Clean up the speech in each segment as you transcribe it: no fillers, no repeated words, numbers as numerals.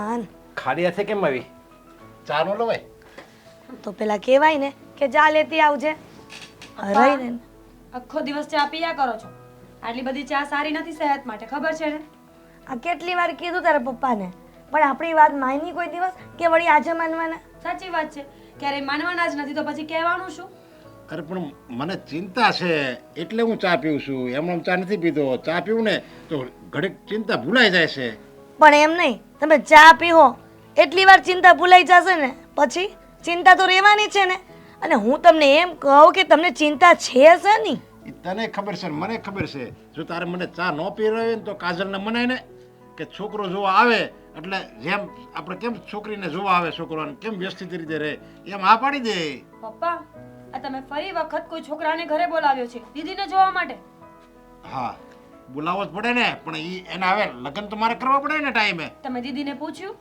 હા ખાલી હાથે કેમ આવી? ચા નો લવાય? તો પેલા કહેવાય ને કે જા લેતી આવજે. રહી ને આખો દિવસ ચા પીયા કરો છો. આટલી બધી ચા સારી નથી સેહત માટે, ખબર છે ને? આ કેટલી વાર કીધું તારા પપ્પાને, પણ આપણી વાત માની કોઈ દિવસ કે વળી આજે માનવાના? સાચી વાત છે, ક્યારેય માનવાના જ નથી તો પછી કહેવાનું શું? અરે પણ મને ચિંતા છે એટલે હું ચા પીઉં છું. એમ ચા નથી પીતો. ચા પીવું ને તો ઘડીક ચિંતા ભૂલાઈ જાય છે. પણ એમ નહીં, તમે ચા પીવો એટલી વાર ચિંતા ભૂલાઈ જશે ને પછી ચિંતા તો રહેવાની છે ને. અને હું તમને એમ કહું કે તમને ચિંતા છે શેની? ઈ તને ખબર છે ને મને ખબર છે. જો તારે મને ચા ન પી રહ્યો ને તો કાજલને મનાય ને કે છોકરો જોવા આવે એટલે જેમ આપણે કેમ છોકરીને જોવા આવે છોકરાને કેમ વ્યવસ્થિત રીતે રહે એમ આ પાડી દે. પપ્પા, આ તમે ફરી વખત કોઈ છોકરાને ઘરે બોલાવ્યો છે દીદીને જોવા માટે? હા બોલાવવો જ પડે ને, પણ ઈ એને હવે લગ્ન તો મારે કરવા પડે ને ટાઈમે. તમે દીદીને પૂછ્યું?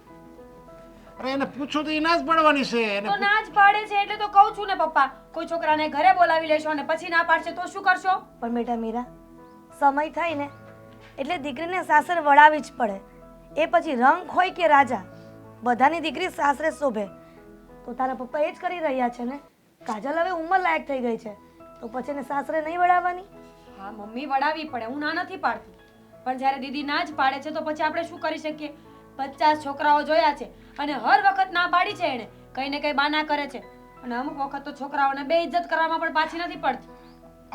અરે એને પૂછો તો ઈ ના જ પાડવાની છે. તો ના જ પાડે છે એટલે તો કહું છું ને પપ્પા, કોઈ છોકરાને ઘરે બોલાવી લેશો અને પછી ના પાડશે તો શું કરશો? પણ બેટા મીરા, સમય થાય ને એટલે દીકરીને સાસર વળાવી જ પડે. એ પછી રંગ હોય કે રાજા, બધાની દીકરી સાસરે શોભે. તો તારા પપ્પા એ જ કરી રહ્યા છે ને. કાજલ હવે ઉંમર લાયક થઈ ગઈ છે તો પછી એને સાસરે નહીં વળાવવાની? હા મમ્મી, વડાવી પડે, હું ના નથી પાડતી, પણ જ્યારે દીદી ના જ પાડે છે તો પછી આપણે શું કરી શકીએ? 50 છોકરાઓ જોયા છે અને હર વખત ના પાડી છે એને, કઈ ને કઈ બાના કરે છે અને અમુક વખત તો છોકરાઓને બેઇજ્જત કરવામાં પણ પાછી નથી પડતી.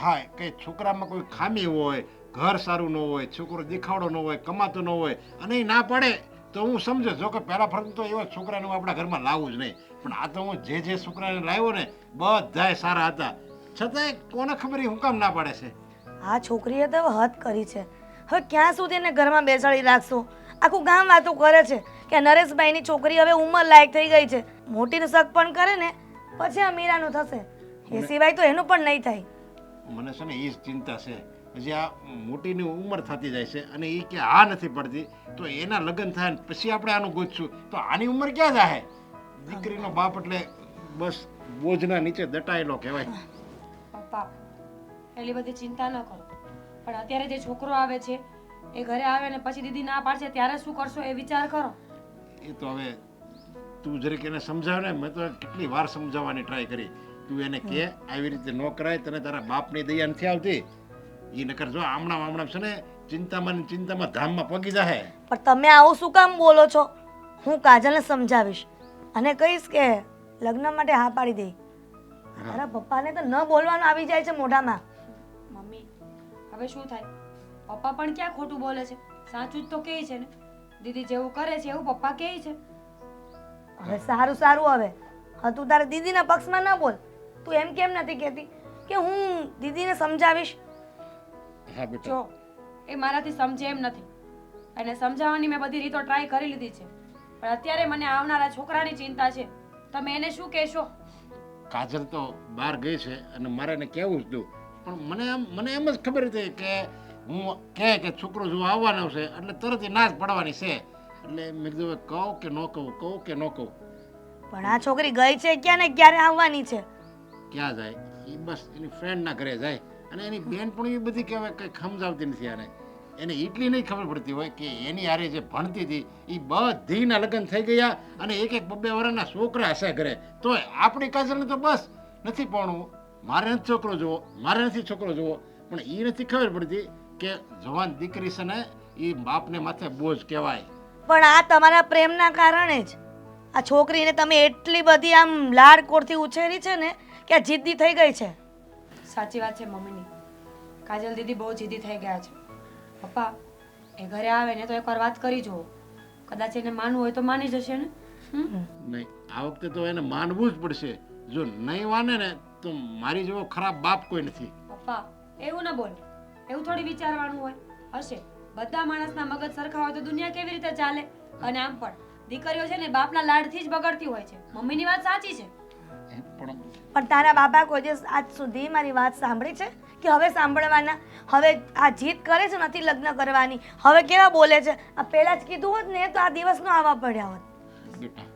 હા કઈ છોકરામાં કોઈ ખામી હોય, ઘર સારું ન હોય, છોકરો દેખાવડો ન હોય, કમાતો ન હોય અને એ ના પડે તો હું સમજો. જો કે પહેલા ફરક તો એવા છોકરાને હું આપણા ઘરમાં લાવું જ નહીં, પણ આ તો હું જે છોકરાને લાવ્યો ને બધાય સારા હતા, છતાંય કોને ખબર એ હું કામ ના પાડે છે. આ છોકરીએ તો હદ કરી છે. હવે ક્યાં સુધી એને ઘરમાં બેસાડી રાખશો? આખું ગામ વાતો કરે છે કે નરેશભાઈની છોકરી હવે ઉંમર લાયક થઈ ગઈ છે. મોટીનું શક પણ કરે ને પછી આ મીરાનું થશે, એ સિવાય તો એનું પણ નહીં થાય. મને છે ને એ જ ચિંતા છે. હજી આ મોટીની ઉંમર થતી જાય છે અને એ કે હા નથી પડતી તો એના લગ્ન થાય ને પછી આપણે આનું ગોતશું તો આની ઉંમર ક્યાં જાય? દીકરીનો બાપ એટલે બસ બોજના નીચે દટાયેલો કહેવાય. પપ્પા, એટલી બધી ચિંતા ન કરો, પણ અત્યારે જે છોકરો આવે છે એ ઘરે આવે ને પછી દીદી ના પાડશે ત્યારે શું કરશો એ વિચાર કરો. એ તો હવે તું જરીક એને સમજાવ ને. મેં તો કેટલી વાર સમજાવવાની ટ્રાય કરી. તું એને કે આવી રીતે ન કરાય, તને તારા બાપની દયા નથી આવતી. એ નકર જો આમણામ છે ને ચિંતામાં ધામમાં પગી જાહે. પણ તમે આવું શું કામ બોલો છો? હું કાજલને સમજાવીશ અને કહીશ કે લગ્ન માટે હા પાડી દે. તારા પપ્પાને તો ન બોલવાનું આવી જાય છે મોઢામાં. મમ્મી, હવે શું થાય? પપ્પા પણ ક્યાં ખોટું બોલે છે, સાચું જ તો કહે છે ને. દીદી જેવું કરે છે એવું પપ્પા કહે છે. હવે સારું હવે હા તું તારા દીદીના પક્ષમાં ન બોલ. તું એમ કેમ નથી કહેતી કે હું દીદીને સમજાવીશ? હા બેટા. જો એ મારાથી સમજે એમ નથી, અને સમજાવવાની મેં બધી રીતો ટ્રાય કરી લીધી છે, પણ અત્યારે મને આવનારા છોકરાની ચિંતા છે. તમે એને શું કહેશો? કાજલ તો બહાર ગઈ છે અને મારે એને કહેવું જ દઉં, પણ મને એમ જ ખબર હતી કે હું કે છોકરો જો આવવાનો છે એટલે તરત એ ના જ પડવાની છે. એટલે મેં કીધું કહું કે ન કહું. પણ આ છોકરી ગઈ છે ક્યાં ને ક્યારે આવવાની છે? ક્યાં જાય? એ બસ એની ફ્રેન્ડના ઘરે જાય અને એની બેન પણ એ બધી કહેવાય કંઈ સમજાવતી નથી. આને એને એટલી નહીં ખબર પડતી હોય કે એની હારે જે ભણતી હતી એ બધીના લગ્ન થઈ ગયા અને એક બબ્બે વર્ષના છોકરા હશે ઘરે. તો આપણી કાજલને તો બસ નથી ભણવું, મારે નથી છોકરો જોવો, પણ એ નથી ખબર પડતી કે જવાન દીકરી છે ને એ બાપને માથે બોજ કહેવાય. પણ આ તમારા પ્રેમના કારણે જ આ છોકરીને તમે એટલી બધી આમ લાડકોડથી ઉછેરી છે ને કે આ જિદ્દી થઈ ગઈ છે. સાચી વાત છે મમ્મીની. કાજલ દીદી બહુ જીદી થઈ ગયા છે. પપ્પા, એ ઘરે આવે ને તો એકવાર વાત કરી જુઓ, કદાચ એને માનવું હોય તો માની જશે ને. નહીં, આ વખતે તો એને માનવું જ પડશે. જો નહીં માને ને તો મારી જેવો ખરાબ બાપ કોઈ નથી. પપ્પા, એવું ન બોલો. એવું થોડી વિચારવાનું હોય. હશે, બધા માણસના મગજ સરખા હોય તો દુનિયા કેવી રીતે ચાલે? અને આમ પણ દીકરીઓ છે ને બાપના લાડથી જ બગડતી હોય છે. મમ્મીની વાત સાચી છે. પણ તારા બાપા કોઈ દિવસ આજ સુધી મારી વાત સાંભળી છે કે હવે સાંભળવાના? હવે આ જીદ કરે છે નથી લગ્ન કરવાની, હવે કેવા બોલે છે? આ પહેલા જ કીધું હોત ને તો આ દિવસ ન આવવા પડ્યા હોત. બેટા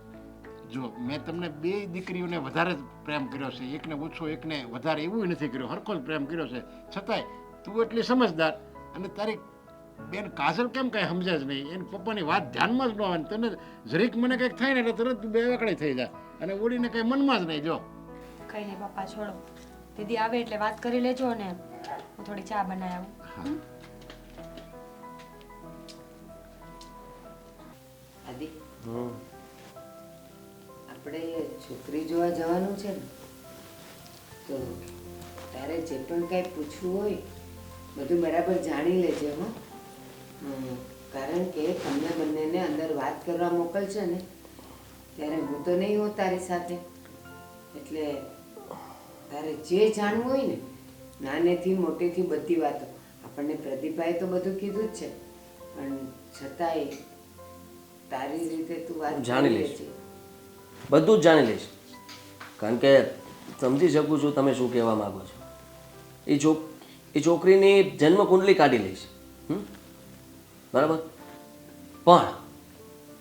જો મેં તમને બે દીકરીઓને વધારે પ્રેમ કર્યો છે, એકને ઓછો એકને વધારે એવું નથી કર્યો, હરખો જ પ્રેમ કર્યો છે. છતાંય તું એટલી સમજદાર અને તારી બેન કાજલ કેમ કાંઈ સમજે જ નહીં, એની પપ્પાની વાત ધ્યાનમાં જ ન આવે. તને જરીક મને કંઈક થાય ને એટલે તરત બે વાકડી થઈ જાય અને ઓળીને કંઈ મનમાં જ નહીં. જો કઈ નહીં પપ્પા છોડો, દીદી આવે એટલે વાત કરી લેજો ને હું થોડી ચા બનાવી આવું. હા આદિ, આપણે છોકરી જોવા જવાનું છે ને, તો તારે જે પણ કાંઈ પૂછવું હોય બધું બરાબર જાણી લેજે હો. કારણ કે તમને બંનેને અંદર વાત કરવા મોકલશે ને ત્યારે હું તો નહીં હોઉં તારી સાથે, એટલે તારે જે જાણવું હોય ને નાનેથી મોટેથી બધી વાતો, આપણને પ્રદીપાએ તો બધું કીધું જ છે, પણ છતાંય તારી રીતે તું વાત જાણી કરી લઈશ. લેજે. બધું જ જાણી લઈશ, કારણ કે સમજી શકું છું તમે શું કહેવા માંગો છો. એ છોકરીની જન્મ કુંડલી કાઢી લઈશ, બરાબર, પણ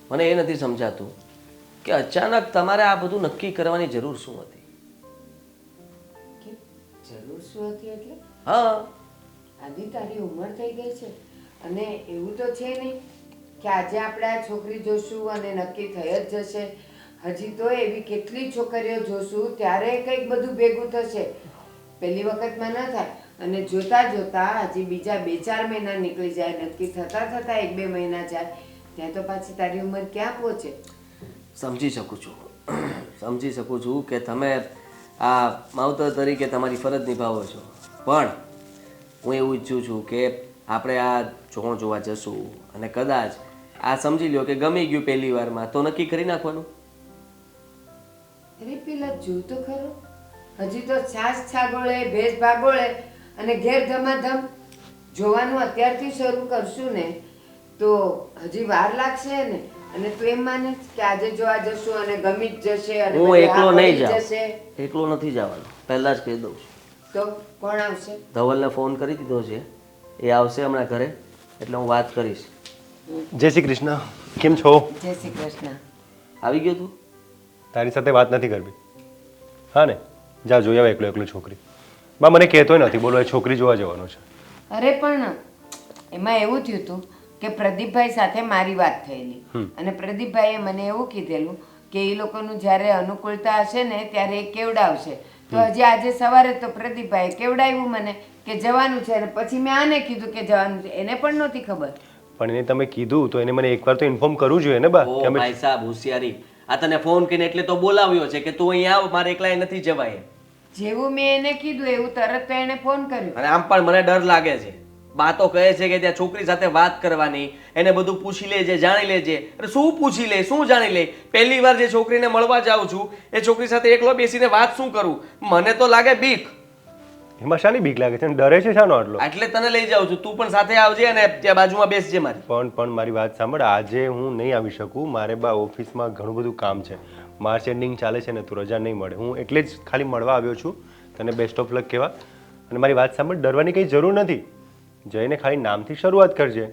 મને એ નથી સમજાતું કે અચાનક તમારે આ બધું નક્કી કરવાની જરૂર શું હતી. કેમ? જરૂર શું હતી એટલે? હા, આદિ, તારી ઉંમર થઈ ગઈ છે અને એવું તો છે નહીં કે આજે આપણે આ છોકરી જોશું અને નક્કી થઈ જ જશે. હજી તો એવી કેટલી છોકરીઓ જોશું ત્યારે કંઈક બધું ભેગું થશે. પહેલી વખતમાં ન થાય અને જોતા જોતા હજી બીજા 2-4 મહિના નીકળી જાય, નક્કી થતા થતા 1-2 મહિના જાય, ત્યાં તો પાછી તારી ઉંમર ક્યાં પહોંચે? સમજી શકું છું, સમજી શકું છું કે તમે આ માવતર તરીકે તમારી ફરજ નિભાવો છો, પણ હું એવું ઈચ્છું છું કે આપણે આ જોણ જોવા જશું અને કદાચ આ સમજી લ્યો કે ગમી ગયું પહેલી વારમાં તો નક્કી કરી નાખવાનું. અરે પેલા જો તો ખરો, હજી તો છાસ છાગોળે ભેજ ભાગોળે અને ઘેર ધમાધમ જોવાનું અત્યારથી શરૂ કરશું ને તો હજી વાર લાગશે ને. અને તું એમ માને કે આજે જોવા જશું અને ગમી જ જશે અને હું બધે એકલો હા નહીં પડી જાઉં, જશે, એકલો નથી જવાનો, પહેલા જ કહી દઉં છું. તો કોણ આવશે? ધવલને ફોન કરી દીધો છે, એ આવશે હમણાં ઘરે, એટલે હું વાત કરીશ. જય શ્રી કૃષ્ણ, કેમ છો? જય શ્રી કૃષ્ણ. આવી ગયો તું? તારી સાથે વાત નથી કરવી. હા ને, જા જોઈ આવ એકલો એકલો છોકરી. બા મને કહેતોય નથી, બોલો એ છોકરી જોવા જવાનો છે. અરે પણ એમાં એવું થયું હતું કે પ્રદીપભાઈ સાથે મારી વાત થયેલી અને પ્રદીપભાઈએ મને એવું કીધેલું કે એ લોકોનું જ્યારે અનુકૂળતા હશે ને ત્યારે એ કેવડાવશે. તો હજી આજે સવારે તો પ્રદીપભાઈએ કેવડાવ્યું મને કે જવાનું છે અને પછી મેં આને કીધું કે જવાનું છે. એને પણ નહોતી ખબર. પણ એને તમે કીધું તો એને મને એકવાર તો ઇન્ફોર્મ કરવું જોઈએ ને બા ઓ કે અમે ભાઈ સાહેબ હોશિયારી, આ તને ફોન કરીને એટલે તો બોલાવ્યો છે કે તું અહીં આવ, મારે એકલાએ નથી જવાય. જેવું મેં એને કીધું એવું તરત તો એને ફોન કર્યો. અને આમ પણ મને ડર લાગે છે, બા તો કહે છે કે ત્યાં છોકરી સાથે વાત કરવાની, એને બધું પૂછી લેજે, જાણી લેજે. અરે શું પૂછી લે, શું જાણી લે? પહેલી વાર જે છોકરીને મળવા જાઉં છું એ છોકરી સાથે એકલો બેસીને વાત શું કરું? મને તો લાગે બીક. એમાં શાની બીક લાગે છે અને ડરે છે શાનો આટલો? એટલે તને લઈ જાઉં છું, તું પણ સાથે આવજે અને ત્યાં બાજુમાં બેસજે મારી. પણ મારી વાત સાંભળ, આજે હું નહીં આવી શકું, મારે બા ઓફિસમાં ઘણું બધું કામ છે. માર્ચ એન્ડિંગ ચાલે છે ને તો રજા નહીં મળે. હું એટલે જ ખાલી મળવા આવ્યો છું, તને બેસ્ટ ઓફ લક કહેવા. અને મારી વાત સાંભળ, ડરવાની કંઈ જરૂર નથી. જઈને ખાલી નામથી શરૂઆત કરજે,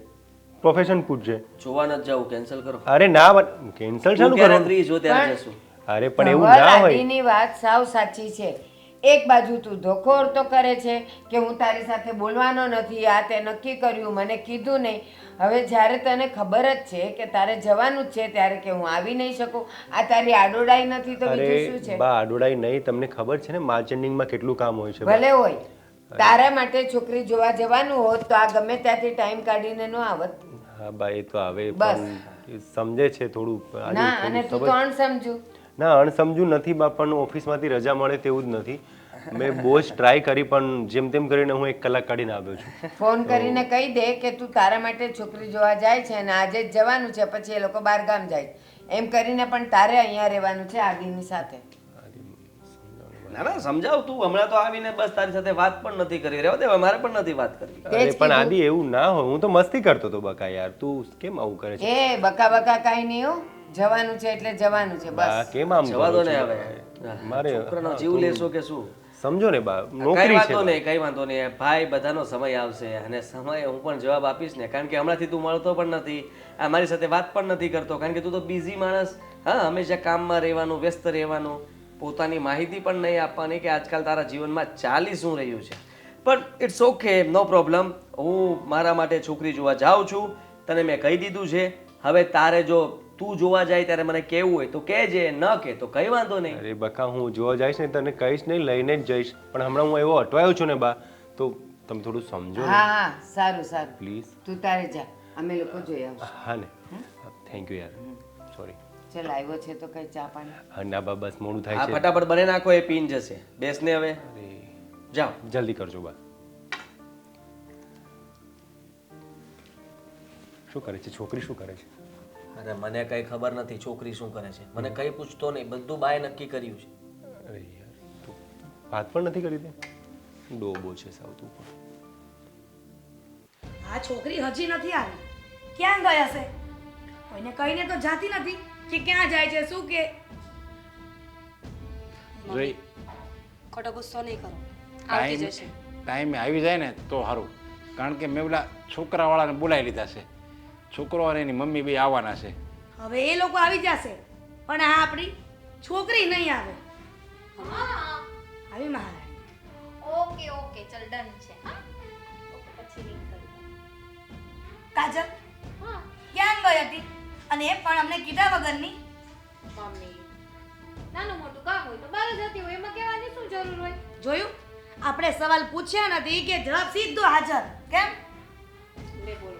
પ્રોફેશન પૂછજે. જોવા નથી જાવું, કેન્સલ કરો. અરે ના, કેન્સલ શાનું ક્યારે કરવાનું? ફ્રી જો ત્યારે જશું. અરે પણ એવું ધવલ, ના હોય. આદિની વાત સાવ સાચી છે. એક બાજુ તું ધોખો તો કરે છે કે હું તારી સાથે બોલવાનો નથી, આ તે નક્કી કર્યું, મને કીધું નહીં. હવે જ્યારે તને ખબર જ છે કે તારે જવાનું જ છે ત્યારે કે હું આવી નહીં શકું, આ તારી આડોડાઈ નથી તો બીજું શું અરે છે? બા આડોડાઈ નહીં, તમને ખબર છે ને માર્ચ એન્ડિંગમાં કેટલું કામ હોય છે બા. ભલે હોય, તારા માટે છોકરી જોવા જવાનું હોત તો આ ગમે ત્યાંથી ટાઈમ કાઢીને ન આવત. હા બા એ તો આવે બસ. પણ એ સમજે છે થોડું. આજે ના, થોડું અને તું તો અણસમજુ. ના અણસમજુ નથી બા, પણ ઓફિસમાંથી રજા મળે તેવું જ નથી. મેં બહુ જ ટ્રાય કરી પણ જેમ તેમ કરીને હું 1 કલાક કાઢીને આવ્યો છું. ફોન કરીને કહી દે કે તું તારા માટે છોકરી જોવા જાય છે અને આજે જ જવાનું છે, પછી એ લોકો બહાર ગામ જાય. એમ કરીને પણ તારે અહીંયા રહેવાનું છે આદિની સાથે. ના ના સમજાવ તું, હમણાં તો આવીને બસ તારી સાથે વાત પણ નથી કરી. રહેવા દે, મારે પણ નથી વાત કરવી. તે જ અરે પણ કીધું. આદિ એવું ના હોય, હું તો મસ્તી કરતો હતો બકા યાર. તું કેમ આવું કરે છે? એ બકા બકા કાંઈ નહીં હો, જવાનું છે એટલે જવાનું છે બા બસ. કેમ આમ જવા કરો દો ને છો? હવે, મારે છોકરાનો જીવ લેશો કે શું? સમજો ને બા, કઈ નોકરી છે વાંધો બા. નહીં, કઈ વાંધો નહીં ભાઈ, બધાનો સમય આવશે અને સમય હું પણ જવાબ આપીશ ને. કારણ કે હમણાંથી તું મળતો પણ નથી, આ મારી સાથે વાત પણ નથી કરતો, કારણ કે તું તો બિઝી માણસ. હા, હંમેશા કામમાં રહેવાનું, વ્યસ્ત રહેવાનું, પોતાની માહિતી પણ નહીં આપવાની કે આજકાલ તારા જીવનમાં ચાલી શું રહ્યું છે. પણ ઇટ્સ ઓકે, નો પ્રોબ્લેમ. હું મારા માટે છોકરી જોવા જાઉં છું. તને મેં કહી દીધું છે. હવે તારે જો તું જોવા જાય ત્યારે મને કહેવું હોય તો કહેજે, ન કે તો કંઈ વાંધો નહીં. અરે બકા, હું જોવા જઈશ ને તને કહીશ નહીં, લઈને જ જઈશ. પણ હમણાં હું એવો અટવાયો છું ને બા, તો તમે થોડું સમજો ને હા હા સારું સારું પ્લીઝ. તું તારે જા, અમે લોકો જોઈ આવશું. હા ને, થેન્ક યુ યાર, સોરી. ચાલ આવ્યો છે તો કઈ ચા પાણી. હા ના બા, બસ મોડું થાય આ છે. ફટાફટ બને નાખો, એ પીન જશે. બેસ ને હવે, અરે જાઓ. જલ્દી કરજો બા. શું કરે છે છોકરી, શું કરે છે? અરે મને કઈ ખબર નથી છોકરી શું કરે છે. મને કઈ પૂછતો નહીં, બધું બાએ નક્કી કર્યું છે. અરે યાર, તું વાત પણ નથી કરી દે. ડોબો છે સાવ તું પણ. આ છોકરી હજી નથી આવી. ક્યાં ગઈ હશે? કોઈને કહીને તો જાતી નથી કે ક્યાં જાય છે, શું કે. જોઈ ખોટો ગુસ્સો નહીં કરો, આવતી જશે. ટાઈમે આવી જાય ને તો સારું, કારણ કે મેં પેલા છોકરાવાળાને બોલાવી લીધા છે. છોકરો અને એની મમ્મી બે આવવાના છે. હવે એ લોકો આવી જશે પણ આ આપણી છોકરી નહીં આવે. આવી મહારાણી. ઓકે ઓકે ચલ ડન છે હા ઓકે પછી લિંક કરી કાજલ હા ક્યાં ગઈ હતી? અને એ પણ અમને કીધા વગરની. મમ્મી નાનું મોટું કામ હોય તો બહાર જતી હોય એમાં કહેવાની શું જરૂર હોય જોયું? આપણે સવાલ પૂછ્યા નથી કે જવાબ સીધો હાજર. કેમ? લે બોલો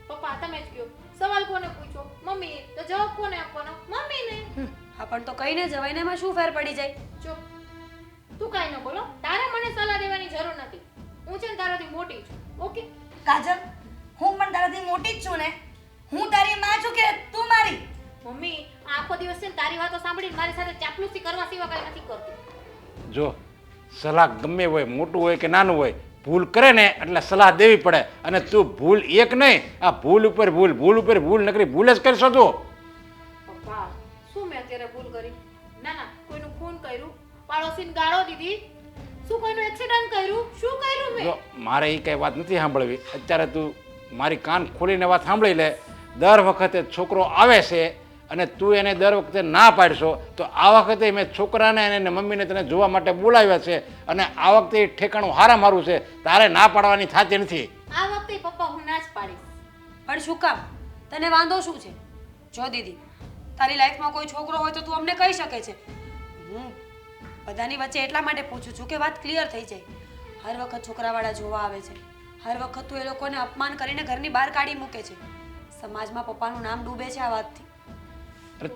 પપ્પા તમે જ કહો સવાલ કોને પૂછો મમ્મી તો જવાબ કોને આપવાનો મમ્મીને હા પણ તો કહીને જવાય ને, એમાં શું ફેર પડી જાય? ચૂપ તું કાઈ ન બોલો તારે મને સલાહ દેવાની જરૂર નથી હું છે ને તારાથી મોટી છું ઓકે કાજલ, હું પણ તારાથી મોટી જ છું ને. હું તારી માં છું કે તું મારી? મમ્મી આખો દિવસ છે ને તારી વાતો સાંભળીને મારી સાથે ચાપલુસી કરવા સિવાય કઈ નથી કરતી જો સલાહ ગમે હોય, મોટું હોય કે નાનું હોય, ભૂલ કરે ને એટલે સલાહ દેવી પડે. અને તું ભૂલ એક નહીં, આ ભૂલ ઉપર ભૂલ, ભૂલ ઉપર ભૂલ નકરી ભૂલ જ કરશો તું. પપ્પા શું મેં અત્યારે ભૂલ કરી ના ના કોઈનું ફોન કર્યું પાડોશીને ગાળો દીધી શું કોઈનું એક્સિડન્ટ કર્યું શું કર્યું મેં જો મારે એ કઈ વાત નથી સાંભળવી. અત્યારે તું મારી કાન ખોલીને વાત સાંભળી લે. દર વખતે છોકરો આવે છે અને તું એને દર વખતે ના પાડશો, તો આ વખતે મેં છોકરાને અને એની મમ્મીને તને જોવા માટે બોલાવ્યા છે. અને આ વખતે એ ઠેકાણું હારા મારું છે, તારે ના પાડવાની થતી નથી. આ વખતે પપ્પા હું ના જ પાડીશ પણ શું કામ? તને વાંધો શું છે? જો દીદી, તારી લાઈફમાં કોઈ છોકરો હોય તો તું અમને કહી શકે છે. હું બધાની વચ્ચે એટલા માટે પૂછું છું કે વાત ક્લિયર થઈ જાય. હર વખત છોકરાવાળા જોવા આવે છે, હર વખત તું એ લોકોને અપમાન કરીને ઘરની બહાર કાઢી મૂકે છે. સમાજમાં પપ્પાનું નામ ડૂબે છે આ વાતથી.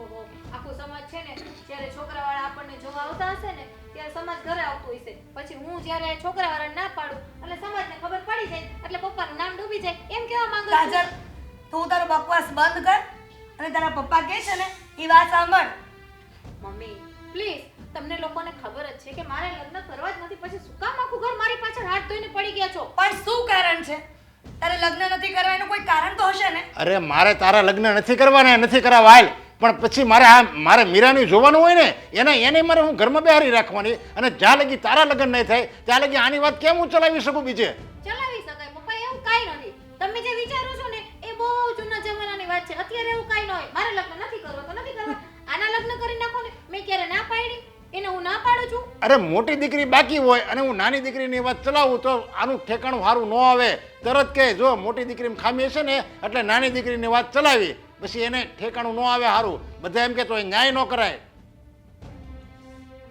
ઓહો આખું સમાજ છે ને જ્યારે છોકરાવાળા આપણને જોવા આવતા હશે ને ત્યારે સમાજ ઘરે આવતો હશે પછી હું જ્યારે છોકરાવાળાને ના પાડું એટલે સમાજને ખબર પડી જાય એટલે પપ્પાનું નામ ડૂબી જાય એમ કેવા માંગુ છું કાજલ, તું તારો બકવાસ બંધ કર અને તારા પપ્પા કહે છે ને એ વાત સાંભળ. મમ્મી પ્લીઝ તમને લોકોને ખબર જ છે કે મારે લગ્ન કરવા જ નથી પછી શું કામ આખું ઘર મારી પાછળ હાથ ધોઈને પડી ગયા છો પણ શું કારણ છે? તારે લગ્ન નથી કરવા એનું કોઈ કારણ તો હશે ને. અરે મારે તારા લગ્ન નથી કરવાના, નથી કરાવવા હાલ. પણ પછી મારે મીરાની જોવાનું હોય ને એને મારે હું ઘરમાં બેહારી રાખવાની. અને જ્યાં લગી તારા લગ્ન નહીં થાય ત્યાં લગી આની વાત કેમ હું ચલાવી શકું બીજે? ચલાવી શકાય પપ્પા એવું કાઈ નથી તમે જે વિચારો છો ને એ બહુ જૂના જમાનાની વાત છે અત્યારે એવું કાઈ ન હોય મારે લગ્ન નથી કરવા તો નથી કરવા આના લગ્ન કરી નાખો ને મેં ક્યારે ના પાડી એને હું ના પાડું છું અરે મોટી દીકરી બાકી હોય અને હું નાની દીકરીની વાત ચલાવું તો આનું ઠેકાણું સારું ન આવે. તરત કે જો મોટી દીકરીમાં ખામી હશે ને એટલે નાની દીકરીની વાત ચલાવી પછી એને ઠેકાણું ન આવે સારું. બધા એમ કે તો ન્યાય ન કરાય.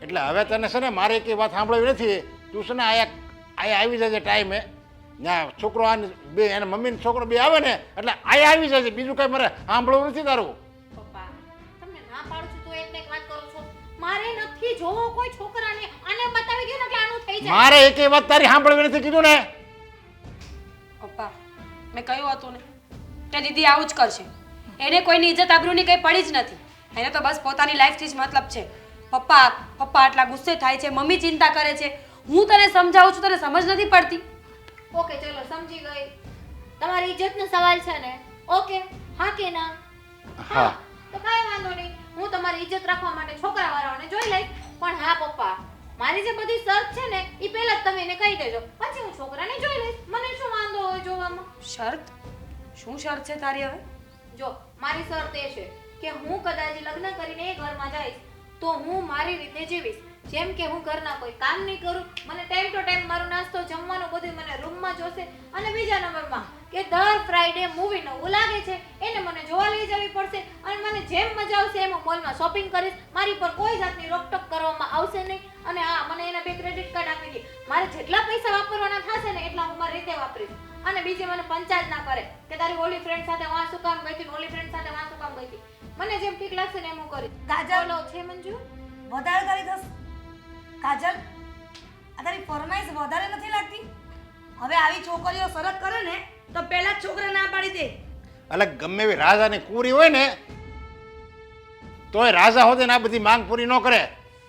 એટલે હવે તને છે ને મારે કઈ વાત સાંભળવી નથી. તું છે ને આયા આવી જજે ટાઈમે. ત્યાં છોકરો બે એના મમ્મીનો છોકરો બે આવે ને એટલે આયા આવી જજે. બીજું કઈ મારે સાંભળવું નથી તારું. પપ્પા તમને ના પાડું છું તો એટલે એક વાત કરો છો મારે નથી જોવો કોઈ છોકરાને આને બતાવી ગયો ને એટલે આનું થઈ જાય મારે એકેય વાત તારી સાંભળવી નથી કીધું ને. પપ્પા મેં કહ્યું હતું ને કે દીદી આવું જ કરશે. એને કોઈની ઇજ્જત આબરૂની કંઈ પડી જ નથી. એને તો બસ પોતાની લાઈફથી જ મતલબ છે. પપ્પા આટલા ગુસ્સે થાય છે, મમ્મી ચિંતા કરે છે, હું તને સમજાવું છું તને સમજ નથી પડતી. ઓકે ચલો સમજી ગઈ તમારી ઇજ્જતનો સવાલ છે ને ઓકે હા કે ના હા. તો કાંઈ વાંધો નહીં હું તમારી ઇજ્જત રાખવા માટે છોકરાવાળાઓને જોઈ લઈશ પણ હા પપ્પા મારી જે બધી શરત છે ને એ પહેલા જ તમે એને કહી દેજો પછી હું છોકરાને જોઈ લઈશ મને શું વાંધો હોય જોવામાં શરત? શું શરત છે તારી હવે? જો મારી શરત એ છે કે હું કદાચ લગ્ન કરીને એ ઘરમાં જઈશ તો હું મારી રીતે જીવીશ જેમ કે હું ઘરના કોઈ કામ નહીં કરું, મને ટાઈમ ટુ ટાઈમ મારો નાસ્તો જમવાનું બધું મને રૂમમાં જોશે, અને બીજા નંબરમાં કે દર ફ્રાઈડે મૂવી નવું લાગે છે એને મને જોવા લઈ જવી પડશે, અને મને જેમ મજા આવશે એમ હું મોલમાં શોપિંગ કરીશ, મારી પર કોઈ જાતની રોકટોક કરવામાં આવશે નહીં, અને હા મને એના 2 ક્રેડિટ કાર્ડ આપી દે, મારે જેટલા પૈસા વાપરવાના થશે ને એટલા હું મારી રીતે વાપરીશ, અને બીજી મને પંચાયત ના કરે કે તારી ઓલી ફ્રેન્ડ સાથે વાં શું કામ ગઈ હતી, ઓલી ફ્રેન્ડ સાથે વાં શું કામ ગઈ હતી, મને જેમ ઠીક લાગશે ને એમ હું કરીશ. કાજલ. બોલો છે મંજુ? વધારે તારી થશે કાજલ, આ તારી ફરમાઈશ વધારે નથી લાગતી? હવે આવી છોકરીઓ શરત કરે ને તો પહેલા જ છોકરા ના પાડી દે. એટલે ગમે એવી રાજાની કુરી હોય ને તોય રાજા હોતે ને આ બધી માંગ પૂરી ન કરે,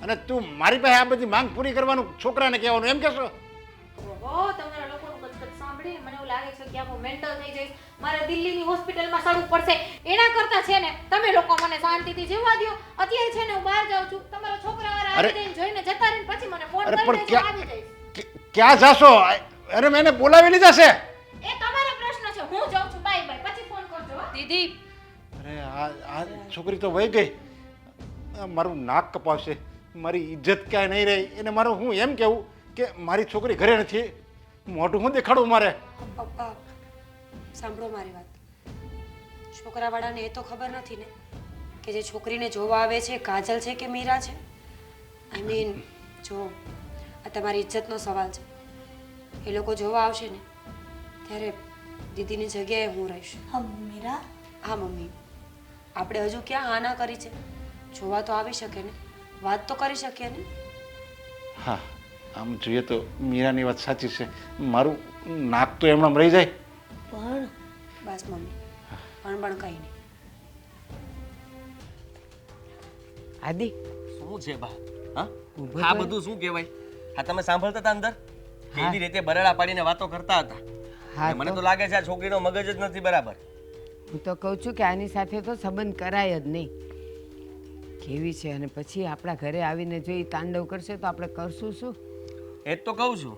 અને તું મારી પાસે આ બધી માંગ પૂરી કરવાનું છોકરાને કહેવાનું એમ કહેશો? ઓહો, તમારા લોકોનું કચકચ સાંભળીને મને એવું લાગે છે કે હું મેન્ટલ થઈ જઈશ, મારે દિલ્હીની હોસ્પિટલમાં સડવું પડશે. એના કરતા છે ને તમે લોકો મને શાંતિથી જીવવા દો. અત્યારે છે ને હું બહાર જાઉં છું, તમારા છોકરાવાળા આવી જઈને જોઈને જતા રહીને પછી મને ફોન અરે કરી પણ દેજો, આવી જઈશ. ક્યાં જાશો? અરે મેં એને બોલાવી લીધા છે. એ તમારો પ્રશ્ન છે, હું જાઉં છું, બાય બાય, પછી ફોન કરજો હો. દીદી અરે આ છોકરી તો વહી ગઈ, આ મારું નાક કપાવશે, મારી ઇજ્જત ક્યાંય નહીં રહી. એને મારું હું એમ કહેવું કે મારી છોકરી ઘરે નથી, મોઢું હું દેખાડું મારે? પપ્પા સાંભળો મારી વાત. છોકરાવાળાને એ તો ખબર નથી ને કે જે છોકરીને જોવા આવે છે કાજલ છે કે મીરા છે. આઈ મીન જો આ તમારી ઇજ્જતનો સવાલ છે. એ લોકો જોવા આવશે ને ત્યારે દીદીની જગ્યાએ હું રહીશ. હા મીરા, હા મમ્મી, આપણે હજુ ક્યાં હા ના કરી છે? જોવા તો આવી શકે ને, વાત તો કરી શકીએ ને. હા, આમ જોઈએ તો મીરાની વાત સાચી છે, મારું નાક તો એમણામ રહી જાય. પણ બસ મમ્મી, પણ કંઈ નહીં. આદિ શું છે બા? હા આ બધું શું કહેવાય? હા તમે સાંભળતા હતા અંદર કેવી રીતે બરાડા પાડીને વાતો કરતા હતા? હા, મને તો લાગે છે આ છોકરીનો મગજ જ નથી બરાબર. હું તો કહું છું કે આની સાથે તો સંબંધ કરાય જ નહીં. કેવી છે, અને પછી આપણા ઘરે આવીને જો એ તાંડવ કરશે તો આપણે કરશું શું? એ જ તો કહું છું.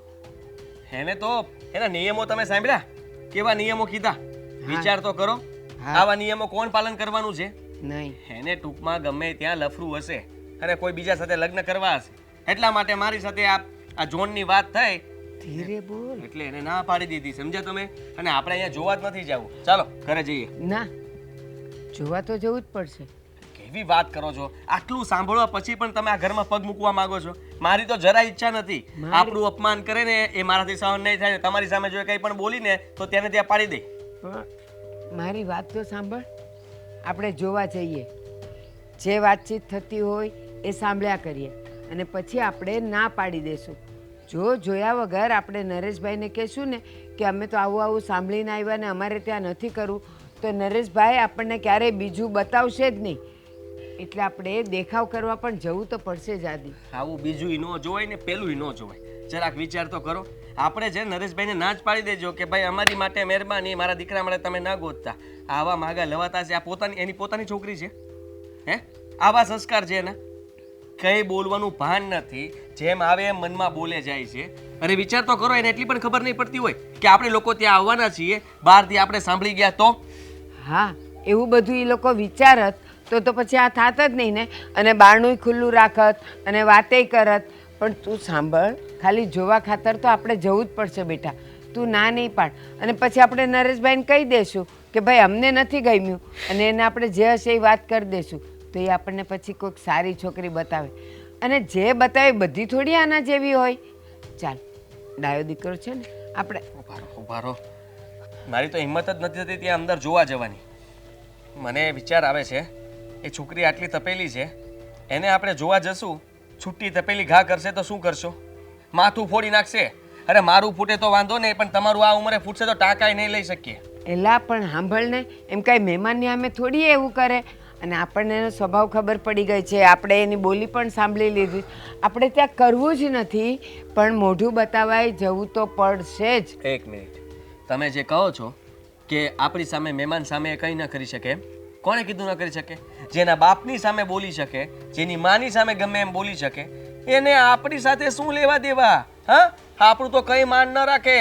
એને તો એના નિયમો તમે સાંભળ્યા? કેવા નિયમો કીધા? વિચાર તો કરો. હા. આવા નિયમો કોણ પાલન કરવાનું છે? નહીં. એને ટૂંકમાં ગમે ત્યાં લફરું હશે અને કોઈ બીજા સાથે લગ્ન કરવા હશે, એટલા માટે મારી સાથે આ જોનની વાત થઈ ધીરે બોલ. એટલે એને ના પાડી દીધી. સમજ્યા તમે? અને આપણે અહીંયા જોવા જ નથી જવું. ચાલો ઘરે જઈએ. ના, જોવા તો જવું જ પડશે. કેવી વાત કરો છો? આટલું સાંભળવા પછી પણ તમે આ ઘરમાં પગ મૂકવા માંગો છો? મારી તો જરા ઈચ્છા નથી. આપણું અપમાન કરે ને એ મારાથી સહન નહીં થાય. તમારી સામે જો કંઈ પણ બોલીને તો તેને ત્યાં પાડી દે. પણ મારી વાત તો સાંભળ. આપણે જોવા જઈએ, જે વાતચીત થતી હોય એ સાંભળ્યા કરીએ, અને પછી આપણે ના પાડી દેશું. જો જોયા વગર આપણે નરેશભાઈને કહેશું ને કે અમે તો આવું આવું સાંભળીને આવ્યા ને અમારે ત્યાં નથી કરવું, તો નરેશભાઈ આપણને ક્યારેય બીજું બતાવશે જ નહીં. એટલે આપણે દેખાવ કરવા પણ જવું તો પડશે જ આદિ. આવું બીજું ન જોવાય ને પેલું ન જોવાય. જરાક વિચાર તો કરો. આપણે છે નરેશભાઈને ના જ પાડી દેજો કે ભાઈ અમારી માટે મહેરબાની, મારા દીકરા માટે તમે ના ગોતતા. આવા માગા લવાતા છે. આ એની પોતાની છોકરી છે. હે આવા સંસ્કાર છે એના. કંઈ બોલવાનું ભાન નથી, જેમ આવે એમ મનમાં બોલે જાય છે. અરે વિચાર તો કરો. એને એટલી પણ ખબર નહીં પડતી હોય કે આપણે લોકો ત્યાં આવવાના છીએ, બહારથી આપણે સાંભળી ગયા તો? હા, એવું બધું એ લોકો વિચારત તો પછી આ થાત જ નહીં ને, અને બારણું ખુલ્લું રાખત અને વાતે કરત. પણ તું સાંભળ, ખાલી જોવા ખાતર તો આપણે જવું જ પડશે બેટા. તું ના નહીં પાડ, અને પછી આપણે નરેશભાઈને કહી દઈશું કે ભાઈ અમને નથી ગમ્યું, અને એને આપણે જે હશે એ વાત કરી દઈશું. તો એ આપણને પછી કોઈક સારી છોકરી બતાવે, અને જે બતાવે બધી થોડી આના જેવી હોય. ચાલ, ડાયો દીકરો છે ને આપણે. ઉભા રહો. મારી તો હિંમત જ નથી થતી ત્યાં અંદર જોવા જવાની. મને વિચાર આવે છે એ છોકરી આટલી તપેલી છે, એને આપણે જોવા જશું, છૂટી તપેલી ઘા કરશે તો શું કરશો? માથું ફોડી નાખશે. અરે મારું ફૂટે તો વાંધો નહીં, પણ તમારું આ ઉંમરે ફૂટશે તો ટાંકાય નહીં લઈ શકીએ. એલા પણ સાંભળ ને, એમ કાંઈ મહેમાનની સામે થોડી એવું કરે. અને આપણને એનો સ્વભાવ ખબર પડી ગઈ છે, આપણે એની બોલી પણ સાંભળી લીધી. આપણે ત્યાં કરવું જ નથી, પણ મોઢું બતાવાય જવું તો પડશે જ. એક મિનિટ, તમે જે કહો છો કે આપણી સામે મહેમાન સામે કંઈ ન કરી શકે, એમ કોણે કીધું ન કરી શકે? જેના બાપની સામે બોલી શકે, જેની માની સામે ગમે એમ બોલી શકે, એને આપણી સાથે શું લેવા દેવા? હા, આપણું તો કંઈ માન ન રાખે.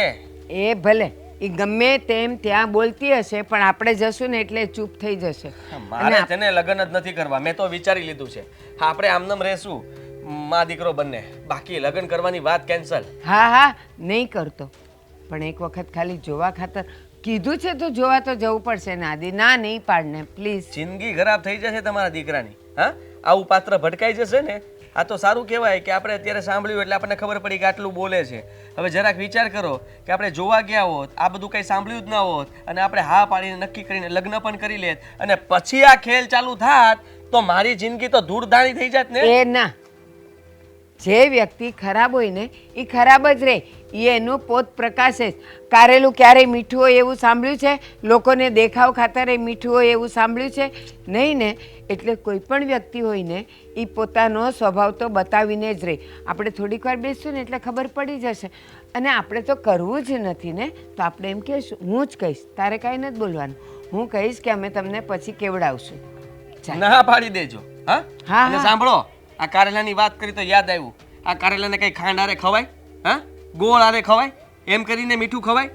એ ભલે એ ગમે તેમ ત્યાં બોલતી હશે, પણ આપણે જશું ને એટલે ચૂપ થઈ જશે. મારે તેને લગ્ન જ નથી કરવા. મેં તો વિચારી લીધું છે. આપણે આમનામ રહેશું. માં દીકરો બંને, બાકી લગ્ન કરવાની વાત કેન્સલ. હા હા નહીં કરતો, પણ એક વખત ખાલી જોવા ખાતર કીધું છે તો જોવા તો જવું પડશે ને આદિ. ના નહીં પાડને પ્લીઝ. જિંદગી ખરાબ થઈ જશે તમારા દીકરાની. હા, આવું પાત્ર ભટકાઈ જશે ને. આ તો સારું કહેવાય કે આપણે અત્યારે સાંભળ્યું એટલે આપણને ખબર પડી કે આટલું બોલે છે. હવે જરાક વિચાર કરો કે આપણે જોવા ગયા હોત, આ બધું કંઈ સાંભળ્યું જ ના હોત અને આપણે હા પાડીને નક્કી કરીને લગ્ન પણ કરી લેત અને પછી આ ખેલ ચાલુ થાત તો મારી જિંદગી તો ધૂળધાણી થઈ જાત ને. એ ના, જે વ્યક્તિ ખરાબ હોય ને એ ખરાબ જ રહે, એ એનું પોત પ્રકાશે જ. કારેલું ક્યારેય મીઠું હોય એવું સાંભળ્યું છે? લોકોને દેખાવ ખાતર એ મીઠું હોય એવું સાંભળ્યું છે? નહીં ને. એટલે કોઈ પણ વ્યક્તિ હોય ને એ પોતાનો સ્વભાવ તો બતાવીને જ રહે. આપણે થોડીક વાર બેસશું ને એટલે ખબર પડી જશે. અને આપણે તો કરવું જ નથી ને, તો આપણે એમ કહીશું, હું જ કહીશ, તારે કાંઈ નથી બોલવાનું. હું કહીશ કે અમે તમને પછી કેવડાવશું. ચાલ. ના પાડી દેજો. હા હા, અને હા. સાંભળો, આ કારેલાની વાત કરી તો યાદ આવ્યું, આ કારેલાને કઈ ખાંડ આરે ખવાય? હા, ગોળ આરે ખવાય? એમ કરીને મીઠું ખવાય?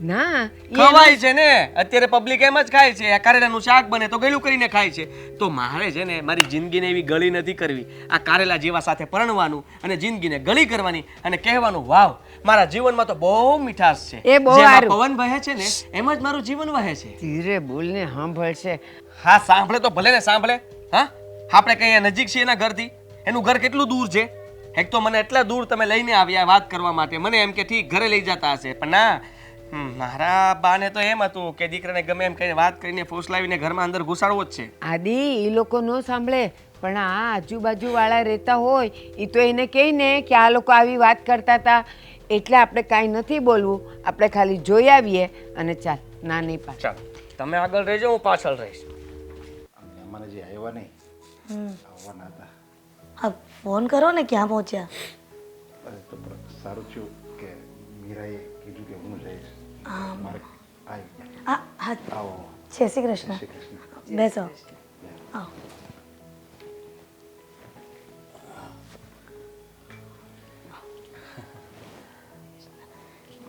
ના ખવાય છે ને. અત્યારે પબ્લિક એમ જ ખાય છે. આ કારેલાનું શાક બને તો ગળ્યું કરીને ખાય છે. તો મારે છે ને મારી જિંદગીને એવી ગળી નથી કરવી. આ કારેલા જેવા સાથે પરણવાનું અને જિંદગીને ગળી કરવાની અને કહેવાનું, વાવ, મારા જીવનમાં તો બહુ મીઠાશ છે. એ બહુ જેમાં સારું. પવન વહે છે ને એમ જ મારું જીવન વહે છે. ધીરે બોલને, સાંભળશે. હા, સાંભળે તો ભલે ને સાંભળે. હા, આપણે કઈ નજીક છીએ એના ઘરથી? એનું ઘર કેટલું દૂર છે? એક તો મને એટલા દૂર તમે લઈને આવ્યા વાત કરવા માટે. મને એમ કે ઠીક ઘરે લઈ જતા હશે, પણ ના, મારા બાને તો એમ હતું કે દીકરાને ગમે એમ કહીને વાત કરીને ફોસલાવીને ઘરમાં અંદર ઘુસાડવો જ છે. આદિ એ લોકો ન સાંભળે, પણ આ આજુબાજુ વાળા રહેતા હોય એ તો એને કહે ને કે આ લોકો આવી વાત કરતા હતા, એટલે આપણે કાંઈ નથી બોલવું. આપણે ખાલી જોઈ આવીએ અને ચાલ. ના નહીં પાડ. ચાલો, તમે આગળ રહેજો, હું પાછળ રહીશ. અમારે જે આવ્યા નહીં આવવાના હતા. હા, ફોન કરો ને, ક્યાં પહોંચ્યા? અરે તો પણ સારું થયું કે મીરાએ કીધું કે હું જઈશ. મારે આવી ગયા. હા હા, આવો. જય શ્રી કૃષ્ણ. શ્રી કૃષ્ણ. બેસો.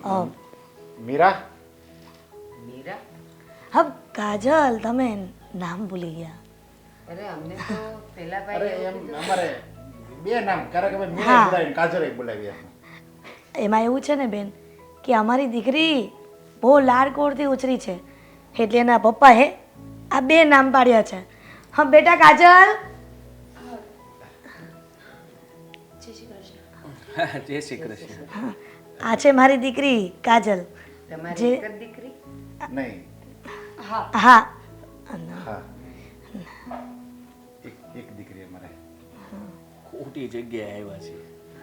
આવો. મીરા, મીરા? હા કાજલ, તમે નામ ભૂલી ગયા. અરે અમને તો પેલા અરે ભાઈ એમ અમારે બે નામ ક્યારેક અમે હા. મીરા બોલાવીને કાજરે બોલાવીએ. એમાં એવું છે ને બેન કે અમારી દીકરી બહુ લાડકોડથી ઉછરી છે, એટલે એના પપ્પાએ આ બે નામ પાડ્યા છે. હા બેટા કાજલ. જય શ્રી કૃષ્ણ. હા, આ છે મારી દીકરી કાજલ. તમારી એક જ દીકરી? નહીં. હા હા, એક દીકરી અમારે. ખોટી જગ્યાએ આવ્યા છે.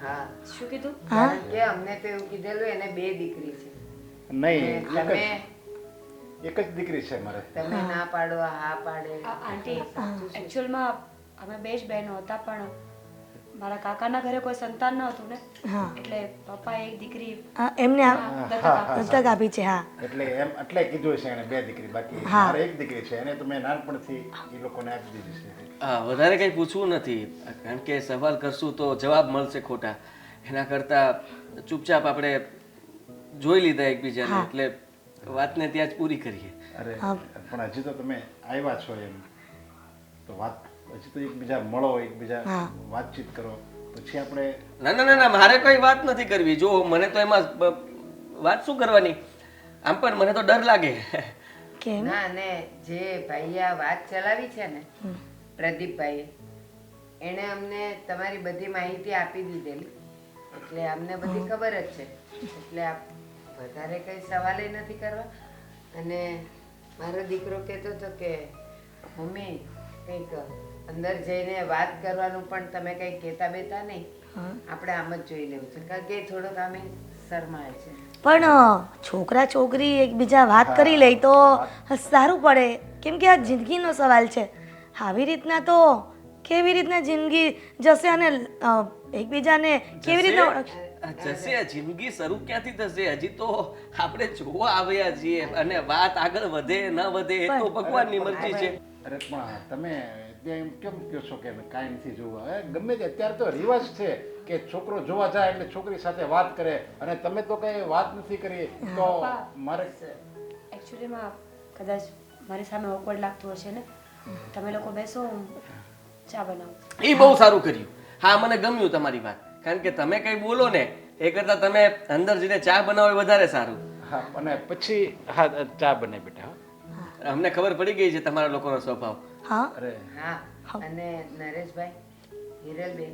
હા. શું કીધું? કારણ કે અમને તો એવું કીધેલું એને બે દીકરી છે. નહીં, તમે એક જ દીકરી છે મારે. તમે ના પાડો, હા પાડે. આંટી, એકચ્યુઅલમાં અમે બે જ બહેનો હતા, પણ મારા કાકાના ઘરે કોઈ સંતાન ન હતું ને, હા. એટલે પપ્પાએ એક દીકરી એમને દત્તક દત્તક આપી છે. હા એટલે એમ એટલે કીધું છે એને બે દીકરી, બાકી હા. મારે એક દીકરી છે. એને તો મેં નાનપણથી એ લોકોને આપી દીધી છે. હા, વધારે કંઈ પૂછવું નથી, કારણ કે સવાલ કરશું તો જવાબ મળશે ખોટા. એના કરતાં ચૂપચાપ આપણે જોઈ લીધા એકબીજાને, એટલે વાતને ત્યાં જ પૂરી કરીએ. અરે પણ હજી તો તમે આવ્યા છો એમ તો વાત, હજી તો એકબીજા મળો, એકબીજા વાતચીત કરો, પછી આપણે. ના ના ના ના, મારે કોઈ વાત નથી કરવી. જો મને તો એમાં વાત શું કરવાની, આમ પણ મને તો ડર લાગે. કેમ? ના, ને જે ભાઈએ આ વાત ચલાવી છે ને, પ્રદીપભાઈએ, એણે અમને તમારી બધી માહિતી આપી દીધેલી, એટલે અમને બધી ખબર જ છે. એટલે આ વધારે કંઈ સવાલે નથી કરવા. અને મારો દીકરો કહેતો હતો કે મમ્મી કંઈક અંદર જઈને વાત કરવાનું પણ તમે કંઈ કહેતા બેતા નહીં, આપણે આમ જ જોઈ લેવું છે, કારણ કે એ થોડોક આમે શરમાય છે. પણ છોકરા છોકરી એકબીજા વાત કરી લે તો સારું પડે, કેમ કે આ જિંદગીનો સવાલ છે. આવી રીતના તો કેવી રીતના જિંદગી જશે અને એકબીજાને કેવી રીતના જશે? જિંદગી શરૂ ક્યાંથી થશે? હજી તો આપણે જોવા આવ્યા છીએ, અને વાત આગળ વધે ન વધે એ તો ભગવાનની મરજી છે. અરે પણ તમે એમ કેમ કહો છો કે કાંઈ નથી જોવા? હવે ગમે તે અત્યારે તો રિવાજ છે કે છોકરો જોવા જાય એટલે છોકરી સાથે વાત કરે, અને તમે તો કઈ વાત નથી કરી. તો મારે એકચ્યુઅલીમાં કદાચ મારી સામે ઓકવર્ડ લાગતું હશે ને, તમે લોકો બેસો, હું ચા બનાવું. એ બહુ સારું કર્યું. હા મને ગમ્યું તમારી વાત, કારણ કે તમે કંઈ બોલો ને એ કરતાં તમે અંદર જઈને ચા બનાવો એ વધારે સારું. હા અને પછી હા ચા બને બેટા. અમને ખબર પડી ગઈ છે તમારા લોકોનો સ્વભાવ. હા અરે હા અને નરેશભાઈ, હિરલબેન,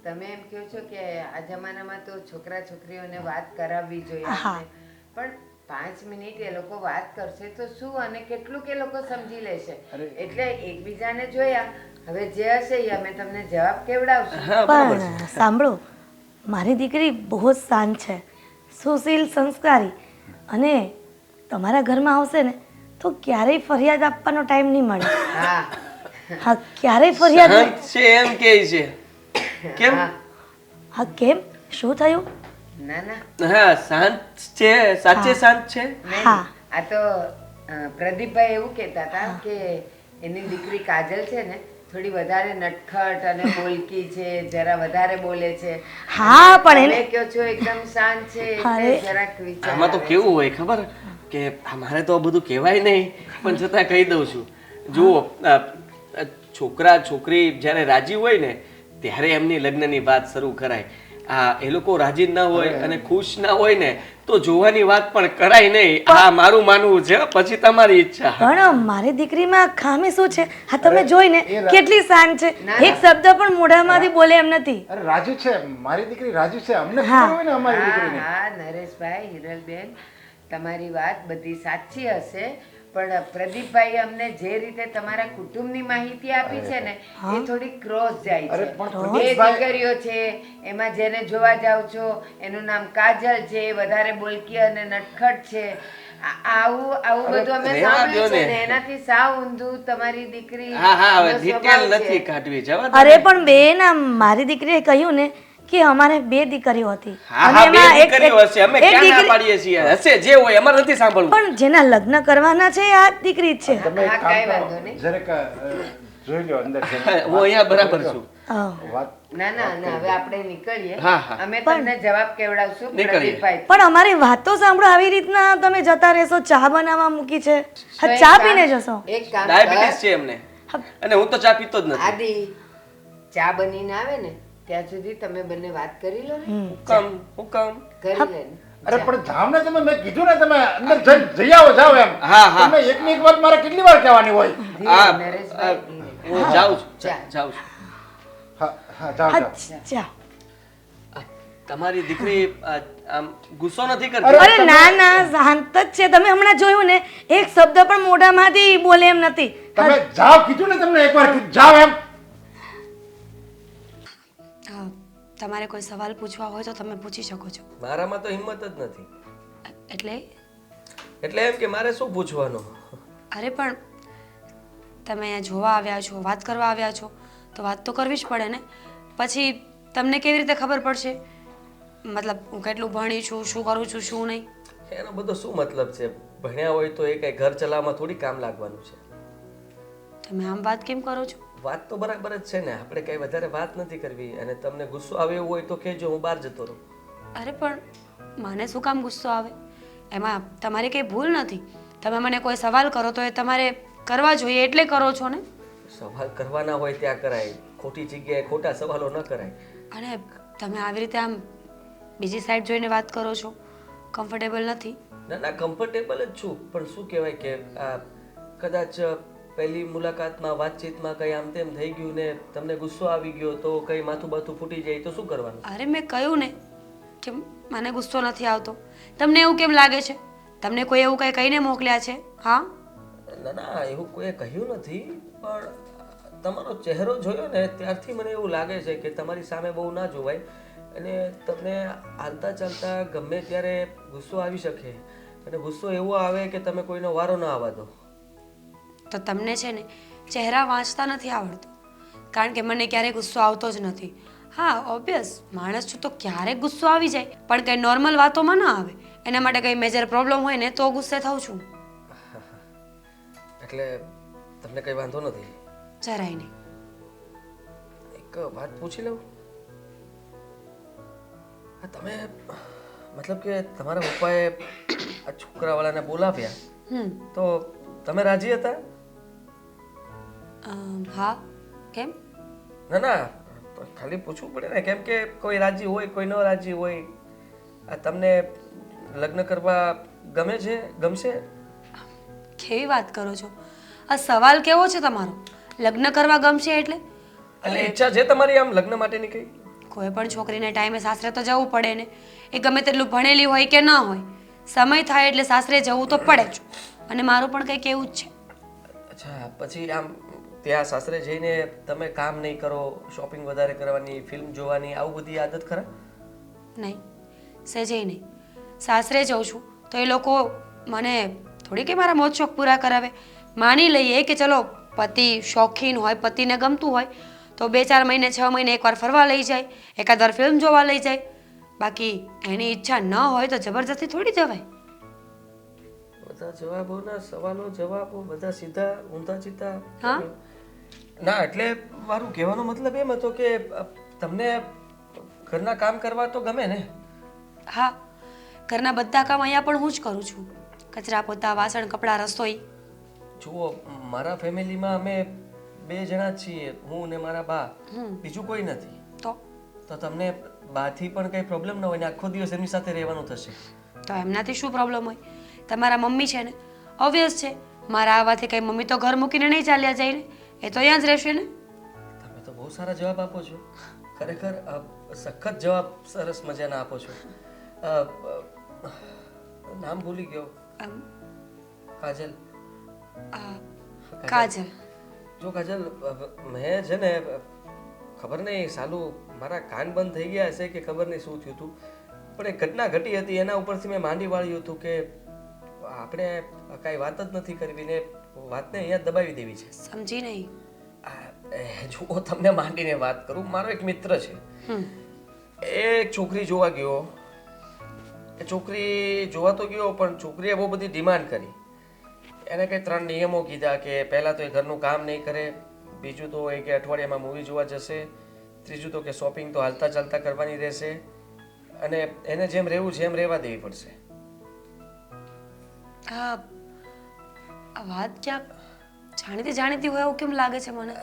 તમે એમ કહો છો કે આ જમાનામાં તો છોકરા છોકરીઓને વાત કરાવવી જોઈએ હા. આપણે. પણ 5 મિનિટ એ લોકો વાત કરશે તો શું અને કેટલું કે લોકો સમજી લેશે. એટલે એકબીજાને જોયા, હવે જે હશે એ અમે તમને જવાબ કેવડાવશું. હા બરાબર છે. પણ સાંભળો, મારી દીકરી બહુ જ શાંત છે, સુશીલ, સંસ્કારી, અને તમારા ઘરમાં આવશે ને તો ક્યારેય ફરિયાદ આપવાનો ટાઈમ નહીં મળે. હા હા, ક્યારેય ફરિયાદ નહીં. શાંત છે એમ કહે છે. કેમ? હા, કેમ? શું થયું? ના ના હા શાંત છે, સાચે શાંત છે. નહીં. હા. આ તો પ્રદીપભાઈ એવું કહેતા હતા કે એની દીકરી કાજલ છે ને થોડી વધારે નટખટ અને બોલકી છે, જરા વધારે બોલે છે. હા, પણ તમે એને કહો છો એકદમ શાંત છે અરે. એટલે જરાક વિચાર આમાં તો આવે કેવું હોય ખબર કે મારે તો આ બધું કહેવાય નહીં, પણ છતાં કહી દઉં છું. જુઓ છોકરા છોકરી જ્યારે રાજી હોય ને ત્યારે એમની લગ્નની વાત શરૂ કરાય. એ લોકો રાજી ના હોય અને ખુશ ના હોય ને તો જોવાની વાત પણ કરાય નહીં. આ મારું માનવું છે, પછી તમારી ઈચ્છા. પણ મારી દીકરીમાં ખામી શું છે? હા, તમે જોઈને એ કેટલી શાંત છે, એક શબ્દ પણ મોઢામાંથી બોલે એમ નથી. અરે રાજી છે, મારી દીકરી રાજી છે, અમને હા. ખબર હોય ને અમારી હા દીકરીને. હા નરેશભાઈ, હિરલબેન, તમારી વાત બધી સાચી હશે, પણ પ્રદીપભાઈ અમને જે રીતે તમારા કુટુંબની માહિતી આપી છે ને એ થોડી ક્રોસ જાય અરે છે. પણ બે પ્રદીપભાઈ- દીકરીઓ છે, એમાં જેને જોવા જાવ છો એનું નામ કાજલ છે, વધારે બોલકી અને નટખટ છે. આવું બધું અમે રહેવા સાંભળ્યું દ્યો છે ને. ને એનાથી સાવ ઊંધું તમારી દીકરી હા હા હવે નો ડિટેલ સ્વભાવ છે. નથી કાઢવી, જવા દો અરે ને. પણ બેન, આ મારી દીકરીએ કહ્યું ને કે અમારે 2 દીકરીઓ હતી. હા અને હા બે એમાં દીકરીઓ હશે, અમે એક ક્યાં ના દીકરી- પાડીએ છીએ. હશે જે હોય અમારે નથી સાંભળવું. પણ જેના લગ્ન કરવાના છે એ આ જ દીકરી જ છે. તમે એક હા, કામ કાંઈ કરો, વાંધો નહીં. જરાક જોઈ લો અંદર છે. હું અહીંયા બરાબર છું. હા. વાત ના ના ના હવે આપણે નીકળીએ. હા, હા. અમે તમને જવાબ કેવડાવશું નીકળીએ. પ્રદીપભાઈ. પણ અમારી વાત તો સાંભળો, આવી રીતના તમે જતા રહેશો, ચા બનાવવા મૂકી છે, તો હા એક ચા કામ- પીને જશો. એક કામ ડાયાબિટીસ કર. છે એમને, અને હું તો ચા પીતો જ નથી. આદિ ચા બનીને આવે ને ત્યાં સુધી તમે બંને વાત કરી લો ને. હુકમ. કરી લે ને. અરે પણ જાવ ને તમે, મેં કીધું ને તમે અંદર જઈ આવો, જાઓ એમ. હા, હા. તમે એકની એક વાત મારે કેટલી વાર કહેવાની હોય. હા, ધીરે, નરેશભાઈ, ધીરે. હું જાઉં છું, જા. જાઉં છું. હા હા જાઓ હા, જાઓ. ચા. તમારી દીકરી આમ ગુસ્સો નથી કરતી? અરે ના ના, શાંત જ છે. તમે હમણાં જોયું ને, એક શબ્દ પણ મોઢામાંથી બોલે એમ નથી. તમે જાઓ, કીધું ને તમને એકવાર જાઓ એમ. તમારે કોઈ સવાલ પૂછવા હોય તો તમે પૂછી શકો છો. મારામાં તો હિંમત જ નથી. એટલે એટલે એમ કે મારે શું પૂછવાનું? અરે પણ તમે અહીંયા જોવા આવ્યા છો, વાત કરવા આવ્યા છો, તો વાત તો કરવી જ પડે ને. પછી તમને કેવી રીતે ખબર પડશે મતલબ હું કેટલું ભણી છું, શું કરું છું, શું નહીં? એનો બધો શું મતલબ છે? ભણ્યા હોય તો એ કઈ ઘર ચલાવવામાં થોડી કામ લાગવાનું છે. તમે આમ વાત કેમ કરો છો? વાત તો બરાબર જ છે ને, આપણે કઈ વધારે વાત નથી કરવી. અને તમને ગુસ્સો આવે એવું હોય તો કહેજો, હું બહાર જતો રહું. અરે પણ મને શું કામ ગુસ્સો આવે? એમાં તમારી કંઈ ભૂલ નથી. તમે મને કોઈ સવાલ કરો તો એ તમારે કરવા જોઈએ એટલે કરો છો ને. સવાલ કરવાના હોય ત્યાં કરાય, ખોટી જગ્યાએ ખોટા સવાલો ન કરાય. અને તમે આવી રીતે આમ બીજી સાઈડ જોઈને વાત કરો છો, કમ્ફર્ટેબલ નથી. ના ના કમ્ફર્ટેબલ જ છું, પણ શું કહેવાય કે આ કદાચ પહેલી મુલાકાતમાં વાતચીતમાં કંઈ આમ તેમ થઈ ગયું ને તમને ગુસ્સો આવી ગયો તો કંઈ માથું બાથું ફૂટી જાય તો શું કરવાનું? અરે મેં કહ્યું ને કે મને ગુસ્સો નથી આવતો. તમને એવું કેમ લાગે છે? તમને કોઈ એવું કંઈ કહીને મોકલ્યા છે? હા ના ના એવું કોઈએ કહ્યું નથી, પણ તમારો ચહેરો જોયો ને ત્યારથી મને એવું લાગે છે કે તમારી સામે બહુ ના જોવાય અને તમને હાલતા ચાલતા ગમે ત્યારે ગુસ્સો આવી શકે. અને ગુસ્સો એવો આવે કે તમે કોઈનો વારો ના આવવા દો. તો તમને છે ને ચહેરા વાંચતા નથી આવડતો, કારણ કે મને ક્યારેય ગુસ્સો આવતો જ નથી. હા ઓબ્વિયસ માણસ છું તો ક્યારેક ગુસ્સો આવી જાય, પણ કંઈ નોર્મલ વાતોમાં ના આવે. એના માટે કંઈ મેજર પ્રોબ્લેમ હોય ને તો ગુસ્સે થાઉં છું. એટલે તમને કંઈ વાંધો નથી? જરાય નહીં. એક વાત પૂછી લઉં? હા તમે મતલબ કે તમારા પપ્પાએ આ છોકરાવાળાને બોલાવ્યા તો તમે રાજી હતા? હા કેમ? ના ના પણ ખાલી પૂછવું પડે ને, કેમ કે કોઈ રાજી હોય કોઈ ન રાજી હોય. આ તમને લગ્ન કરવા ગમે છે? ગમશે? કેવી વાત કરો છો? આ સવાલ કેવો છે તમારો? લગ્ન કરવા ગમશે એટલે? એટલે ઈચ્છા છે તમારી આમ લગ્ન માટેની કઈ? કોઈ પણ છોકરીને ટાઈમે સાસરે તો જવું પડે ને. એ ગમે તેટલું ભણેલી હોય કે ન હોય, સમય થાય એટલે સાસરે જવું તો પડે જ. અને મારું પણ કંઈક એવું જ છે. અચ્છા, પછી આમ ત્યાં સાસરે જઈને તમે કામ નહીં કરો, શોપિંગ વધારે કરવાની, ફિલ્મ જોવાની, આવું બધી આદત ખરા? નહીં, સહેજે નહીં. સાસરે જાઉં છું તો એ લોકો મને થોડી કે મારા મોજ શોખ પૂરા કરાવે. માની લઈએ કે ચલો પતિ શોખીન હોય, પતિને ગમતું હોય તો 2-4 મહિને 6 મહિને એકવાર ફરવા લઈ જાય, એકાદ વાર ફિલ્મ જોવા લઈ જાય. બાકી એની ઈચ્છા ન હોય તો જબરજસ્તી થોડી જવાય. બધા જવાબોના સવાલો જવાબો બધા સીધા ઊંધા ચીતા. હા? ના, એટલે મારું કહેવાનો મતલબ એમ હતો કે તમને ઘરના કામ કરવા તો ગમે ને? હા, ઘરના બધા કામ અહીંયા પણ હું જ કરું છું. કચરા પોતા, વાસણ, કપડાં, રસોઈ. જુઓ, મારા ફેમિલીમાં અમે 2 જણા જ છીએ, હું ને મારા બા. બીજું કોઈ નથી. તો તમને બાથી પણ કંઈ પ્રોબ્લેમ ન હોય ને આખો દિવસ એમની સાથે રહેવાનું થશે તો એમનાથી શું પ્રોબ્લેમ હોય? તમારા મમ્મી છે ને, ઓબ્વિયસ છે. મારા આવવાથી કંઈ મમ્મી તો ઘર મૂકીને નહીં ચાલ્યા જાય ને, એ તો અહીંયા જ રહેશે ને. તમે તો બહુ સારા જવાબ આપો છો, ખરેખર સખત જવાબ સરસ મજાના આપો છો. નામ ભૂલી ગયો. કાજલ. કાજલ. જો કાજલ, મેં છે ને ખબર નહીં સાલું મારા કાન બંધ થઈ ગયા હશે કે ખબર નહીં શું થયું હતું, પણ એક ઘટના ઘટી હતી એના ઉપરથી મેં માંડી વાળ્યું હતું કે આપણે કાંઈ વાત જ નથી કરવી ને વાતને અહીંયા દબાવી દેવી છે. સમજી નહીં. જુઓ, તમને માંડીને વાત કરું. મારો એક મિત્ર છે, એ એક છોકરી જોવા ગયો. એ છોકરી જોવા તો ગયો પણ છોકરીએ બહુ બધી ડિમાન્ડ કરી. એને કંઈ 3 નિયમો કીધા કે પહેલાં તો એ ઘરનું કામ નહીં કરે, બીજું તો એ કે અઠવાડિયામાં મૂવી જોવા જશે, ત્રીજું તો કે શોપિંગ તો હાલતા ચાલતા કરવાની રહેશે, અને એને જેમ રહેવું છે એમ રહેવા દેવી પડશે. આ વાત ક્યાંક જાણીતી હોય એવું કેમ લાગે છે મને?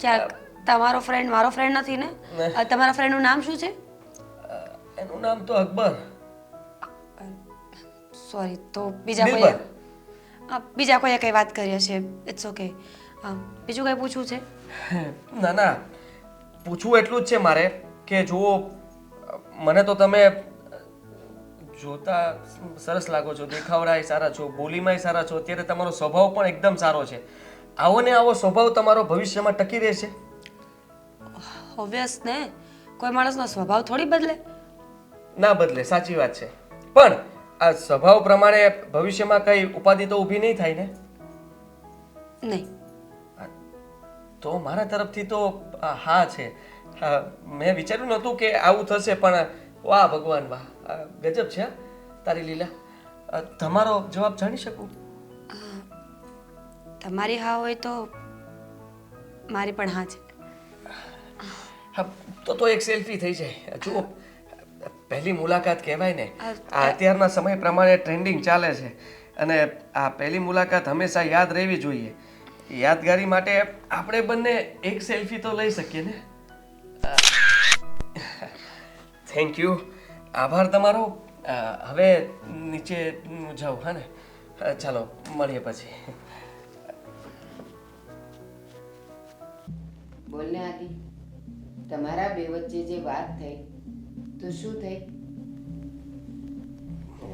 ક્યાંક તમારો ફ્રેન્ડ મારો ફ્રેન્ડ નથી ને? તમારા ફ્રેન્ડનું નામ શું છે? એનું નામ તો અકબર. સોરી, તો બીજા કોઈએ કંઈ વાત કરી હશે. It's okay. બીજું કંઈ પૂછવું છે? ના ના, પૂછવું એટલું જ છે મારે કે જુઓ, મને તો તમે જોતા સરસ લાગો છો, દેખાવડાય સારા છો, બોલીમાંય સારા છો, અત્યારે તમારો સ્વભાવ પણ એકદમ સારો છે. આવો ને આવો સ્વભાવ તમારો ભવિષ્યમાં ટકી રહેશે? ઓબ્વિયસ ને, કોઈ માણસનો સ્વભાવ થોડી બદલે. ના બદલે, સાચી વાત છે. પણ આ સ્વભાવ પ્રમાણે ભવિષ્યમાં કઈ ઉપાધિ તો ઊભી નહીં થાય ને? નહીં. તો મારા તરફથી તો હા છે. મેં વિચાર્યું નહોતું કે આવું થશે, પણ વાહ ભગવાન વાહ, ગજબ છે તારી લીલા. તમારો જવાબ જાણી શકું? તમારી હા હોય તો મારી પણ હા છે. તો એક સેલ્ફી થઈ જાય. જુઓ, પહેલી મુલાકાત કહેવાય ને, આ અત્યારના સમય પ્રમાણે ટ્રેન્ડિંગ ચાલે છે, અને આ પહેલી મુલાકાત હંમેશા યાદ રહેવી જોઈએ. યાદગારી માટે આપણે બંને એક સેલ્ફી તો લઈ શકીએ ને. થેન્ક યુ, આભાર તમારો. હવે નીચે જાઉં, હા ને? ચાલો મળીએ પછી. બોલ ને આદિ, તમારા બે વચ્ચે જે વાત થઈ તો શું થઈ?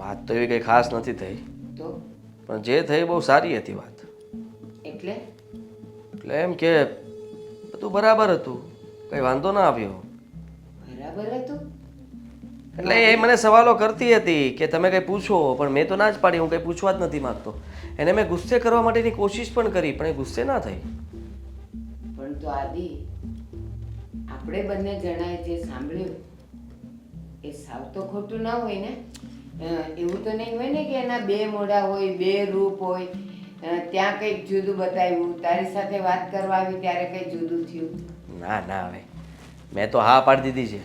વાત તો એવી કંઈ ખાસ નથી થઈ, તો પણ જે થઈ બહુ સારી હતી વાત. એટલે એમ કે બધું બરાબર હતું, કંઈ વાંધો ના આવ્યો. બરાબર હતું? એટલે એ મને સવાલો કરતી હતી કે તમે કંઈ પૂછો, પણ મેં તો ના જ પાડી, હું કંઈ પૂછવા જ નથી માંગતો. એને મેં ગુસ્સે કરવા માટેની કોશિશ પણ કરી, પણ એ ગુસ્સે ના થઈ. પણ તો આદિ, આપણે બંને જણાએ જે સાંભળ્યું એ સાવ તો ખોટું ના હોય ને? એવું તો નહીં હોય ને કે એના 2 મોઢા હોય, 2 રૂપ હોય, ત્યાં કંઈક જુદું બતાવ્યું, તારી સાથે વાત કરવા આવી ત્યારે કંઈ જુદું થયું? ના ના, હવે મેં તો હા પાડી દીધી છે,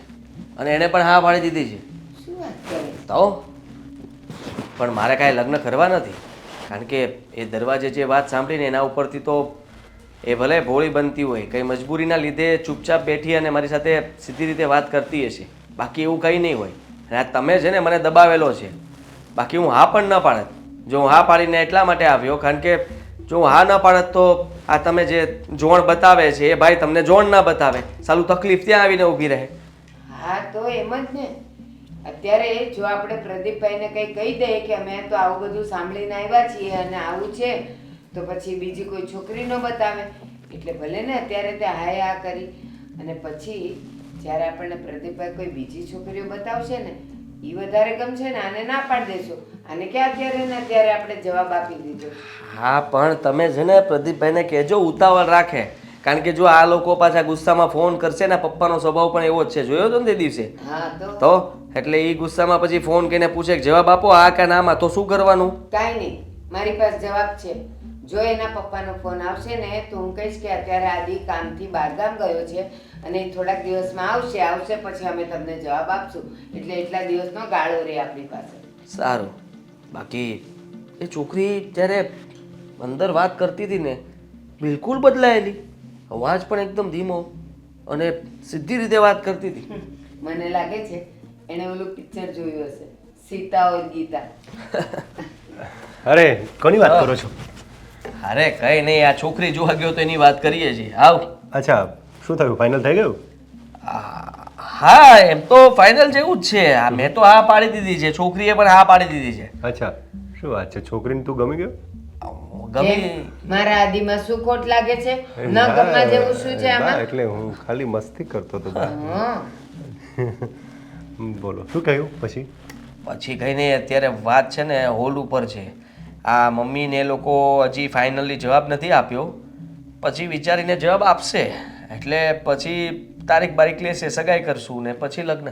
અને એને પણ હા પાડી દીધી છે. શું વાત કરે? તો પણ મારે કાંઈ લગ્ન કરવા નથી, કારણ કે એ દરવાજે જે વાત સાંભળીને એના ઉપરથી તો એ ભલે ભોળી બનતી હોય, કંઈ મજબૂરીના લીધે ચૂપચાપ બેઠી અને મારી સાથે સીધી રીતે વાત કરતી હશે, બાકી એવું કંઈ નહીં હોય. અને આ તમે છે ને મને દબાવેલો છે, બાકી હું હા પણ ન પાડત. જો હું હા પાડીને એટલા માટે આવ્યો કારણ કે જો હું હા ન પાડત તો આ તમે જે જોણ બતાવે છે એ ભાઈ તમને જોણ ના બતાવે, સાલું તકલીફ ત્યાં આવીને ઊભી રહે. હા તો એમ જ ને. અત્યારે જો આપણે પ્રદીપભાઈને કંઈ કહી દઈએ કે અમે તો આવું બધું સાંભળીને આવ્યા છીએ અને આવું છે, તો પછી બીજી કોઈ છોકરી ન બતાવે. એટલે ભલે ને અત્યારે તે હાય હા કરી, અને પછી જ્યારે આપણને પ્રદીપભાઈ કોઈ બીજી છોકરીઓ બતાવશે ને એ વધારે ગમશે ને આને ના પાડી દેશો. આને ક્યાં અત્યારે ને અત્યારે આપણે જવાબ આપી દીધો. હા પણ તમે છે ને પ્રદીપભાઈને કહેજો ઉતાવળ રાખે, કારણ કે જો આ લોકો પાછા ગુસ્સામાં ફોન કરશે ને, પપ્પાનો સ્વભાવ પણ એવો જ છે, જોયો તો ને તે દિવસે. હા તો એટલે એ ગુસ્સામાં પછી ફોન કરીને પૂછે કે જવાબ આપો આ કે નામાં, તો શું કરવાનું? કાંઈ નહીં, મારી પાસે જવાબ છે. જો એના પપ્પાનો ફોન આવશે ને તો હું કહીશ કે અત્યારે આદિ કામથી બહારગામ ગયો છે અને એ થોડાક દિવસમાં આવશે પછી અમે તમને જવાબ આપશું. એટલે એટલા દિવસનો ગાળો રહે આપણી પાસે. સારું. બાકી એ છોકરી જ્યારે અંદર વાત કરતી હતી ને બિલકુલ બદલાયેલી, અવાજ પણ એકદમ ધીમો અને સીધી રીતે વાત કરતી હતી. મને લાગે છે એણે ઓલું પિક્ચર જોયું હશે, સીતા ઓર ગીતા. અરે કોની વાત કરો છો? અરે કઈ નહીં, આ છોકરી જોવા ગયો તો એની વાત કરીએ છીએ. આવ. અચ્છા, શું થયું? ફાઇનલ થઈ ગયું? હા એમ તો ફાઇનલ જેવું જ છે. આ મેં તો હા પાડી દીધી છે, છોકરીએ પણ હા પાડી દીધી છે. અચ્છા, શું વાત છે? છોકરીને તું ગમી ગયો? ગમી. મારા આદિમાં શું ખોટ લાગે છે? ન ગમવા જેવું શું છે આમાં? એટલે હું ખાલી મસ્તી કરતો હતો બા. હા. બોલો શું કહ્યું પછી? પછી કઈ નહીં, અત્યારે વાત છે ને હોલ ઉપર છે. આ મમ્મીને એ લોકો હજી ફાઇનલી જવાબ નથી આપ્યો, પછી વિચારીને જવાબ આપશે એટલે પછી તારીખ બારીખ લેશે, સગાઈ કરશું ને પછી લગ્ન.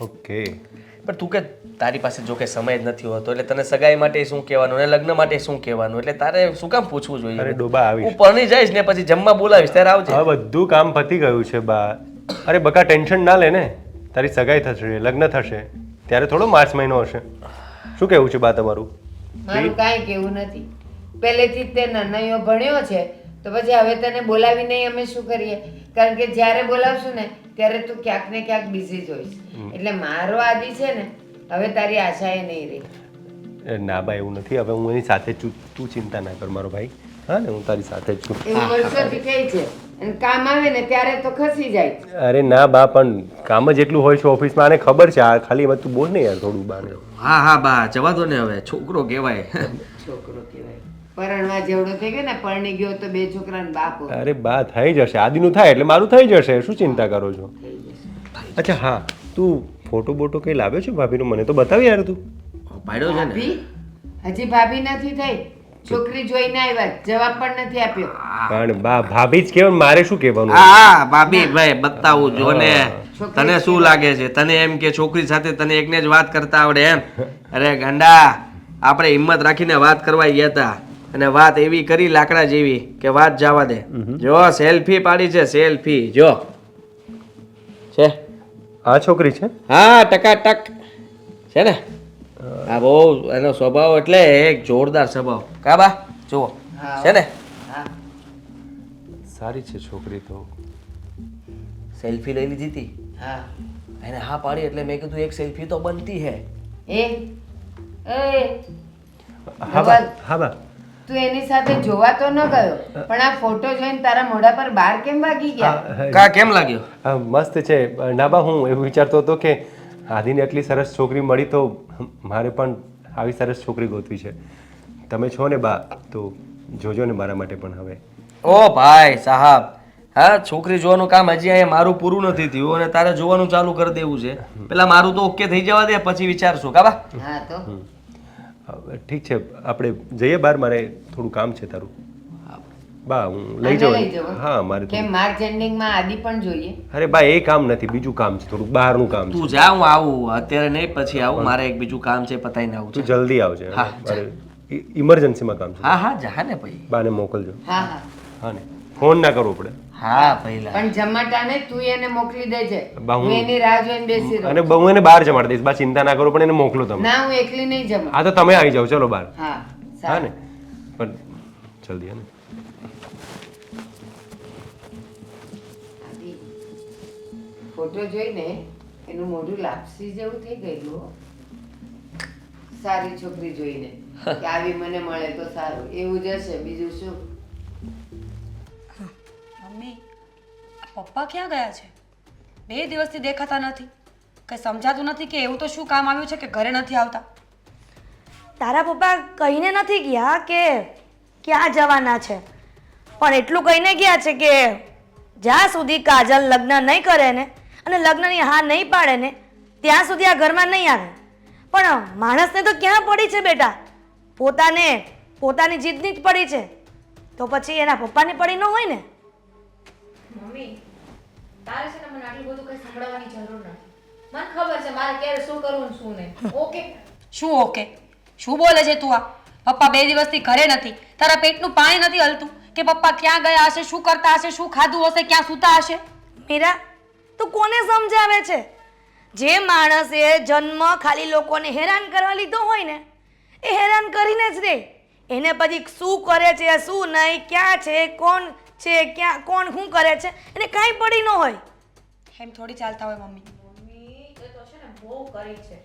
ઓકે. પણ તું કે તારી પાસે જો કે સમય જ નથી હોતો, એટલે તને સગાઈ માટે શું કહેવાનું અને લગ્ન માટે શું કહેવાનું, એટલે તારે શું કામ પૂછવું જોઈએ? અરે ડોબા આવીશ. હું પરણી જઈશ ને પછી જમવા બોલાવીશ ત્યારે આવજે. હવે બધું કામ પતી ગયું છે બા. અરે બકા ટેન્શન ના લે ને, તારી સગાઈ થશે, લગ્ન થશે, ત્યારે થોડો માર્ચ મહિનો હશે. શું કહેવું છે બા તમારું? મારું કાંઈ કેવું નથી. પહેલેથી જ તે નાનૈયો ભણ્યો છે તો પછી હવે તને બોલાવી નહીં અમે શું કરીએ? કારણ કે જ્યારે બોલાવશું ને ત્યારે તું ક્યાંક ને ક્યાંક બિઝી જ હોઈશ. એટલે મારો આદિ છે ને હવે તારી આશાએ નહીં રહી. ના બા એવું નથી, હવે હું એની સાથે જ છું, તું ચિંતા ના કર મારો ભાઈ. હા ને, હું તારી સાથે જ છું. એવું વર્ષોથી કહે છે અને કામ આવે ને ત્યારે તો ખસી જાય. અરે ના બા, પણ કામ જ એટલું હોય છે ઓફિસમાં, આને ખબર છે. આ ખાલી એમાં તું બોલ ને યાર થોડું બાને. હા હા બા, જવા દો ને હવે, છોકરો કહેવાય. છોકરો કહેવાય, પરણવા જેવડો થઈ ગયો ને, પરણી ગયો તો 2 છોકરાનો બાપ હોય. અરે બા થઈ જશે, આદિનું થાય એટલે મારું થઈ જશે, શું ચિંતા કરો છો? અચ્છા હા, તું ફોટો બોટો કઈ લાવ્યો છે ભાભીનો? મને તો બતાવી યાર તું. પાડ્યો છે ને. ભાભી? હજી ભાભી નથી થઈ. છોકરી જોઈને આવ્યા, જવાબ પણ નથી આપ્યો. પણ બા ભાભી જ કહેવાનું, મારે શું કહેવાનું? હા ભાભી ભાઈ બતાવું જો ને. તને શું લાગે છે? તને એમ કે છોકરી સાથે તને એકને જ વાત કરતા આવડે એમ? અરે ગાંડા, આપણે હિંમત રાખીને વાત કરવા ગયા હતા અને વાત એવી કરી લાકડા જેવી કે વાત જવા દે. જો સેલ્ફી પાડી છે, સેલ્ફી જો છે. આ છોકરી છે? હા ટકાટક છે ને. આ બહુ એનો સ્વભાવ એટલે એક જોરદાર સ્વભાવ. કા બા જુઓ છે ને. હા, સારી છે છોકરી તો. સેલ્ફી લઈ લીધી હતી હા. એને હા પાડી એટલે મેં કીધું એક સેલ્ફી તો બનતી હે. એ હા બા, હા બા. તું એની સાથે જોવા તો ન ગયો, પણ આ ફોટો જોઈને તારા મોઢા પર બાર કેમ વાગી ગયા? કા કેમ લાગ્યો? હા મસ્ત છે. ના બા, હું એવું વિચારતો હતો કે આદિને એટલી સરસ છોકરી મળી તો મારે પણ આવી સરસ છોકરી ગોતવી છે. તમે છો ને બા, તો જોજો ને મારા માટે પણ હવે. ઓ ભાઈ સાહેબ, હા છોકરી જોવાનું કામ હજી અહીંયા મારું પૂરું નથી થયું અને તારે જોવાનું ચાલુ કરી દેવું છે. પેલા મારું તો ઓકે થઈ જવા દે પછી વિચારશું. કા બા? હા તો ઠીક છે, આપણે જઈએ બહાર, મારે થોડું કામ છે તારું. બા હું લઈ આને લઈ જાઉં. જવો? હા મારે કેમ માર્ચ એન્ડિંગમાં આદિ પણ જોઈએ? અરે બા એ કામ નથી, બીજું કામ છે, થોડું બહારનું કામ છે. તું જા, હું આવું અત્યારે નહીં, પછી આવું. મારે એક બીજું કામ છે, પતાઈને આવું તું છે. જલ્દી આવજે. હા, મારે ઇમરજન્સીમાં કામ છે. હા હા જા ને ભાઈ. બાને મોકલજો. હા હા. હા ને, ફોન ના કરવો પડે. હા પહેલા પણ જમાટાને તું એને મોકલી દેજે. બા, હું- હું એની રાહ જોઈને બેસી રહું. અને હું એને બહાર જમાડી દઈશ. બા ચિંતા ના કરો, પણ એને મોકલો તમે. ના, હું એકલી નહીં જમું. હા તો તમે આવી જાઓ, ચલો બહાર. હા હા સારું. ને, પણ જલ્દી. હા ને. ફોટો જોઈને એનું મોઢું લાપસી જેવું થઈ ગયેલું હો. સારી છોકરી જોઈને કે આવી મને મળે તો સારું એવું જ હશે, બીજું શું. મમ્મી આ પપ્પા ક્યાં ગયા છે? 2 દિવસથી દેખાતા નથી. કઈ સમજાતું નથી કે એવું તો શું કામ આવ્યું છે કે ઘરે નથી આવતા. તારા પપ્પા કહીને નથી ગયા કે ક્યાં જવાના છે, પણ એટલું કહીને ગયા છે કે જ્યાં સુધી કાજલ લગ્ન નહીં કરે ને અને લગ્નની હા નહીં પાડે ને ત્યાં સુધી આ ઘરમાં નહીં આવે. પણ માણસને તો ક્યાં પડી છે બેટા? પોતાની જીદની જ પડી છે, તો પછી એના પપ્પાની પડી ન હોય ને. મમ્મી તારે છે ને મને આટલું બધું કઈ સંભળાવવાની જરૂર નથી. મને ખબર છે મારે ક્યારે શું કરવું ને શું નહીં. ઓકે? શું ઓકે? શું બોલે છે તું? આ પપ્પા 2 દિવસથી ઘરે નથી, તારા પેટનું પાણી નથી હલતું કે પપ્પા ક્યાં ગયા હશે, શું કરતા હશે, શું ખાધું હશે, ક્યાં સૂતા હશે? મીરા, તું કોને સમજાવે છે? જે માણસે જન્મ ખાલી લોકોને હેરાન કરવા લીધો હોય ને એ હેરાન કરીને જ રહે. એને પછી શું કરે છે શું નહીં, ક્યાં છે, કોણ છે, ક્યાં કોણ શું કરે છે એને કાંઈ પડી ન હોય. એમ થોડી ચાલતા હોય મમ્મી. મમ્મી તે તો છે ને બહુ કરી છે,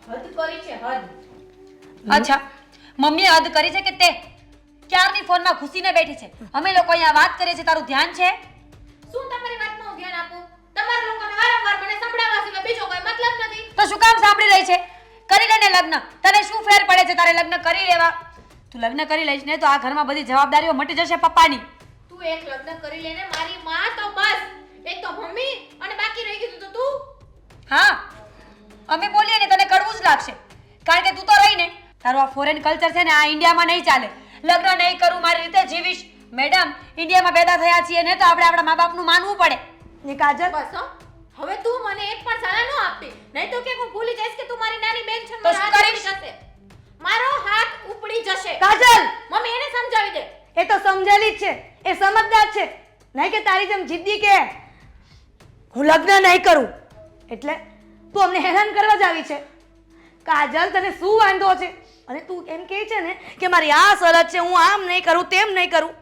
હદ કરી છે, હદ. અચ્છા, મમ્મીએ હદ કરી છે કે તે ક્યારની ફોનમાં ઘૂસીને બેઠી છે? અમે લોકો અહીંયા વાત કરીએ છીએ, તારું ધ્યાન છે? શું તમારી વાતમાં હું ધ્યાન આપું? તમારા લોકોને વારંવાર મને સંભળાવવા સિવાય બીજો કોઈ મતલબ નથી. તો શું કામ સાંભળી રહી છે? કરી લે ને લગ્ન. તને શું ફેર પડે છે તારે લગ્ન કરી લેવા? તું લગ્ન કરી લઈશ ને તો આ ઘરમાં બધી જવાબદારીઓ મટી જશે પપ્પાની. તું એક લગ્ન કરી લેને, મારી માં તો બસ. એક તો મમ્મી અને બાકી રહી ગયું તો તું. હા, અમે બોલીએ ને તને કડવું જ લાગશે, કારણ કે તું તો રહી ને તારું આ ફોરેન કલ્ચર છે ને આ ઇન્ડિયામાં નહીં ચાલે. લગ્ન નહીં કરું, મારી રીતે જીવીશ. મેડમ, ઇન્ડિયામાં પેદા થયા છીએ ને તો આપણે આપણા મા બાપનું માનવું પડે. ને કાજલ, બસ હો. હવે તું મને એક પણ સલાહ ન આપતી, નહીં તો કે હું ભૂલી જઈશ કે તું મારી નાની બેન છે. તો શું કરીશ? મારો હાથ ઉપડી જશે. કાજલ, મમ્મી એને સમજાવી દે. એ તો સમજેલી જ છે, એ સમજદાર છે. નહીં કે તારી જેમ જિદ્દી કે હું લગ્ન નહીં કરું એટલે તું અમને હેરાન કરવા જ આવી છે. કાજલ, તને શું વાંધો છે? અને તું એમ કહે છે ને કે મારી આ શરત છે, હું આમ નહીં કરું તેમ નહીં કરું.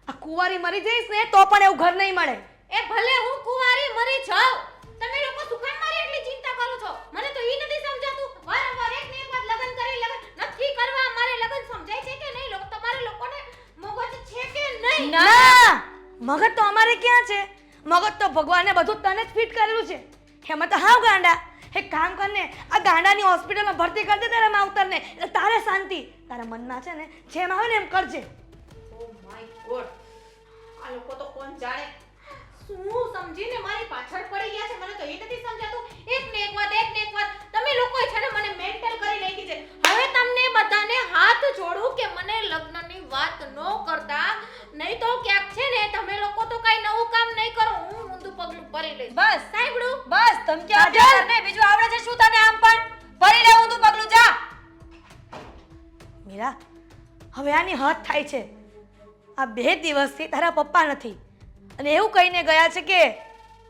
આ કુંવારી મરી જઈશ ને તો પણ એવું ઘર નહીં મળે. એ ભલે હું કુંવારી મરી જાઉં, તમે લોકો શું કામ મારી એટલી ચિંતા કરો છો? મને તો ઈ નથી સમજાતું. વારંવાર એક ને એક વાત લગન નથી કરવા. મારે લગન સમજાય છે કે નહીં? લોકો તમારે લોકોને મગજ છે કે નહીં? ના, મગજ તો અમારે ક્યાં છે? મગજ તો ભગવાને બધું તને જ ફિટ કરેલું છે. એમાં તો હાવ ગાંડા. એક કામ કરને, આ ગાંડાની હોસ્પિટલમાં ભરતી કરી દે તારા માવતરને, એટલે તારે શાંતિ. તારા મનમાં છે ને જેમ આવે ને એમ કરજે. ઓ માય ગોડ, આ લોકો તો કોણ જાણે શું સમજીને મારી પાછળ પડી ગયા છે. મને તો એ નથી સમજાતું. એક ને એક વાત તમે લોકોએ છે ને મને મેન્ટલ કરી નાખી છે. હવે તમને બધાને હાથ જોડું કે મને લગ્નની વાત ન કરતા, નહીં તો ક્યાંક છે ને તમે લોકો તો કઈ નવું કામ નહીં કરો. હું ઊંધું પગલું ભરી લઈશ. બસ સાંભળું? બસ, ધમકી આપ્યા કરને. બીજું આવડે છે શું તને? આમ પણ ભરી લે ઊંધું પગલું, જા. મીરા, હવે આની હદ થાય છે. આ 2 દિવસથી તારા પપ્પા નથી અને એવું કહીને ગયા છે કે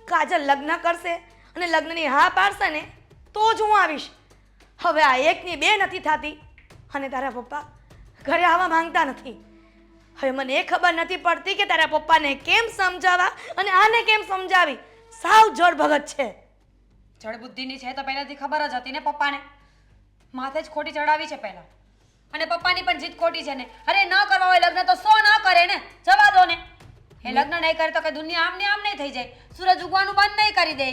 કાજલ લગ્ન કરશે અને લગ્નની હા પાડશે ને તો જ હું આવીશ. હવે આ 1 ની 2 નથી થતી અને તારા પપ્પા ઘરે આવવા માંગતા નથી. હવે મને એ ખબર નથી પડતી કે તારા પપ્પાને કેમ સમજાવવા અને આને કેમ સમજાવી. સાવ જડ ભગત છે. જળ બુદ્ધિની છે તો પહેલાથી ખબર જ હતી ને પપ્પાને. માથે જ ખોટી ચડાવી છે પહેલા. અને પપ્પાની પણ જીત ખોટી છે ને. અરે ન કરવા હોય લગ્ન તો સો ન કરે ને, જવા દો ને. એ લગ્ન નહીં કરે તો કે દુનિયા આમને આમ નહીં થઈ જાય, સૂરજ ઉગવાનું બંધ નહીં કરી દે.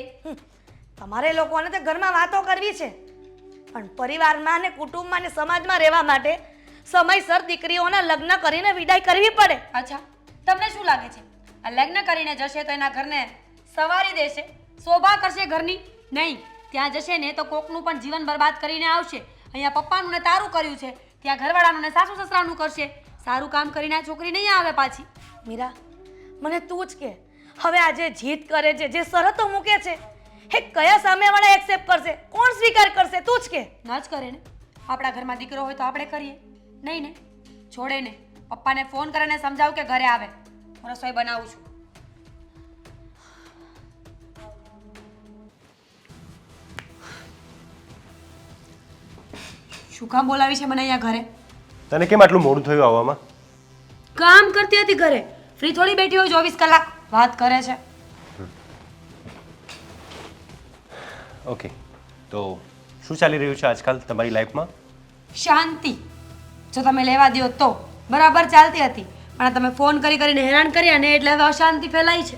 તમારે લોકોને તો ઘરમાં વાતો કરવી છે, પણ પરિવારમાં ને કુટુંબમાં ને સમાજમાં રહેવા માટે સમયસર દીકરીઓના લગ્ન કરીને વિદાય કરવી પડે. અચ્છા, તમને શું લાગે છે આ લગ્ન કરીને જશે તો એના ઘરને સવારી દેશે, શોભા કરશે ઘરની? નહીં, ત્યાં જશે ને તો કોકનું પણ જીવન બરબાદ કરીને આવશે. અહીંયા પપ્પાનું ને તારું કર્યું છે, ત્યાં ઘરવાળાનું ને સાસુ સસરાનું કરશે. સારું કામ કરીને આ છોકરી નહીં આવે પાછી. મીરા, મને તું જ કે હવે આ જે જીદ કરે છે, જે શરતો મૂકે છે, એ કયા સામેવાળા એક્સેપ્ટ કરશે? કોણ સ્વીકાર કરશે? તું જ કે. ના જ કરે ને. આપણા ઘરમાં દીકરો હોય તો આપણે કરીએ, નહીં ને? છોડે ને. પપ્પાને ફોન કરીને સમજાવું કે ઘરે આવે, હું રસોઈ બનાવું છું. શું કામ બોલાવી છે મને અહીંયા ઘરે? તને કેમ આટલું મોડું થયું આવવામાં? કામ કરતી હતી ઘરે. ફ્રી થોડી બેઠી હોય 24 કલાક. વાત કરે છે. ઓકે, તો શું ચાલી રહ્યું છે આજકાલ તમારી લાઈફમાં? શાંતિ. જો તમે લેવા દો તો બરાબર ચાલતી હતી, પણ તમે ફોન કરીને હેરાન કર્યા ને એટલે હવે અશાંતિ ફેલાઈ છે.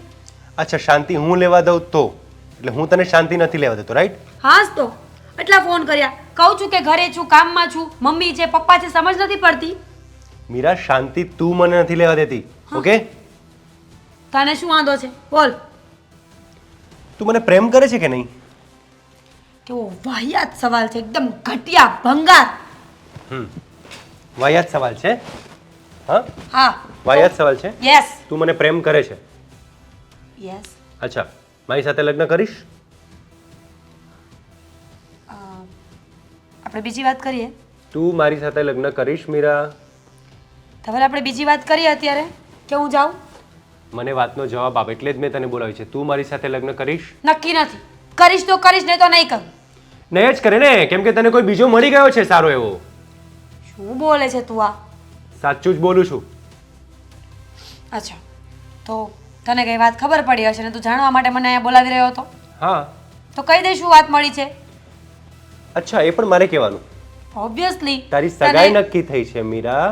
અચ્છા, શાંતિ હું લેવા દઉં તો? એટલે હું તને શાંતિ નથી લેવા દેતો, રાઈટ? હાસ તો એટલા ફોન કર્યા. કહું છું કે ઘરે છું, કામમાં છું, મમ્મી છે, પપ્પા છે, સમજ નથી પડતી. મીરા, શાંતિ તું મને નથી લેવા દેતી, ઓકે? તને શું વાંધો છે? બોલ. તું મને પ્રેમ કરે છે કે નહીં? કેવો વાહિયાત સવાલ છે, એકદમ ઘટિયા ભંગાર. વાહિયાત સવાલ છે. હા, હા, વાહિયાત સવાલ છે. યસ તું મને પ્રેમ કરે છે? યસ. અચ્છા, મારી સાથે લગ્ન કરીશ? આપણે બીજી વાત કરીએ. તું મારી સાથે લગ્ન કરીશ મીરા? ધવલ, આપણે બીજી વાત કરીએ અત્યારે કે હું જાઉં? મને વાતનો જવાબ આપ, એટલે જ મેં તને બોલાવી છે. તું મારી સાથે લગ્ન કરીશ? નક્કી નથી. કરીશ તો કરીશ, નહીં તો નહીં કરું. નહીં જ કરે ને, કેમ કે તને કોઈ બીજો મળી ગયો છે સારો એવો. શું બોલે છે તું આ? સાચું જ બોલું છું. અચ્છા, તો તને કઈ વાત ખબર પડી હશે ને તું જાણવા માટે મને અહીંયા બોલાવી રહ્યો હતો? હા. તો કહી દે શું વાત મળી છે. અચ્છા, એ પણ મારે કહેવાનું? ઓબ્વિયસલી. તારી સગાઈ નક્કી થઈ છે મીરા.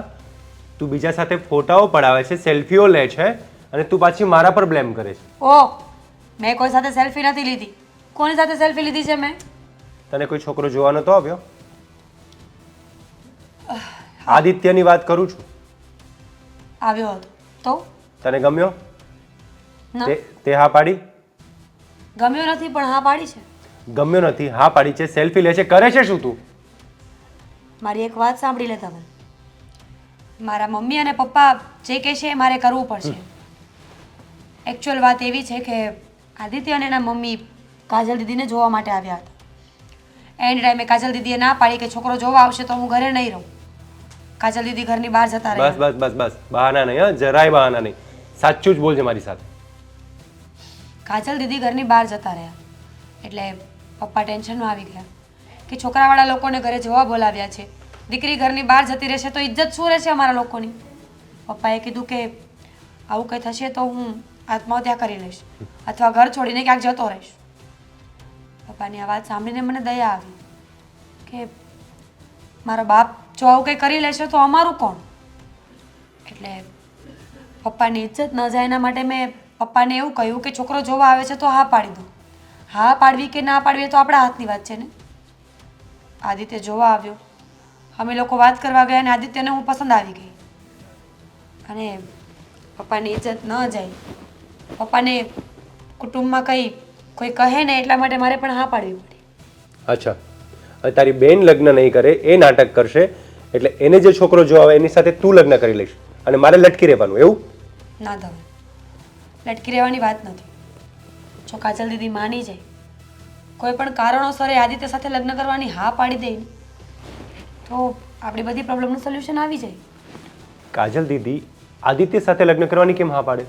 તું બીજા સાથે ફોટાઓ પડાવે છે, સેલ્ફીઓ લે છે અને તું પાછી મારા પર બ્લેમ કરે છે. ઓહ, મેં કોઈ સાથે સેલ્ફી નથી લીધી. કોની સાથે સેલ્ફી લીધી છે મેં? તને કોઈ છોકરો જોવા નતો આવ્યો? આદિત્યની વાત કરું છું. આવ્યો હતો તો? તને ગમ્યો? ના, તે હા પાડી? ગમ્યો નથી પણ હા પાડી છે. ગમ્યો નથી, હા પાડી છે, સેલ્ફી લે છે, કરે છે શું તું? મારી એક વાત સાંભળી લે ધવલ. મારા મમ્મી અને પપ્પા જે કહે છે એ મારે કરવું પડશે. એકચ્યુઅલ વાત એવી છે કે આદિત્ય અને એના મમ્મી કાજલ દીદીને જોવા માટે આવ્યા હતા. એન્ડ ટાઈમે કાજલ દીદીએ ના પાડી કે છોકરો જોવા આવશે તો હું ઘરે નહીં રહું. કાજલ દીદી ઘરની બહાર જતા રહ્યા. બસ બસ બસ બસ, બહાના નહીં, હા, જરાય બહાના નહીં. સાચું જ બોલજે મારી સાથે. કાજલ દીદી ઘરની બહાર જતા રહ્યા એટલે પપ્પા ટેન્શનમાં આવી ગયા કે છોકરાવાળા લોકોને ઘરે જોવા બોલાવ્યા છે, દીકરી ઘરની બહાર જતી રહેશે તો ઇજ્જત શું રહેશે અમારા લોકોની. પપ્પાએ કીધું કે આવું કંઈ થશે તો હું આત્મહત્યા કરી લઈશ અથવા ઘર છોડીને ક્યાંક જતો રહીશ. પપ્પાની આ વાત સાંભળીને મને દયા આવી કે મારો બાપ જો આવું કંઈ કરી લેશે તો અમારું કોણ. એટલે પપ્પાની ઇજ્જત ન જાય એના માટે મેં પપ્પાને એવું કહ્યું કે છોકરો જોવા આવે છે તો હા પાડી દો. હા પાડવી કે ના પાડવી એ તો આપણા હાથની વાત છે ને. આદિત્ય જોવા આવ્યો, અમે લોકો વાત કરવા ગયા અને આદિત્યને હું પસંદ આવી ગઈ. અને પપ્પાની ઇજ્જત ન જાય, પપ્પાને કુટુંબમાં કોઈ કહે ને એટલા માટે મારે પણ હા પાડવી પડી. અચ્છા, હવે તારી બેન લગ્ન નહીં કરે, એ નાટક કરશે એટલે એને જે છોકરો જોવા આવે એની સાથે તું લગ્ન કરી લઈશ અને મારે લટકી રહેવાનું, એવું? ના ધવલ, લટકી રહેવાની વાત નથી. જો કાજલ દીદી માની જાય, કોઈ પણ કારણોસર એ આદિત્ય સાથે લગ્ન કરવાની હા પાડી દે ને તો આપણી બધી પ્રોબ્લેમનું સોલ્યુશન આવી જાય. કાજલ દીદી આદિત્ય સાથે લગ્ન કરવાની કેમ હા પાડે?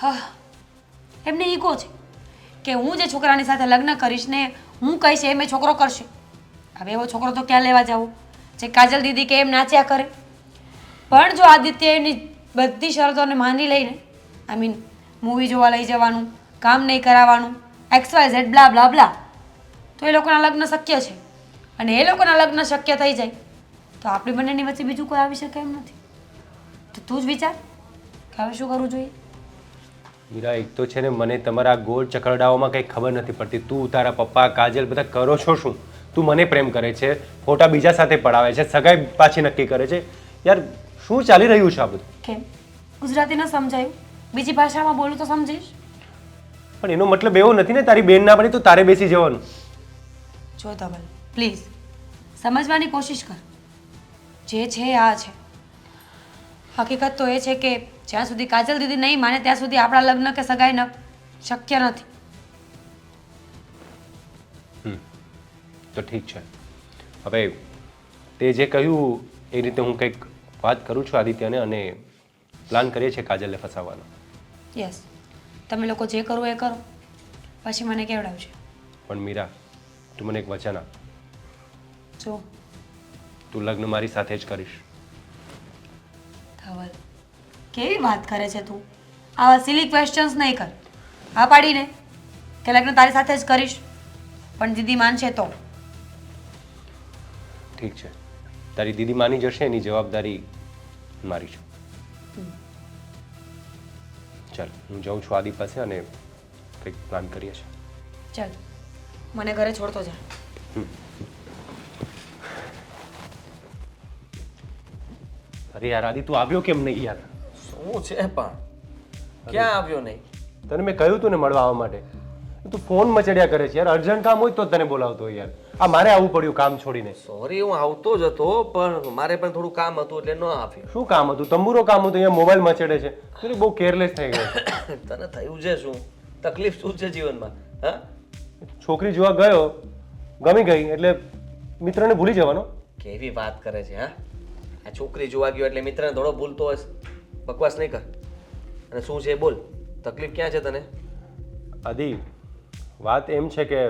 હા, એમને ઈગો છે કે હું જે છોકરાની સાથે લગ્ન કરીશ ને હું કહીશ એમ એ છોકરો કરશે. હવે એવો છોકરો તો ક્યાં લેવા જવો જે કાજલ દીદી કે એમ નાચ્યા કરે. પણ જો આદિત્ય એની બધી શરતોને માની લઈને, આઈ મીન મૂવી જોવા લઈ જવાનું, કામ નહીં કરાવવાનું, XYZ બ્લા બ્લા બ્લા, તો એ લોકોના લગ્ન શક્ય છે. અને એ લોકોના લગ્ન શક્ય થઈ જાય તો આપણી બંનેની વચ્ચે બીજું કોઈ આવી શકે એમ નથી. તો તું જ વિચાર કે હવે શું કરવું જોઈએ. મીરા, એક તો છે ને મને તમારા ગોળ ચકરડાઓમાં કંઈ ખબર નથી પડતી. તું, તારા પપ્પા, કાજલ બધા કરો છો શું? તું મને પ્રેમ કરે છે, ફોટા બીજા સાથે પડાવે છે, સગાઈ પાછી નક્કી કરે છે. યાર, શું ચાલી રહ્યું છે આ બધું? કેમ ગુજરાતી ન સમજાયું? બીજી ભાષામાં બોલું તો સમજીશ. પણ એનો મતલબ એવો નથી ને તારી બેન ના પડે તો તારે બેસી જવાનું. જો ધવલ, પ્લીઝ સમજવાની કોશિશ કર. જે છે આ છે. હકીકત તો એ છે કે જ્યાં સુધી કાજલ દીદી નહીં માને ત્યાં સુધી આપણા લગ્ન કે સગાઈ ન શક્ય નથી. તો ઠીક છે. હવે તે જે કહ્યું એ રીતે હું કંઈક વાત કરું છું આદિત્યને અને પ્લાન કરીએ છીએ કાજલને ફસાવવાનો. યસ, તમે લોકો જે કરો એ કરો, પછી મને કેવડાવજો. પણ મીરા, તું મને એક વચન આપ. જો તું લગ્ન મારી સાથે જ કરીશ. ધવલ, કેવી વાત કરે છે તું? આવા સિલી ક્વેશ્ચન્સ નહીં કર. હા પાડીને કે લગ્ન તારી સાથે જ કરીશ, પણ દીદી માનશે તો. ઠીક છે, તારી દીદી માની જશે એની જવાબદારી મારી છે. ચાલ હું જાઉં છું આદિ પાસે અને કંઈક પ્લાન કરીએ છીએ. ચાલ, મને ઘરે છોડતો જા. અરે યાર આદિ તું આવ્યો કેમ નહીં યાર? શું છે પણ ક્યાં આવ્યો નહીં? તને મેં કહ્યું તું ને મળવા આવવા માટે, તું ફોન મચડ્યા કરે છે યાર. અર્જન્ટ કામ હોય તો જ તને બોલાવતો હોય યાર. આ મારે આવવું પડ્યું કામ છોડીને. સોરી, હું આવતો જ હતો પણ મારે પણ થોડું કામ હતું એટલે ન આવ્યો. શું કામ હતું? તંબુરો કામ હતું, અહીંયા મોબાઈલ મચડે છે. તું બહુ કેરલેસ થઈ ગયો. તને થયું છે શું? તકલીફ શું છે જીવનમાં? હા, છોકરી જોવા ગયો, ગમી ગઈ એટલે મિત્રને ભૂલી જવાનો. કેવી વાત કરે છે હા? આ છોકરી જોવા ગયો એટલે મિત્રને થોડો ભૂલતો હશે. બકવાસ નહીં કર. અને શું છે બોલ, તકલીફ ક્યાં છે તને? આદિ વાત એમ છે કે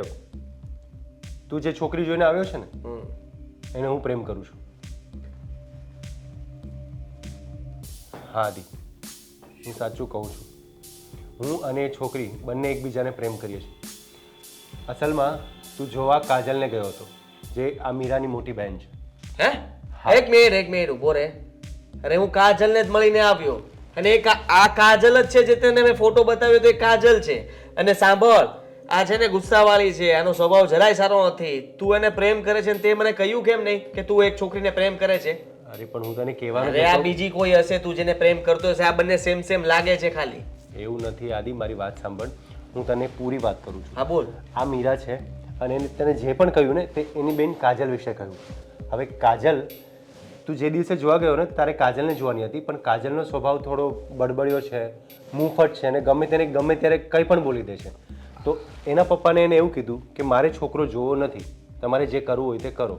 તું જે છોકરી જોઈને આવ્યો છે ને એને હું પ્રેમ કરું છું. હા આદિ, હું સાચું કહું છું. હું અને એ છોકરી બંને એકબીજાને પ્રેમ કરીએ છીએ. અસલમાં તું જોવા કાજલને ગયો હતો, જે આ મીરાની મોટી બહેન છે. હે? એક મિનિટ ઊભો રહે. અરે હું કાજલને જ મળીને આવ્યો અને આ કાજલ જ છે જે તને મેં ફોટો બતાવ્યો તો એ કાજલ છે. અને સાંભળ, આ છે ને ગુસ્સાવાળી છે, આનો સ્વભાવ જરાય સારો નથી. તું એને પ્રેમ કરે છે ને તે મને કહ્યું કેમ નહીં કે તું એક છોકરીને પ્રેમ કરે છે? અરે પણ હું તને કહેવાનું અરે આ બીજી કોઈ હશે તું જેને પ્રેમ કરતો હશે. આ બંને સેમ લાગે છે ખાલી. એવું નથી આદિ, મારી વાત સાંભળ. હું તને પૂરી વાત કરું છું. હા બોલ. આ મીરા છે અને એને તને જે પણ કહ્યું ને તે એની બેન કાજલ વિશે કહ્યું. હવે કાજલ, તું જે દિવસે જોવા ગયો ને તારે કાજલને જોવાની હતી, પણ કાજલનો સ્વભાવ થોડો બડબડિયો છે, મુંહફટ છે અને ગમે તેને ગમે ત્યારે કંઈ પણ બોલી દે છે. તો એના પપ્પાને એને એવું કીધું કે મારે છોકરો જોવો નથી, તમારે જે કરવું હોય તે કરો.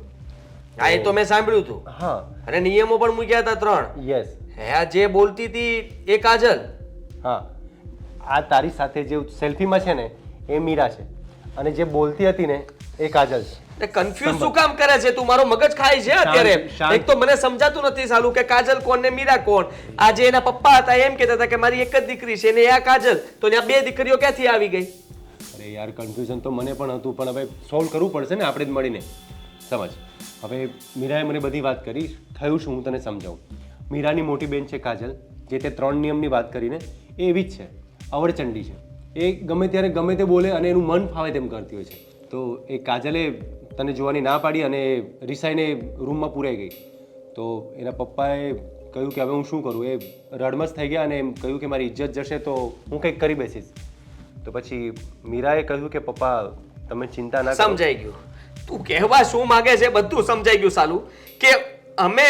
હા એ તો મેં સાંભળ્યું હતું. હા, અને નિયમો પણ મૂક્યા હતા 3. યસ. હે આ જે બોલતી હતી એ કાજલ? હા, આ તારી સાથે જે સેલ્ફીમાં છે ને એ મીરા છે અને જે બોલતી હતી ને એ કાજલ છે. કન્ફ્યુઝ શું કામ કરે છે તું? મારો મગજ ખાય છે અત્યારે. શાંત. એક તો મને સમજાતું નથી સાલું કે કાજલ કોણ ને મીરા કોણ. આજે એના પપ્પા હતા એમ કહેતા હતા કે મારી એક જ દીકરી છે ને આ કાજલ, તો ત્યાં 2 દીકરીઓ ક્યાંથી આવી ગઈ? અરે યાર કન્ફ્યુઝન તો મને પણ હતું, પણ હવે સોલ્વ કરવું પડશે ને આપણે જ મળીને. સમજ, હવે મીરાએ મને બધી વાત કરી. થયું શું હું તને સમજાવું. મીરાની મોટી બેન છે કાજલ, જે તે 3 નિયમની વાત કરીને એ એવી જ છે, અવળચંડી છે. એ ગમે ત્યારે ગમે તે બોલે અને એનું મન ફાવે તેમ કરતી હોય છે. તો એ કાજલે તને જોવાની ના પાડી અને રિસાઈને રૂમમાં પૂરાઈ ગઈ. તો એના પપ્પાએ કહ્યું કે હવે હું શું કરું. એ રડમસ થઈ ગયા અને એમ કહ્યું કે મારી ઇજ્જત જશે તો હું કંઈક કરી બેસીશ. તો પછી મીરાએ કહ્યું કે પપ્પા તમે ચિંતા ના કરો. સમજાઈ ગયું. તું કહેવા શું માંગે છે બધું સમજાઈ ગયું સાલું. કે અમે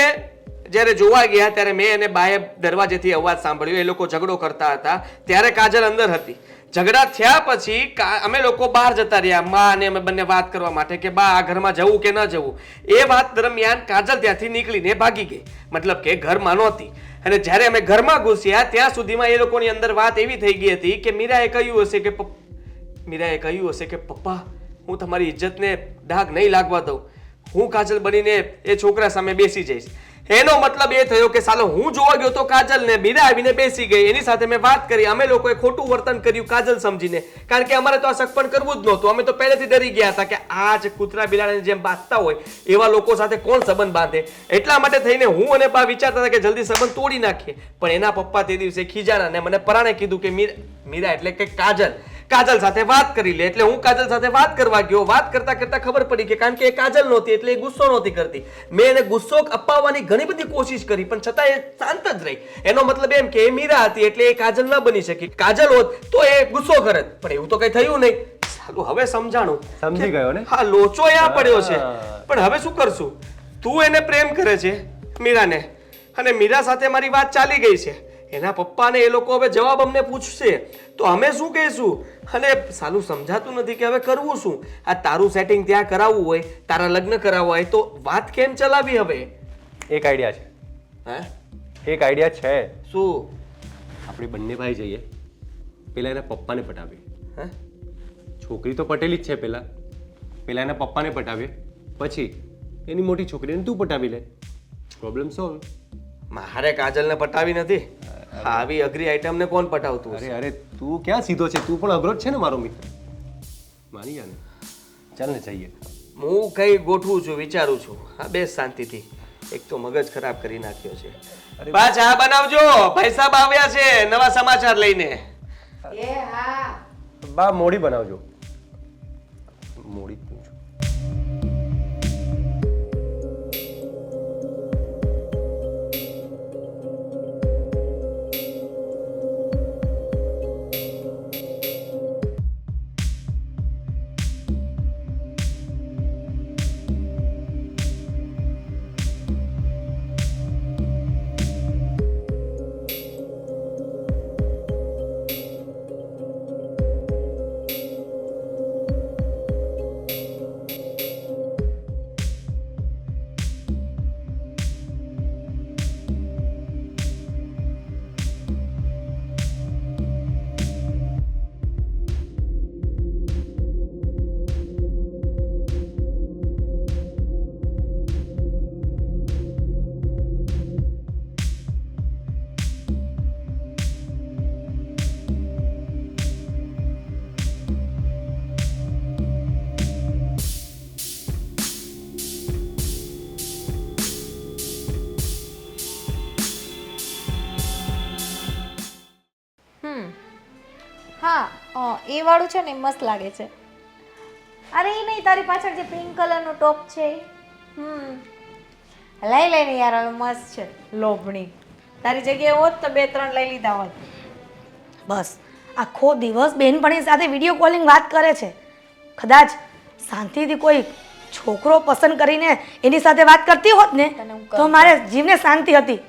જ્યારે જોવા ગયા ત્યારે મેં અને બાએ દરવાજેથી અવાજ સાંભળ્યો. એ લોકો ઝઘડો કરતા હતા ત્યારે કાજલ અંદર હતી. ઝઘડા થયા પછી અમે લોકો બહાર જતા રહ્યા, માં અને અમે બંને વાત કરવા માટે કે બા આ ઘરમાં જવું કે ન જવું. એ વાત દરમિયાન કાજલ ત્યાંથી નીકળીને ભાગી ગઈ, મતલબ કે ઘરમાં નહોતી. અને જ્યારે અમે ઘરમાં ઘૂસ્યા ત્યાં સુધીમાં એ લોકોની અંદર વાત એવી થઈ ગઈ હતી કે મીરાએ કહ્યું હશે કે પપ્પા હું તમારી ઇજ્જતને ડાઘ નહીં લાગવા દઉં, હું કાજલ બનીને એ છોકરા સામે બેસી જઈશ. એનો મતલબ એ થયો કે સાલો હું જોવા ગયો તો કાજલ ને મીરા આવીને બેસી ગઈ. એની સાથે મેં વાત કરી, અમે લોકોએ ખોટું વર્તન કર્યું કાજલ સમજીને, કારણ કે અમારે તો આ સગપણ કરવું જ નહોતું. અમે તો પહેલેથી ડરી ગયા હતા કે આ જ કૂતરા બિલાડીને જેમ બાંધતા હોય એવા લોકો સાથે કોણ સંબંધ બાંધે. એટલા માટે થઈને હું અને બા વિચારતા હતા કે જલ્દી સંબંધ તોડી નાખીએ. પણ એના પપ્પા તે દિવસે ખીજાણા ને મને પરાણે કીધું કે મીરા એટલે કે કાજલ સાથે વાત કરી લે. એટલે હું કાજલ સાથે વાત કરવા ગયો. વાત કરતા કરતા ખબર પડી કે કારણ કે એ કાજલ નહોતી એટલે એ ગુસ્સો નહોતી કરતી. મેં એને ગુસ્સો અપાવવાની ઘણી બધી કોશિશ કરી પણ છતાં એ શાંત જ રહી. એનો મતલબ એમ કે એ મીરા હતી એટલે એ કાજલ ન બની શકી. કાજલ હોત તો એ ગુસ્સો કરત, પણ એવું તો કઈ થયું નહીં. સાલું હવે સમજાણું. સમજી ગયો ને? હા, લોચો આ પડ્યો છે. પણ હવે શું કરશું? તું એને પ્રેમ કરે છે મીરાને, અને મીરા સાથે મારી વાત ચાલી ગઈ છે. એના પપ્પાને એ લોકો હવે જવાબ અમને પૂછશે તો અમે શું કહીશું? અને સાલું સમજાતું નથી કે હવે કરવું શું. આ તારું સેટિંગ ત્યાં કરાવવું હોય, તારા લગ્ન કરાવવા હોય તો વાત કેમ ચલાવી? હવે એક આઈડિયા છે. હે? એક આઈડિયા છે. શું? આપણે બંને ભાઈ જઈએ, પેલા એના પપ્પાને પટાવીએ. હે? છોકરી તો પટેલી જ છે. પેલા એના પપ્પાને પટાવીએ, પછી એની મોટી છોકરીને તું પટાવી લે. Problem solve. મારે કાજલને પટાવી નથી. આવી અઘરી આઈટમને કોણ પટાવતું હશે? અરે તું ક્યાં સીધો છે? તું પણ અઘરો જ છે ને મારો મિત્ર. માની જા ને ચાલ ને જઈએ. હું કઈ ગોઠવું છું, વિચારું છું. હા, બેસ શાંતિથી. એક તો મગજ ખરાબ કરી નાખ્યો છે. બા ચા બનાવજો, ભાઈ સાહેબ આવ્યા છે નવા સમાચાર લઈને. એ હા બા મોડી બનાવજો. મોડી જ પીવું છું. હા એ વાળું છે ને એ મસ્ત લાગે છે. અરે એ નહીં, તારી પાછળ જે પિંક કલરનો ટોપ છે લઈ લઈને યાર, હવે મસ્ત છે. લોભણી તારી જગ્યાએ હોત તો 2-3 લઈ લીધા હોત. બસ આખો દિવસ બેનપણી સાથે વિડીયો કોલિંગ વાત કરે છે. કદાચ શાંતિથી કોઈ છોકરો પસંદ કરીને એની સાથે વાત કરતી હોત ને તને હું તો મારે જીવને શાંતિ હતી.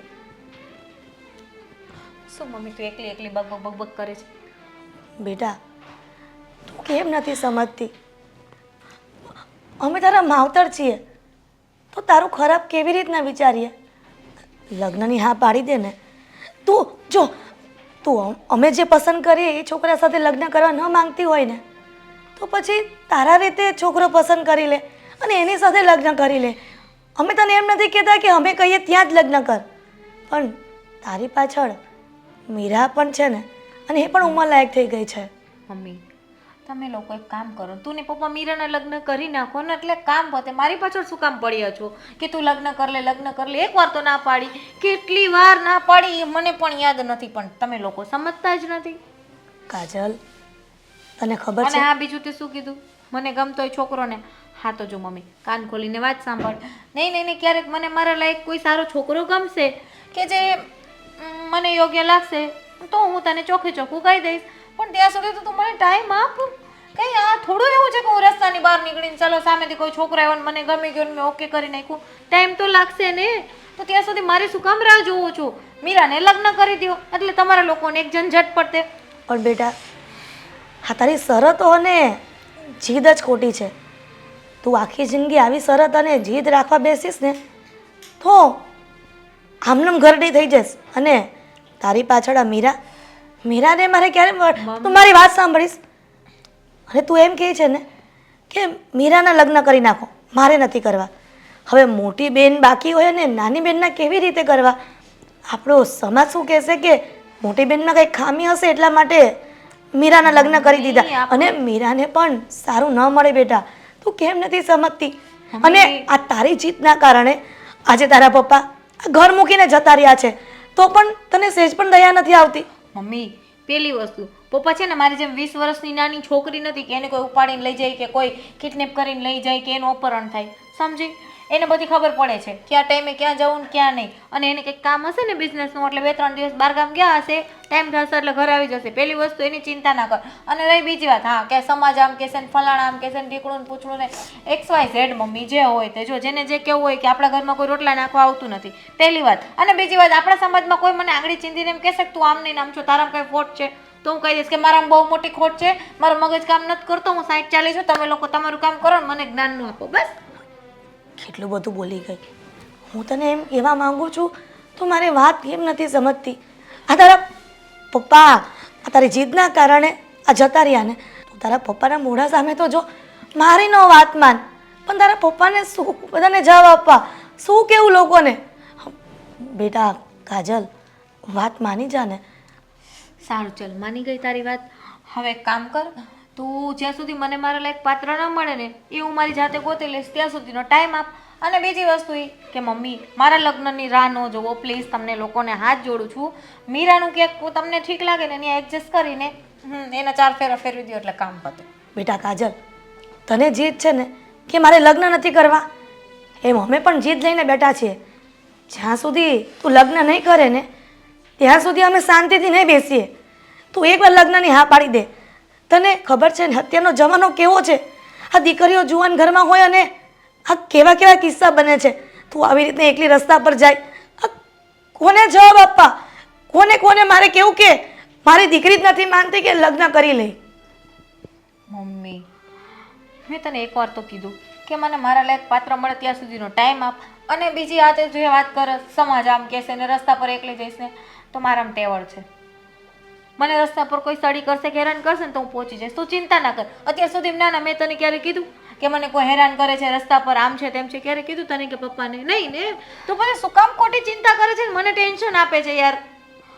શું મમ્મી તું એકલી એકલી બગ બગ બગ કરે છે? બેટા તું કેમ નથી સમજતી? અમે તારા માવતર છીએ તો તારું ખરાબ કેવી રીતના વિચારીએ? લગ્નની હા પાડી દે ને. તું જો તું અમે જે પસંદ કરીએ એ છોકરા સાથે લગ્ન કરવા ન માંગતી હોય ને તો પછી તારા રીતે છોકરો પસંદ કરી લે અને એની સાથે લગ્ન કરી લે. અમે તને એમ નથી કહેતા કે અમે કહીએ ત્યાં જ લગ્ન કર, પણ તારી પાછળ મીરા પણ છે ને અને એ પણ ઉંમરલાયક થઈ ગઈ છે. મમ્મી તમે લોકો એક કામ કરો, તું ને પપ્પા મીરાના લગ્ન કરી નાખો ને એટલે કામ પતે. મારી પાછળ શું કામ પડ્યા છો કે તું લગ્ન કર લે લગ્ન કર લે? એકવાર તો ના પાડી, કેટલી વાર ના પાડી એ મને પણ યાદ નથી, પણ તમે લોકો સમજતા જ નથી. કાજલ તને ખબર અને છે હા બીજું તે શું કીધું? મને ગમતો હોય છોકરો ને. હા તો જો મમ્મી કાન ખોલીને વાત સાંભળ. નહીં નહીં નહીં, ક્યારેક મને મારા લાયક કોઈ સારો છોકરો ગમશે કે જે મને યોગ્ય લાગશે તો હું તને ચોખ્ખે ચોખ્ખું કહી દઈશ. પણ ત્યાં સુધી તો તું મને ટાઈમ આપ. કઈ આ થોડું એવું છે કે હું રસ્તાની બહાર નીકળીને ચાલો સામેથી કોઈ છોકરો આવ્યો ને મને ગમી ગયો ને મેં ઓકે કરી નાખ્યું? ટાઈમ તો લાગશે ને. તો ત્યાં સુધી મારે શું કામ રાહ જોવો છો? મીરાને લગ્ન કરી દો એટલે તમારા લોકોને એક ઝંઝટ પડતે. પણ બેટા હા તારી શરતો અને જીદ જ ખોટી છે. તું આખી જિંદગી આવી શરત અને જીદ રાખવા બેસીશ ને તો આમનામ ઘરડી થઈ જઈશ. અને તારી પાછળ આ મીરાને મારે ક્યારે તું મારી વાત સાંભળીશ અને તું એમ કહે છે ને કે મીરાના લગ્ન કરી નાખો, મારે નથી કરવા. હવે મોટી બેન બાકી હોય ને નાની બેનના કેવી રીતે કરવા? આપણો સમાજ શું કહેશે કે મોટી બેનમાં કંઈક ખામી હશે એટલા માટે મીરાના લગ્ન કરી દીધા. અને મીરાને પણ સારું ન મળે. બેટા તું કેમ નથી સમજતી? અને આ તારી જીતના કારણે આજે તારા પપ્પા આ ઘર મૂકીને જતા રહ્યા છે તો પણ તને સહેજ પણ દયા નથી આવતી. મમ્મી પેલી વસ્તુ પપ્પા છે ને મારી જેમ 20 વર્ષની નાની છોકરી નથી કે એને કોઈ ઉપાડીને લઈ જાય કે કોઈ કિડનેપ કરીને લઈ જાય કે એનું અપહરણ થાય. સમજી? એને બધી ખબર પડે છે ક્યાં ટાઈમે ક્યાં જવું ને ક્યાં નહીં. અને એને કંઈક કામ હશે ને બિઝનેસનું એટલે 2-3 દિવસ બહારગામ ગયા હશે, ટાઈમ થશે એટલે ઘરે આવી જશે. પેલી વસ્તુ એની ચિંતા ના કર. અને રહી બીજી વાત, હા કે સમાજ આમ કહેશે ને ફલાણા આમ કહેશે ને ઢીકણું ને પૂછડું ને XYZ મમ્મી જે હોય તે જો જેને જે કેવું હોય કે આપણા ઘરમાં કોઈ રોટલા નાખવા આવતું નથી પહેલી વાત. અને બીજી વાત આપણા સમાજમાં કોઈ મને આંગળી ચીંધીને એમ કહેશે કે તું આમ નહીં આમ છો તારામાં કંઈ ખોટ છે તો હું કહી દઈશ કે મારામાં બહુ મોટી ખોટ છે, મારું મગજ કામ નથી કરતો, હું 60-40 છું, તમે લોકો તમારું કામ કરો ને મને જ્ઞાન ન આપો. બસ કેટલું બધું બોલી ગઈ. હું તને એમ કહેવા માંગુ છું તો મારી વાત કેમ નથી સમજતી? આ તારા પપ્પા આ તારી જીદના કારણે આ જતા રહ્યા ને તું તારા પપ્પાના મોઢા સામે તો જો મારી ન વાત માન, પણ તારા પપ્પાને શું બધાને જવાબ આપવા, શું કેવું લોકોને? બેટા કાજલ વાત માની જા ને. સારું ચાલ માની ગઈ તારી વાત. હવે એક કામ કર, તું જ્યાં સુધી મને મારા લાયક પાત્ર ન મળે ને એ હું મારી જાતે ગોતી લઈશ, ત્યાં સુધીનો ટાઈમ આપ. અને બીજી વસ્તુ એ કે મમ્મી મારા લગ્નની રાહ ન જોવો પ્લીઝ, તમને લોકોને હાથ જોડું છું. મીરાનું ક્યાંક તમને ઠીક લાગે ને ત્યાં એડજસ્ટ કરીને એના 4 ફેરા ફેરવી દો એટલે કામ પતે. બેટા કાજલ, તને જીદ છે ને કે મારે લગ્ન નથી કરવા, એમ અમે પણ જીદ લઈને બેઠા છીએ. જ્યાં સુધી તું લગ્ન નહીં કરે ને ત્યાં સુધી અમે શાંતિથી નહીં બેસીએ. તું એકવાર લગ્નની હા પાડી દે. તને ખબર છે ને અત્યારનો જમાનો કેવો છે, આ દીકરીઓ જુવાન ઘરમાં હોય અને આ કેવા કેવા કિસ્સા બને છે. તું આવી રીતે એકલી રસ્તા પર જાય, આ કોને જવાબ આપવા? કોને મારે કેવું કે મારી દીકરી જ નથી માનતી કે લગ્ન કરી લઈ? મમ્મી મેં તને એકવાર તો કીધું કે મને મારા લાયક પાત્ર મળે ત્યાં સુધીનો ટાઈમ આપ. અને બીજી આ તે જે વાત કરે સમાજ આમ કહેશે ને રસ્તા પર એકલી જઈશ ને તો મારામાં ટેવડ છે. મને રસ્તા પર કોઈ સડી કરશે કે હેરાન કરશે ને તો હું પહોંચી જઈશ, તું ચિંતા ના કર. અત્યાર સુધી ના મેં તને ક્યારે કીધું કે મને કોઈ હેરાન કરે છે રસ્તા પર આમ છે તેમ છે? ક્યારે કીધું તને કે પપ્પાને? નહીં ને. તું પછી શું કામ ખોટી ચિંતા કરે છે ને મને ટેન્શન આપે છે યાર?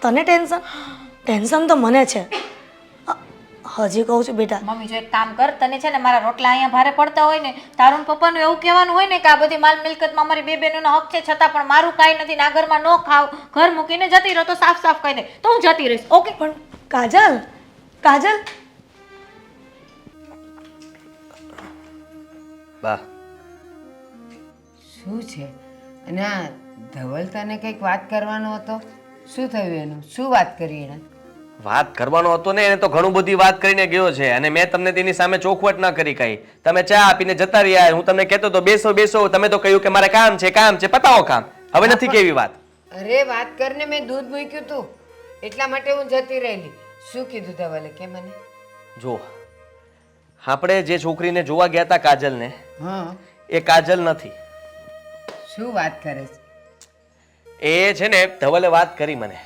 તને ટેન્શન તો મને છે. હજી કહું છું બેટા, મમ્મી જો એક કામ કર, તને છે ને મારા રોટલા અહીંયા ભારે પડતા હોય ને, તારું ને પપ્પાનું એવું કહેવાનું હોય ને કે આ બધી માલ મિલકતમાં અમારી બે બહેનોનો હક છે છતાં પણ મારું કાંઈ નથી ને આ ઘરમાં ન ખાવ, ઘર મૂકીને જતી રહો, તો સાફ સાફ કહી દે તો હું જતી રહીશ. ઓકે? પણ કાજલ બા શું છે? અને આ ધવલ તને કંઈક વાત કરવાનો હતો, શું થયું એનું? શું વાત કરી એણે? વાત કરવાનો હતો ને, એને તો ઘણું બધી વાત કરીને ગયો છે અને મેં તમને તેની સામે ચોખવટ ના કરી કઈ. તમે ચા આપીને જતા રહ્યા, હું તમને કહેતો તો બેસો, તમે તો કહ્યું કે મારે કામ છે, પતાવો કામ. હવે નથી કેવી વાત. અરે વાત કરને, મેં દૂધ મૂક્યું તું એટલા માટે હું જતી રહેલી. શું કીધું ધવલે કે મને? જો આપણે જે છોકરીને જોવા ગયા હતા કાજલને, હા એ કાજલ નથી. શું વાત કરે છે? એ છે ને ધવલે વાત કરી મને,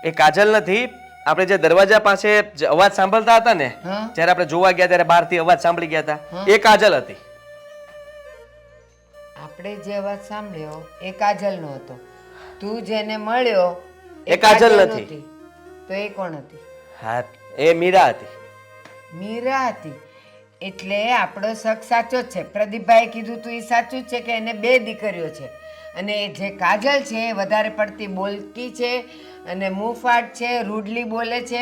એ કાજલ નથી. આપણે જે દરવાજા પાસે જે અવાજ સાંભળતા હતા ને, હા. જ્યારે આપણે જોવા ગયા ત્યારે બહારથી અવાજ સાંભળી ગયા હતા, એ કાજલ હતી. આપણે જે અવાજ સાંભળ્યો એ કાજલનો હતો. તું જેને મળ્યો એ કાજલ નથી. તો એ કોણ હતી? હા, એ મીરા હતી. મીરા હતી. એટલે આપણો શક સાચો જ છે. પ્રદીપભાઈએ કીધું તું એ સાચું જ છે કે એને 2 દીકરીઓ છે અને જે કાજલ છે એ વધારે પડતી બોલકી છે અને મુંહફાટ છે, રૂડલી બોલે છે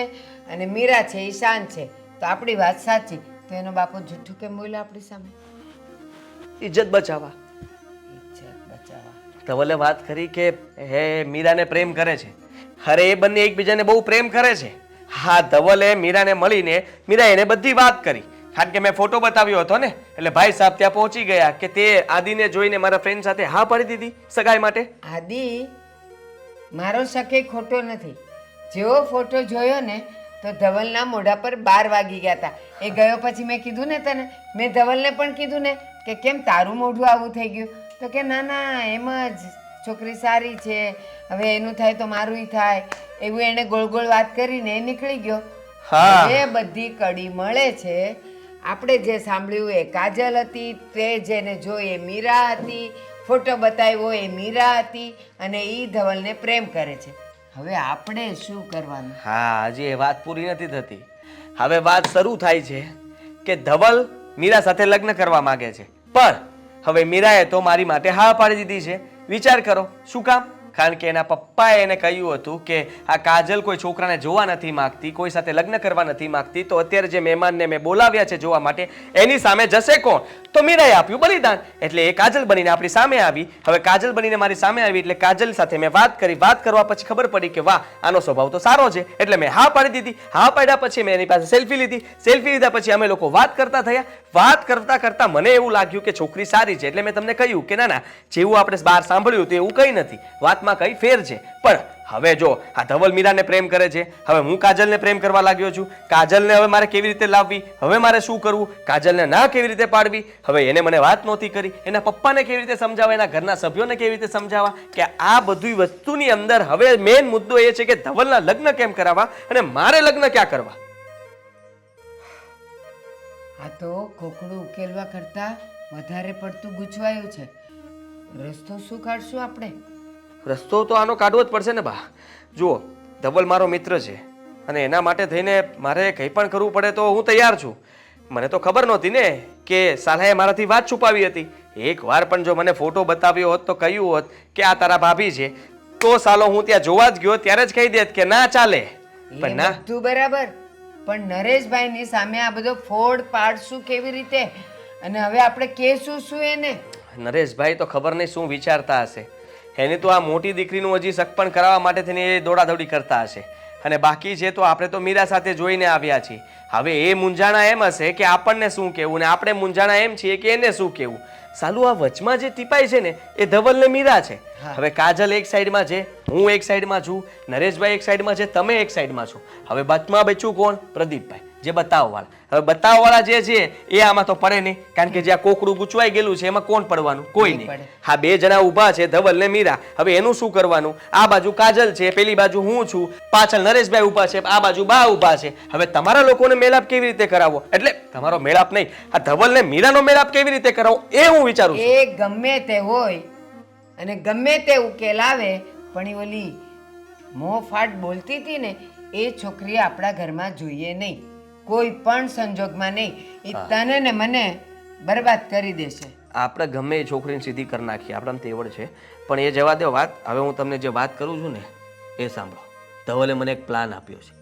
અને મીરા છે એ શાંત છે. તો આપણી વાત સાચી, તો એનો બાપો જૂઠું કેમ બોલ્યો આપણી સામે? ઇજ્જત બચાવવા. ઇજ્જત બચાવવા. ધવલે વાત કરી કે હે મીરાને પ્રેમ કરે છે. અરે એ બંને એકબીજાને બહુ પ્રેમ કરે છે. હા, ધવલે મીરાને મળીને મીરા એને બધી વાત કરી. કારણ કે મેં ફોટો બતાવ્યો હતો ને, એટલે ભાઈ સાહેબ ત્યાં પહોંચી ગયા કે તે આદિને જોઈને મારા ફ્રેન્ડ સાથે હા પાડી દીધી સગાઈ માટે. આદિ મારો શકે ખોટો નથી. જેવો ફોટો જોયો ને તો ધવલના મોઢા પર 12 વાગી ગયા હતા. એ ગયો પછી મેં કીધું ને તને, મેં ધવલને પણ કીધું ને કે કેમ તારું મોઢું આવું થઈ ગયું? તો કે ના એમ જ, છોકરી સારી છે, હવે એનું થાય તો મારું થાય, એવું એણે ગોળ ગોળ વાત કરીને એ નીકળી ગયો. હા. એ બધી કડી મળે છે. આપણે જે સાંભળ્યું એ કાજલ હતી, તે જેને જોઈ એ મીરા હતી, ફોટો બતાવ્યો એ મીરા હતી અને એ ધવલને પ્રેમ કરે છે. હવે આપણે શું કરવાનું? હા, હજી એ વાત પૂરી નથી થતી. હવે વાત શરૂ થાય છે કે ધવલ મીરા સાથે લગ્ન કરવા માંગે છે, પણ હવે મીરાએ તો મારી માટે હા પાડી દીધી છે. વિચાર કરો શું કામ? કારણ કે એના પપ્પાએ એને કહ્યું હતું કે આ કાજલ કોઈ છોકરાને જોવા નથી માંગતી, કોઈ સાથે લગ્ન કરવા નથી માંગતી, તો અત્યારે જે મહેમાનને મેં બોલાવ્યા છે જોવા માટે એની સામે જશે કોણ? તો મીરાએ આપ્યું બલિદાન. એટલે એ કાજલ બનીને આપણી સામે આવી. હવે કાજલ બનીને મારી સામે આવી એટલે કાજલ સાથે મેં વાત કરી. વાત કરવા પછી ખબર પડી કે વાહ, આનો સ્વભાવ તો સારો છે, એટલે મેં હા પાડી દીધી. હા પાડ્યા પછી મેં એની પાસે સેલ્ફી લીધી. સેલ્ફી લીધા પછી અમે લોકો વાત કરતા થયા. વાત કરતા કરતા મને એવું લાગ્યું કે છોકરી સારી છે, એટલે મેં તમને કહ્યું કે ના જેવું આપણે બહાર સાંભળ્યું તો એવું કંઈ નથી, વાતમાં કંઈ ફેર છે. પણ હવે જો આ ધવલ મીરાને પ્રેમ કરે છે, હવે હું કાજલને પ્રેમ કરવા લાગ્યો છું. કાજલને હવે મારે કેવી રીતે લાવવી? હવે મારે શું કરવું? કાજલને ના કેવી રીતે પાડવી? હવે એને મને વાત નહોતી કરી, એના પપ્પાને કેવી રીતે સમજાવવા, એના ઘરના સભ્યોને કેવી રીતે સમજાવવા કે આ બધી વસ્તુની અંદર હવે મેઇન મુદ્દો એ છે કે ધવલના લગ્ન કેમ કરાવવા અને મારે લગ્ન ક્યાં કરવા? આ તો કોકડું ઉકેલવા કરતા વધારે પડતું ગૂંચવાયું છે. રસ્તો શું કાઢશું આપણે? રસ્તો તો આનો કાઢવો જ પડશે ને બા. જુઓ, ધવલ મારો મિત્ર છે અને એના માટે થઈને મારે કંઈ પણ કરવું પડે તો હું તૈયાર છું. મને તો ખબર નહોતી ને કે સાલાએ મારાથી વાત છુપાવી હતી. એકવાર પણ જો મને ફોટો બતાવ્યો હોત તો કહ્યું હોત કે આ તારા ભાભી છે, તો સાલો હું ત્યાં જોવા જ ગયો ત્યારે જ કહી દેત કે ના ચાલે. પણ એ ના, બધું બરાબર, પણ નરેશભાઈની સામે આ બધો ફોડ પાડશું કેવી રીતે? અને હવે આપણે કહેશું શું એને? નરેશભાઈ તો ખબર નહીં શું વિચારતા હશે. એની તો આ મોટી દીકરીનું હજી સગપણ કરાવવા માટે થઈને એ દોડાદોડી કરતા હશે. અને બાકી છે તો આપણે તો મીરા સાથે જોઈને આવ્યા છીએ. હવે એ મૂંઝાણા એમ હશે કે આપણને શું કહેવું, ને આપણે મૂંઝાણા એમ છીએ કે એને શું કહેવું. સાલું આ વચમાં જે ટીપાય છે ને એ ધવલ ને મીરા છે. હવે કાજલ એક સાઈડમાં છે, હું એક સાઈડમાં છું, નરેશભાઈ એક સાઈડમાં છે, તમે એક સાઈડમાં છો. હવે વચમાં બચ્યું કોણ? પ્રદીપભાઈ, જે બતાવવાળા. હવે બતાવવાળા જે છે એ આમાં તો પડે નહીં, કારણ કે જ્યાં કોકડું ગૂંચવાઈ ગયેલું છે એમાં કોણ પડવાનું? કોઈ નહીં. હા, બે જણા ઊભા છે, ધવલ ને મીરા. હવે એનું શું કરવાનું? આ બાજુ કાજલ છે, પેલી બાજુ હું છું, પાછળ નરેશભાઈ ઊભા છે, આ બાજુ બા ઊભા છે. હવે તમારા લોકોને મેળાપ કેવી રીતે કરાવવો? એટલે તમારો મેળાપ નહીં, આ ધવલ ને મીરાનો મેળાપ કેવી રીતે કરાવવો એ હું વિચારું છું. એ ગમે તે હોય અને ગમે તે ઉકેલ આવે, પણ એ ઓલી મોંફાટ બોલતી હતી ને એ છોકરી આપણા ઘરમાં જોઈએ નહીં, કોઈ પણ સંજોગમાં નહીં. એ તને ને મને બરબાદ કરી દેશે. આપણે ગમે એ છોકરીને સીધી કરી નાખીએ, આપણામાં તેવડ છે. પણ એ જવા દો વાત. હવે હું તમને જે વાત કરું છું ને એ સાંભળો. ધવલે મને એક પ્લાન આપ્યો છે.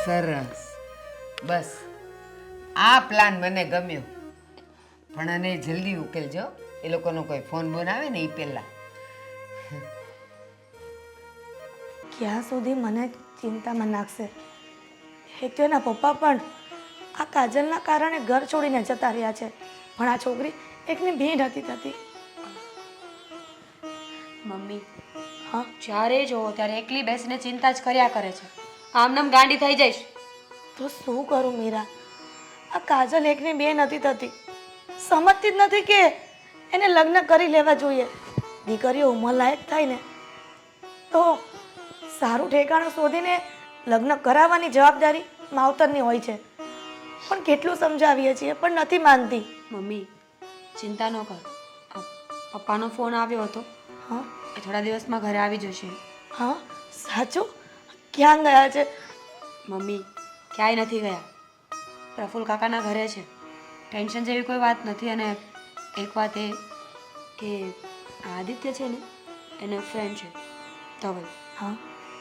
સરસ, બસ આ પ્લાન મને ગમ્યો. પણ આને જલ્દી ઉકેલજો, એ લોકોનો કોઈ ફોન બોન આવે ને એ પહેલા. ક્યાં સુધી મને ચિંતામાં નાખશે? એક તો એના પપ્પા પણ આ કાજલના કારણે ઘર છોડીને જતા રહ્યા છે, પણ આ છોકરી એકની બે નથી થતી. મમ્મી, હા, જ્યારે જોવો ત્યારે એકલી બેસીને ચિંતા જ કર્યા કરે છે. આમનામ ગાંડી થઈ જઈશ. તો શું કરું મીરા? આ કાજલ એકની બે નથી થતી, સમજતી જ નથી કે એને લગ્ન કરી લેવા જોઈએ. દીકરીઓ ઉંમરલાયક થાય ને તો સારું ઠેકાણું શોધીને લગ્ન કરાવવાની જવાબદારી માવતરની હોય છે. પણ કેટલું સમજાવીએ છીએ પણ નથી માનતી. મમ્મી, ચિંતા ન કર. આ પપ્પાનો ફોન આવ્યો હતો, હા એ થોડા દિવસમાં ઘરે આવી જશે. હા, સાચું? ક્યાં ગયા છે? મમ્મી, ક્યાંય નથી ગયા. પ્રફુલ્લ કાકાના ઘરે છે. ટેન્શન જેવી કોઈ વાત નથી. અને એક વાત એ કે આદિત્ય છે ને એને ફ્રેન્ડ છે ધવલ. હા,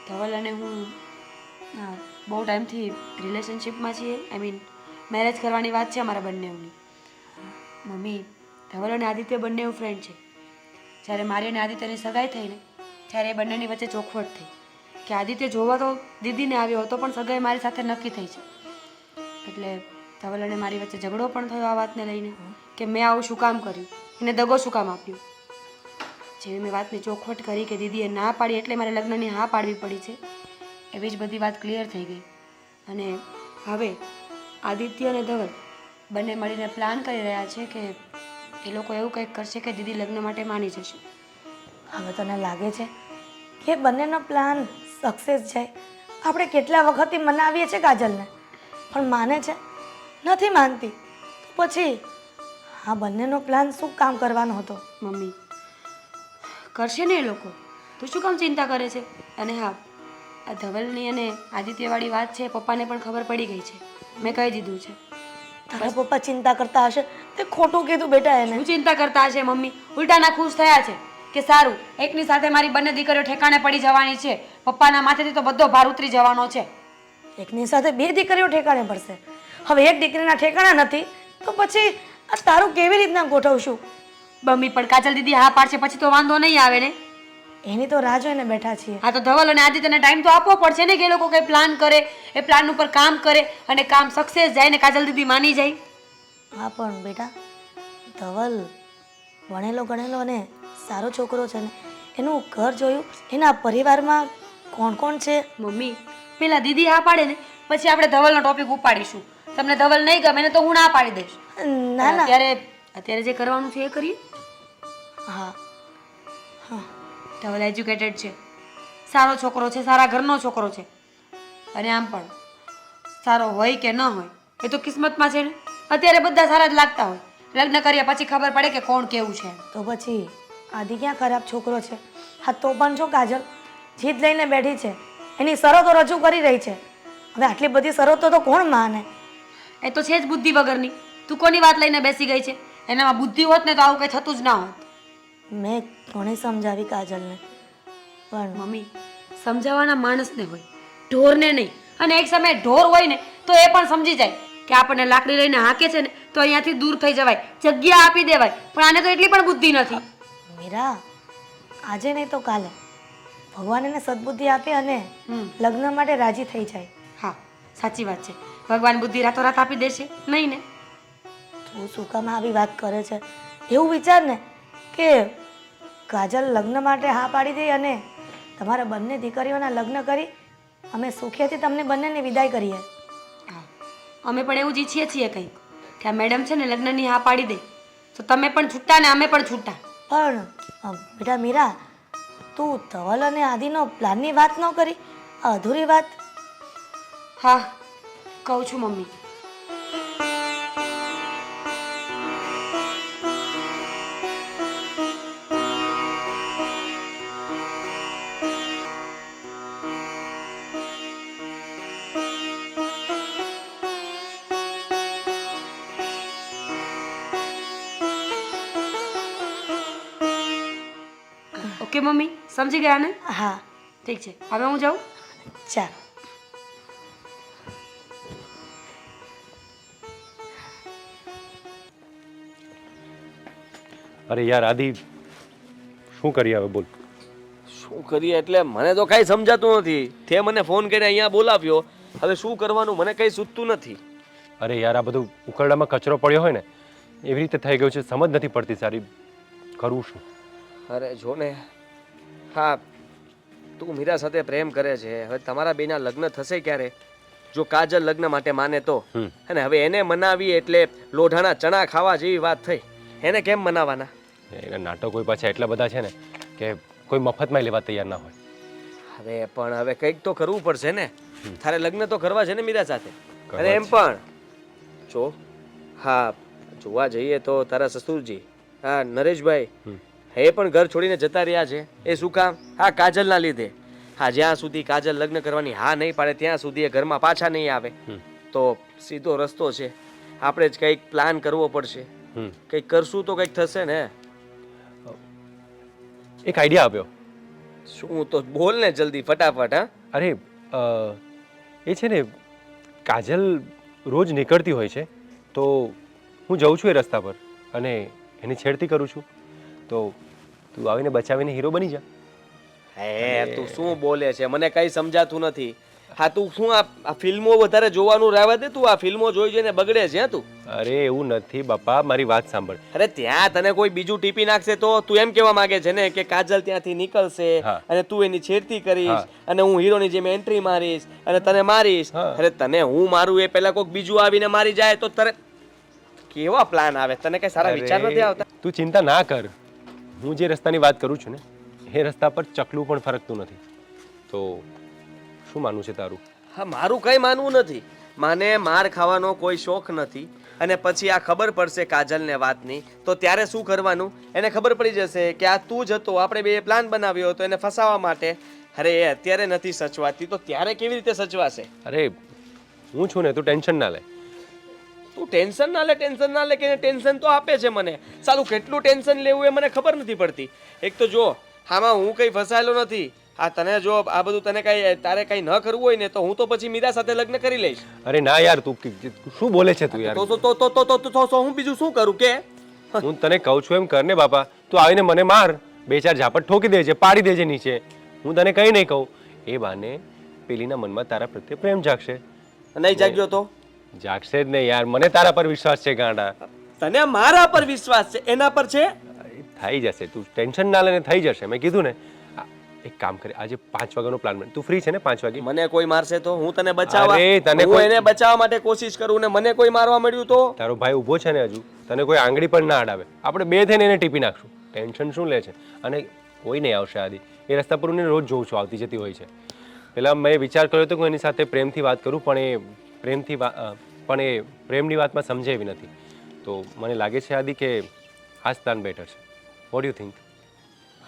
ધવલ અને હું બહુ ટાઈમથી રિલેશનશિપમાં છીએ. આઈ મીન મેરેજ કરવાની વાત છે અમારા બંનેની. મમ્મી, ધવલ અને આદિત્ય બંને ફ્રેન્ડ છે. જ્યારે મારી અને આદિત્યની સગાઈ થઈ ને ત્યારે એ બંનેની વચ્ચે ચોખવટ થઈ કે આદિત્ય જોવા તો દીદીને આવ્યો હતો, પણ સગાઈ મારી સાથે નક્કી થઈ છે. એટલે ધવલ અને મારી વચ્ચે ઝઘડો પણ થયો આ વાતને લઈને કે મેં આવું શું કામ કર્યું, એને દગો શું કામ આપ્યો. જેવી મેં વાતની ચોખવટ કરી કે દીદીએ ના પાડી એટલે મારે લગ્નની હા પાડવી પડી છે, એવી જ બધી વાત ક્લિયર થઈ ગઈ. અને હવે આદિત્ય અને ધવલ બંને મળીને પ્લાન કરી રહ્યા છે કે એ લોકો એવું કંઈક કરશે કે દીદી લગ્ન માટે માની જશે. હવે તને લાગે છે કે બંનેનો પ્લાન સક્સેસ જાય? આપણે કેટલા વખતથી મનાવીએ છીએ કાજલને, પણ માને છે? નથી માનતી. તો પછી આ બંનેનો પ્લાન શું કામ કરવાનો હતો? મમ્મી, કરશે ને એ લોકો, તું શું કામ ચિંતા કરે છે? અને હા, આ ધવલની અને આદિત્યવાળી વાત છે પપ્પાને પણ ખબર પડી ગઈ છે, મેં કહી દીધું છે. તારા પપ્પા ચિંતા કરતા હશે તે ખોટું કીધું બેટા એને. શું ચિંતા કરતા હશે મમ્મી? ઉલટાના ખુશ થયા છે કે સારું, એકની સાથે મારી બંને દીકરીઓ ઠેકાણે પડી જવાની છે. પપ્પાના માથેથી તો બધો ભાર ઉતરી જવાનો છે. એકની સાથે બે દીકરીઓ ઠેકાણે પડશે. હવે એક દીકરીના ઠેકાણા નથી તો પછી આ તારું કેવી રીતના ગોઠવશું? મમ્મી, પણ કાજલ દીદી હા પાડશે પછી તો વાંધો નહીં આવે ને. એની તો રાહ જોઈને બેઠા છીએ. હા, તો ધવલ અને આદિત્યને ટાઈમ તો આપવો પડશે ને કે એ લોકો કંઈ પ્લાન કરે, એ પ્લાન ઉપર કામ કરે અને કામ સક્સેસ જાય ને કાજલ દીદી માની જાય. હા, પણ બેટા ધવલ ભણેલો ગણેલો અને સારો છોકરો છે ને, એનું ઘર જોયું, એના પરિવારમાં કોણ કોણ છે? મમ્મી, પેલા દીદી હા પાડે ને પછી આપણે ધવલનો ટોપિક ઉપાડીશું. તમને ધવલ નહીં ગમે ને તો હું ના પાડી દઈશ. ના ના, અત્યારે જે કરવાનું છે એ કરીએ. હા હા, ધવલ એજ્યુકેટેડ છે, સારો છોકરો છે, સારા ઘરનો છોકરો છે. અને આમ પણ સારો હોય કે ન હોય એ તો કિસ્મતમાં છે ને. અત્યારે બધા સારા જ લાગતા હોય, લગ્ન કર્યા પછી ખબર પડે કે કોણ કેવું છે. તો પછી આદિ ક્યાં ખરાબ છોકરો છે? હા તો પણ છો કાજલ, જીત લઈને બેઠી છે, એની શરતો રજૂ કરી રહી છે. હવે આટલી બધી શરતો તો કોણ માને? એ તો છે જ બુદ્ધિ વગરની. તું કોની વાત લઈને બેસી ગઈ છે? એનામાં બુદ્ધિ હોત ને તો આવું કંઈ થતું જ ના હોત. મેં ઘણી સમજાવી કાજલને, પણ મમ્મી, સમજાવવાના માણસને હોય, ઢોરને નહીં. અને એક સમયે ઢોર હોય ને તો એ પણ સમજી જાય કે આપણને લાકડી લઈને હાકે છે ને તો અહીંયાથી દૂર થઈ જવાય, જગ્યા આપી દેવાય. પણ આને તો એટલી પણ બુદ્ધિ નથી. મીરા, આજે નહીં તો કાલે ભગવાન એને સદબુદ્ધિ આપે અને લગ્ન માટે રાજી થઈ જાય. હા, સાચી વાત છે. ભગવાન બુદ્ધિ રાતોરાત આપી દેશે નહીં ને? તું શું કામ આવી વાત કરે છે? એવું વિચાર ને કે કાજલ લગ્ન માટે હા પાડી દઈ અને તમારા બંને દીકરીઓના લગ્ન કરી અમે સુખેથી તમને બંનેને વિદાય કરીએ. હા, અમે પણ એવું જ ઈચ્છીએ છીએ કંઈક કે આ મેડમ છે ને લગ્નની હા પાડી દે તો તમે પણ છૂટા ને અમે પણ છૂટા. પણ બેટા મીરા, તું ધવલ અને આદિનો પ્લાનની વાત ન કરી, આ અધૂરી વાત. હા, કહું છું મમ્મી. ઓકે મમ્મી, સમજી ગયા ને? હા ઠીક છે, હવે હું જાઉં. ચાલ. અરે યાર આદિ, શું કરીએ હવે બોલ? શું કરીએ એટલે મને તો કાંઈ સમજાતું નથી. તે મને ફોન કરીને અહીંયા બોલાવ્યો, હવે શું કરવાનું મને કંઈ સૂચતું નથી. અરે યાર, આ બધું ઉકરડામાં કચરો પડ્યો હોય ને એવી રીતે થઈ ગયું છે, સમજ નથી પડતી સારી. કરવું શું? અરે જો ને, હા તું મીરા સાથે પ્રેમ કરે છે, હવે તમારા બેના લગ્ન થશે ક્યારે? જો કાજલ લગ્ન માટે માને તો. અને હવે એને મનાવી એટલે લોઢાના ચણા ખાવા જેવી વાત થઈ. એને કેમ મનાવાના? એના નાટકો પાછા એટલા બધા છે ને કે કોઈ મફતમાં લેવા તૈયાર ના હોય. હવે પણ હવે કંઈક તો કરવું પડશે ને. તારે લગ્ન તો કરવા છે ને મીરા સાથે. અને એમ પણ જો, હા જોવા જઈએ તો તારા સસુરજી, હા નરેશભાઈ, એ પણ ઘર છોડીને જતા રહ્યા છે. એ શું કામ? હા કાજલના લીધે. હા, જ્યાં સુધી કાજલ લગ્ન કરવાની હા નહીં પાડે ત્યાં સુધી એ ઘરમાં પાછા નહીં આવે. તો સીધો રસ્તો છે, આપણે જ કંઈક પ્લાન કરવો પડશે. કંઈક કરશું તો કંઈક થશે ને. એક આઈડિયા આપ્યો. શું? તો બોલ ને જલ્દી ફટાફટ. હા અરે એ છે ને, કાજલ રોજ નીકળતી હોય છે તો હું જઉં છું એ રસ્તા પર અને એની છેડતી કરું છું, તો તું આવીને બચાવીને હીરો બની જા. હે તું શું બોલે છે? મને કઈ સમજાતું નથી. હા તું શું આ ફિલ્મો વધારે જોવાનું રહેવા દે. તું આ ફિલ્મો જોઈ જોઈને બગડે છે તું. અરે એવું નથી બાપા, મારી વાત સાંભળ. અરે ત્યાં તને કોઈ બીજું ટીપી નાખશે તો તું એમ કહેવા માંગે છે ને કે કાજલ ત્યાંથી નીકળશે અને તું એની છેડતી કરીશ અને હું હીરોની જેમ એન્ટ્રી મારીશ અને તને મારીશ. અરે તને હું મારું એ પહેલા કોઈક બીજું આવીને મારી જાય તો તને કેવા પ્લાન આવે? તને કઈ સારા વિચાર નથી આવતા? તું ચિંતા ના કર, હું જે રસ્તાની વાત કરું છું ને એ રસ્તા પર ચકલું પણ ફરકતું નથી. તો શું માનવું છે તારું? હા, મારું કઈ માનવું નથી. મને માર ખાવાનો કોઈ શોખ નથી. અને પછી આ ખબર પડશે કાજલને વાતની તો ત્યારે શું કરવાનું? એને ખબર પડી જશે કે આ તું જ હતો, આપણે બે પ્લાન બનાવ્યો હતો એને ફસાવવા માટે. અરે એ અત્યારે નથી સચવાતી તો ત્યારે કેવી રીતે સચવાશે? અરે હું છું ને, તું ટેન્શન ના લે. તું ટેન્શન ના લે કે ટેન્શન તો આપે છે મને. સાલું કેટલું ટેન્શન લેવું એ મને ખબર નથી પડતી. એક તો જો, આમાં હું કઈ ફસાયેલો નથી. આ તને જો આ બધું તને કઈ તારે કઈ ન કરવું હોય ને તો હું તો પછી મીરા સાથે લગ્ન કરી લઈશ. અરે ના યાર, તું શું બોલે છે તું યાર? તો હું બીજું શું કરું કે? હું તને કહું છું એમ કર ને બાપા. તું આવીને મને માર, બે ચાર ઝાપટ ઠોકી દેજે, પાડી દેજે નીચે. હું તને કઈ નહીં કહું. એ બાને પેલીના મનમાં તારા પ્રત્યે પ્રેમ જાગશે. નહીં જાગ્યો તો? જાગશે જ નહીં યાર, મને તારા પર વિશ્વાસ છે ગાંડા. તને મારા પર વિશ્વાસ છે, એના પર છે? થઈ જશે, તું ટેન્શન ના લે, થઈ જશે. મેં કીધું ને. એક કામ કરે, આજે 5 વાગ્યાનો પ્લાન બને. તું ફ્રી છે ને 5 વાગે? મને કોઈ મારશે તો હું તને બચાવવા, તને હું એને બચાવવા માટે કોશિશ કરું ને મને કોઈ મારવા મળ્યું તો? તારો ભાઈ ઊભો છે ને હજુ, તને કોઈ આંગળી પણ ના અડાવે. આપણે બે થઈને એને ટીપી નાખશું. ટેન્શન શું લે છે? અને કોઈ નહીં આવશે આદિ. એ રસ્તા પર હું એને રોજ જોઉં છું, આવતી જતી હોય છે. પહેલાં મેં વિચાર કર્યો હતો કે હું એની સાથે પ્રેમથી વાત કરું, પણ એ પ્રેમની વાતમાં સમજે એવી નથી. તો મને લાગે છે આદિ કે આ જ પ્લાન બેટર છે. What you think?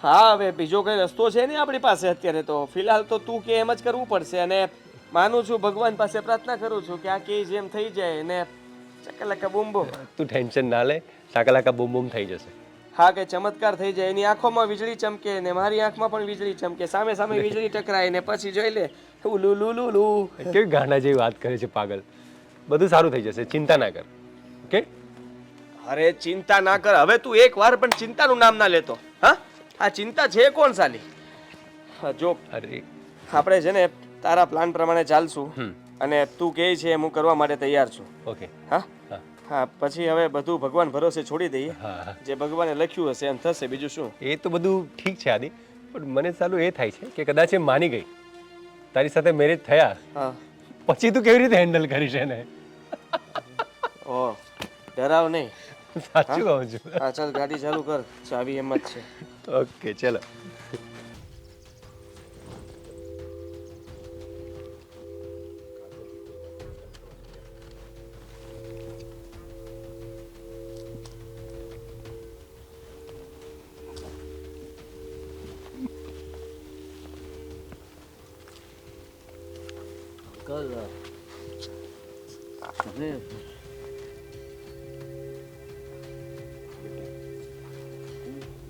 હા, હવે બીજો કઈ રસ્તો છે નહીં આપણી પાસે અત્યારે. તો ફિલહાલ તો તું કે એમ જ કરવું પડશે. અને માનું છું, ભગવાન પાસે પ્રાર્થના કરું છું કે આ કે જેમ થઈ જાય અને ચકલકા બૂમ બૂમ. તું ટેન્શન ના લે, શાકલાકા બૂમ બૂમ થઈ જશે. હા, કે ચમત્કાર થઈ જાય. એની આંખોમાં વીજળી ચમકે ને મારી આંખમાં પણ વીજળી ચમકે, સામે સામે વીજળી ટકરાય ને પછી જોઈ લે ઉલુ લુ લુ લુ. કેવી ગાંડા જેવી વાત કરે છે પાગલ. બધું સારું થઈ જશે, ચિંતા ના કર. ઓકે? અરે ચિંતા ના કર. હવે તું એક વાર પણ ચિંતાનું નામ ના લેતો. હા, આ ચિંતા છે કોણ સાલી? હા, જો અરે આપણે છે ને તારા પ્લાન પ્રમાણે ચાલશું અને તું કહે છે એમ હું કરવા માટે તૈયાર છું. ઓકે. હા હા, પછી હવે બધું ભગવાન ભરોસે છોડી દઈએ. હા, જે ભગવાને લખ્યું હશે એમ થશે, બીજું શું. એ તો બધું ઠીક છે આદિ, પણ મને સાલું એ થાય છે કે કદાચ એ માની ગઈ, તારી સાથે મેરેજ થયા, હા, પછી તું કેવી રીતે હેન્ડલ કરીશ એને? ઓ ડરાવ નહીં. સાચું કહું છું. હા, ચાલ ગાડી ચાલુ કર, ચાવી એમ જ છે. ઓકે, ચલો.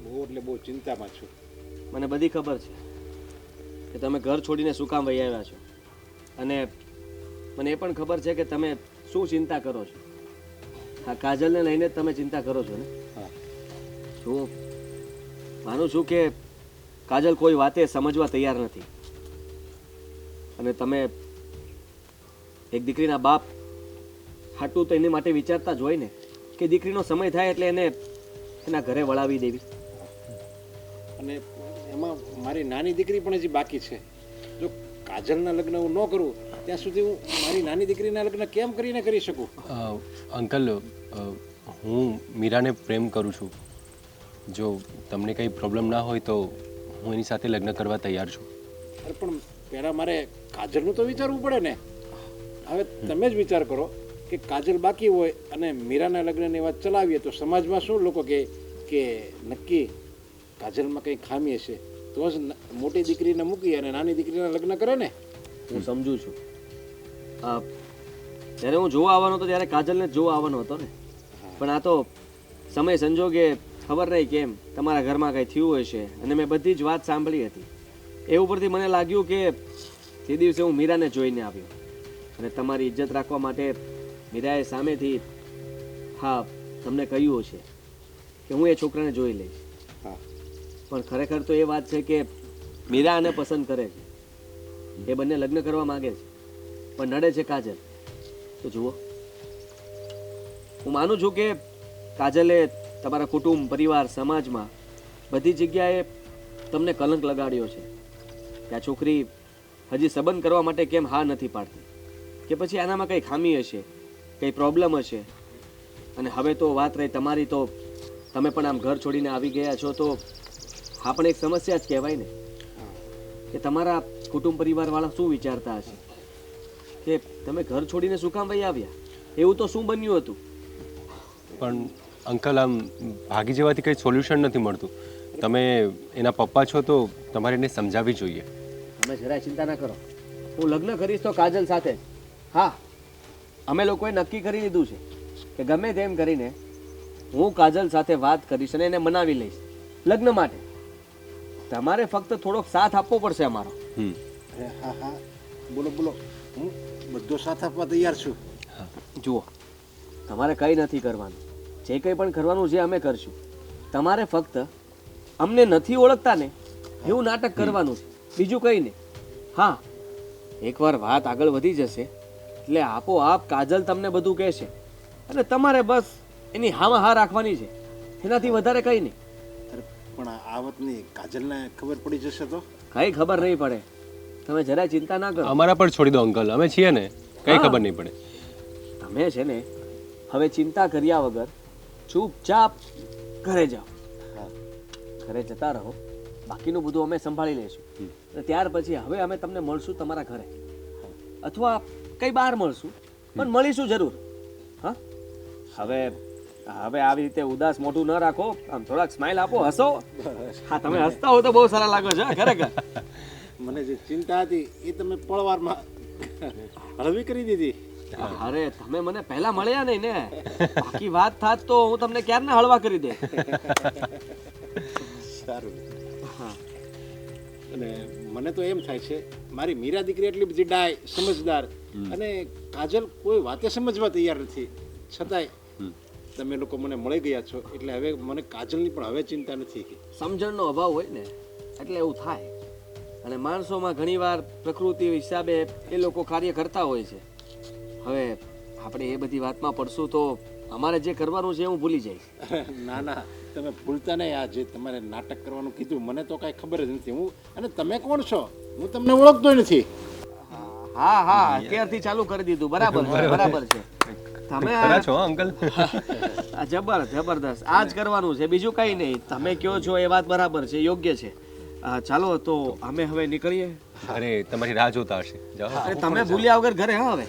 બહુ એટલે બહુ ચિંતામાં છું. મને બધી ખબર છે કે તમે ઘર છોડીને શું કામ વહી આવ્યા છો. અને મને એ પણ ખબર છે કે તમે શું ચિંતા કરો છો. આ કાજલને લઈને જ તમે ચિંતા કરો છો ને? હા. હું માનું છું કે કાજલ કોઈ વાતે સમજવા તૈયાર નથી. અને તમે એક દીકરીના બાપ હાટું તો એની માટે વિચારતા જ હોય ને કે દીકરીનો સમય થાય એટલે એને એના ઘરે વળાવી દેવી. અને એમાં મારી નાની દીકરી પણ હજી બાકી છે. જો કાજલના લગ્ન હું ન કરું ત્યાં સુધી હું મારી નાની દીકરીના લગ્ન કેમ કરીને કરી શકું? અંકલ, હું મીરાને પ્રેમ કરું છું. જો તમને કંઈ પ્રોબ્લેમ ના હોય તો હું એની સાથે લગ્ન કરવા તૈયાર છું. અરે પણ પહેલાં મારે કાજલનું તો વિચારવું પડે ને. હવે તમે જ વિચાર કરો કે કાજલ બાકી હોય અને મીરાના લગ્નની વાત ચલાવીએ તો સમાજમાં શું લોકો કહે કે નક્કી કાજલમાં કંઈ ખામી હશે, તો જ મોટી દીકરીને મૂકી અને નાની દીકરીના લગ્ન કરે ને. હું સમજુ છું. જ્યારે હું જોવા આવવાનો હતો ત્યારે કાજલને જ જોવા આવવાનો હતો ને. પણ આ તો સમય સંજોગે ખબર નહીં કેમ તમારા ઘરમાં કંઈ થયું હશે અને મેં બધી જ વાત સાંભળી હતી. એ ઉપરથી મને લાગ્યું કે તે દિવસે હું મીરાને જોઈને આવ્યો અને તમારી ઇજ્જત રાખવા માટે મીરાએ સામેથી તમને કહ્યું હશે કે હું એ છોકરાને જોઈ લઈશ. હા, પણ ખરેખર તો એ વાત છે કે મીરા આને પસંદ કરે છે. એ બંને લગ્ન કરવા માંગે છે પણ નડે છે કાજલ. તો જુઓ, હું માનું છું કે કાજલે તમારા કુટુંબ, પરિવાર, સમાજમાં બધી જગ્યાએ તમને કલંક લગાડ્યો છે કે આ છોકરી હજી સંબંધ કરવા માટે કેમ હા નથી પાડતી, કે પછી આનામાં કંઈ ખામી હશે, કંઈ પ્રોબ્લેમ હશે. અને હવે તો વાત રહી તમારી, તો તમે પણ આમ ઘર છોડીને આવી ગયા છો તો આ પણ એક સમસ્યા જ કહેવાય ને કે તમારા કુટુંબ પરિવારવાળા શું વિચારતા હશે કે તમે ઘર છોડીને શું કામ વહી આવ્યા, એવું તો શું બન્યું હતું. પણ અંકલ, આમ ભાગી જવાથી કંઈ સોલ્યુશન નથી મળતું. તમે એના પપ્પા છો તો તમારે એને સમજાવવી જોઈએ. તમે જરાય ચિંતા ના કરો. હું લગ્ન કરીશ તો કાજલ સાથે. હા, અમે લોકોએ નક્કી કરી લીધું છે કે ગમે તેમ કરીને હું કાજલ સાથે વાત કરીશ અને એને મનાવી લઈશ લગ્ન માટે. તમારે ફક્ત થોડોક સાથ આપવો પડશે અમારો. અરે હા હા, બોલો બોલો, હું બધો સાથ આપવા તૈયાર છું. જુઓ, તમારે કંઈ નથી કરવાનું. જે કંઈ પણ કરવાનું છે અમે કરશું. તમારે ફક્ત અમને નથી ઓળખતા ને એવું નાટક કરવાનું છે, બીજું કંઈ નહીં. હા, એકવાર વાત આગળ વધી જશે એટલે આપોઆપ કાજલ તમને બધું કહેશે અને તમારે બસ એની હામાં હા રાખવાની છે, એનાથી વધારે કંઈ નહીં. અરે પણ આ વાતની કાજલને ખબર પડી જશે તો? કંઈ ખબર નહીં પડે, તમે જરાય ચિંતા ના કરો. અમારા પર છોડી દો અંકલ, અમે છીએ ને, કંઈ ખબર નહીં પડે. તમે છે ને હવે ચિંતા કર્યા વગર ચૂપચાપ ઘરે જાઓ. ઘરે જતા રહો બાકીનું બધું અમે સંભાળી લઈશું અને ત્યાર પછી હવે અમે તમને મળશું તમારા ઘરે અથવા કઈ બહાર મળશું પણ મળીશું જરૂર. હા, હવે હવે આવી રીતે ઉદાસ મોઢું ન રાખો, આમ થોડાક સ્માઈલ આપો, હસો. હા, તમે હસતા હો તો બહુ સારા લાગો છો ખરેખર. મને જે ચિંતા હતી એ તમે પળવારમાં હળવી કરી દીધી. અરે તમે મને પહેલા મળ્યા નહીં ને, બાકી વાત થાત તો હું તમને ક્યારના હળવા કરી દે. સારું. અને મને તો એમ થાય છે મારી મીરા દીકરી એટલી બધી ડાય, સમજદાર, અને કાજલ કોઈ વાતે સમજવા તૈયાર નથી, છતાંય તમે લોકો મને મળી ગયા છો એટલે હવે મને કાજલની પણ હવે ચિંતા નથી. સમજણનો અભાવ હોય ને એટલે એવું થાય, અને માણસોમાં ઘણીવાર પ્રકૃતિ હિસાબે એ લોકો કાર્ય કરતા હોય છે. હવે આપણે એ બધી વાતમાં પડશું તો અમારે જે કરવાનું છે હું ભૂલી જઈશ. ના ના, તમે ભૂલતા નહીં. આ જે તમારે નાટક કરવાનું કીધું મને તો કાંઈ ખબર જ નથી. હું અને તમે કોણ છો હું તમને ઓળખતો નથી. હા હા, અત્યારથી ચાલુ કરી દીધું. બરાબર છે, બરાબર છે. તમે ખરા છો અંકલ? જબરદસ્ત આ જ કરવાનું છે, બીજું કઈ નહીં. તમે કયો છો એ વાત બરાબર છે, યોગ્ય છે. ચાલો તો અમે હવે નીકળીએ. અરે તમારી રાહ જોતા હશે. જાઓ. અરે તમે ભૂલ્યા વગર ઘરે. હા હવે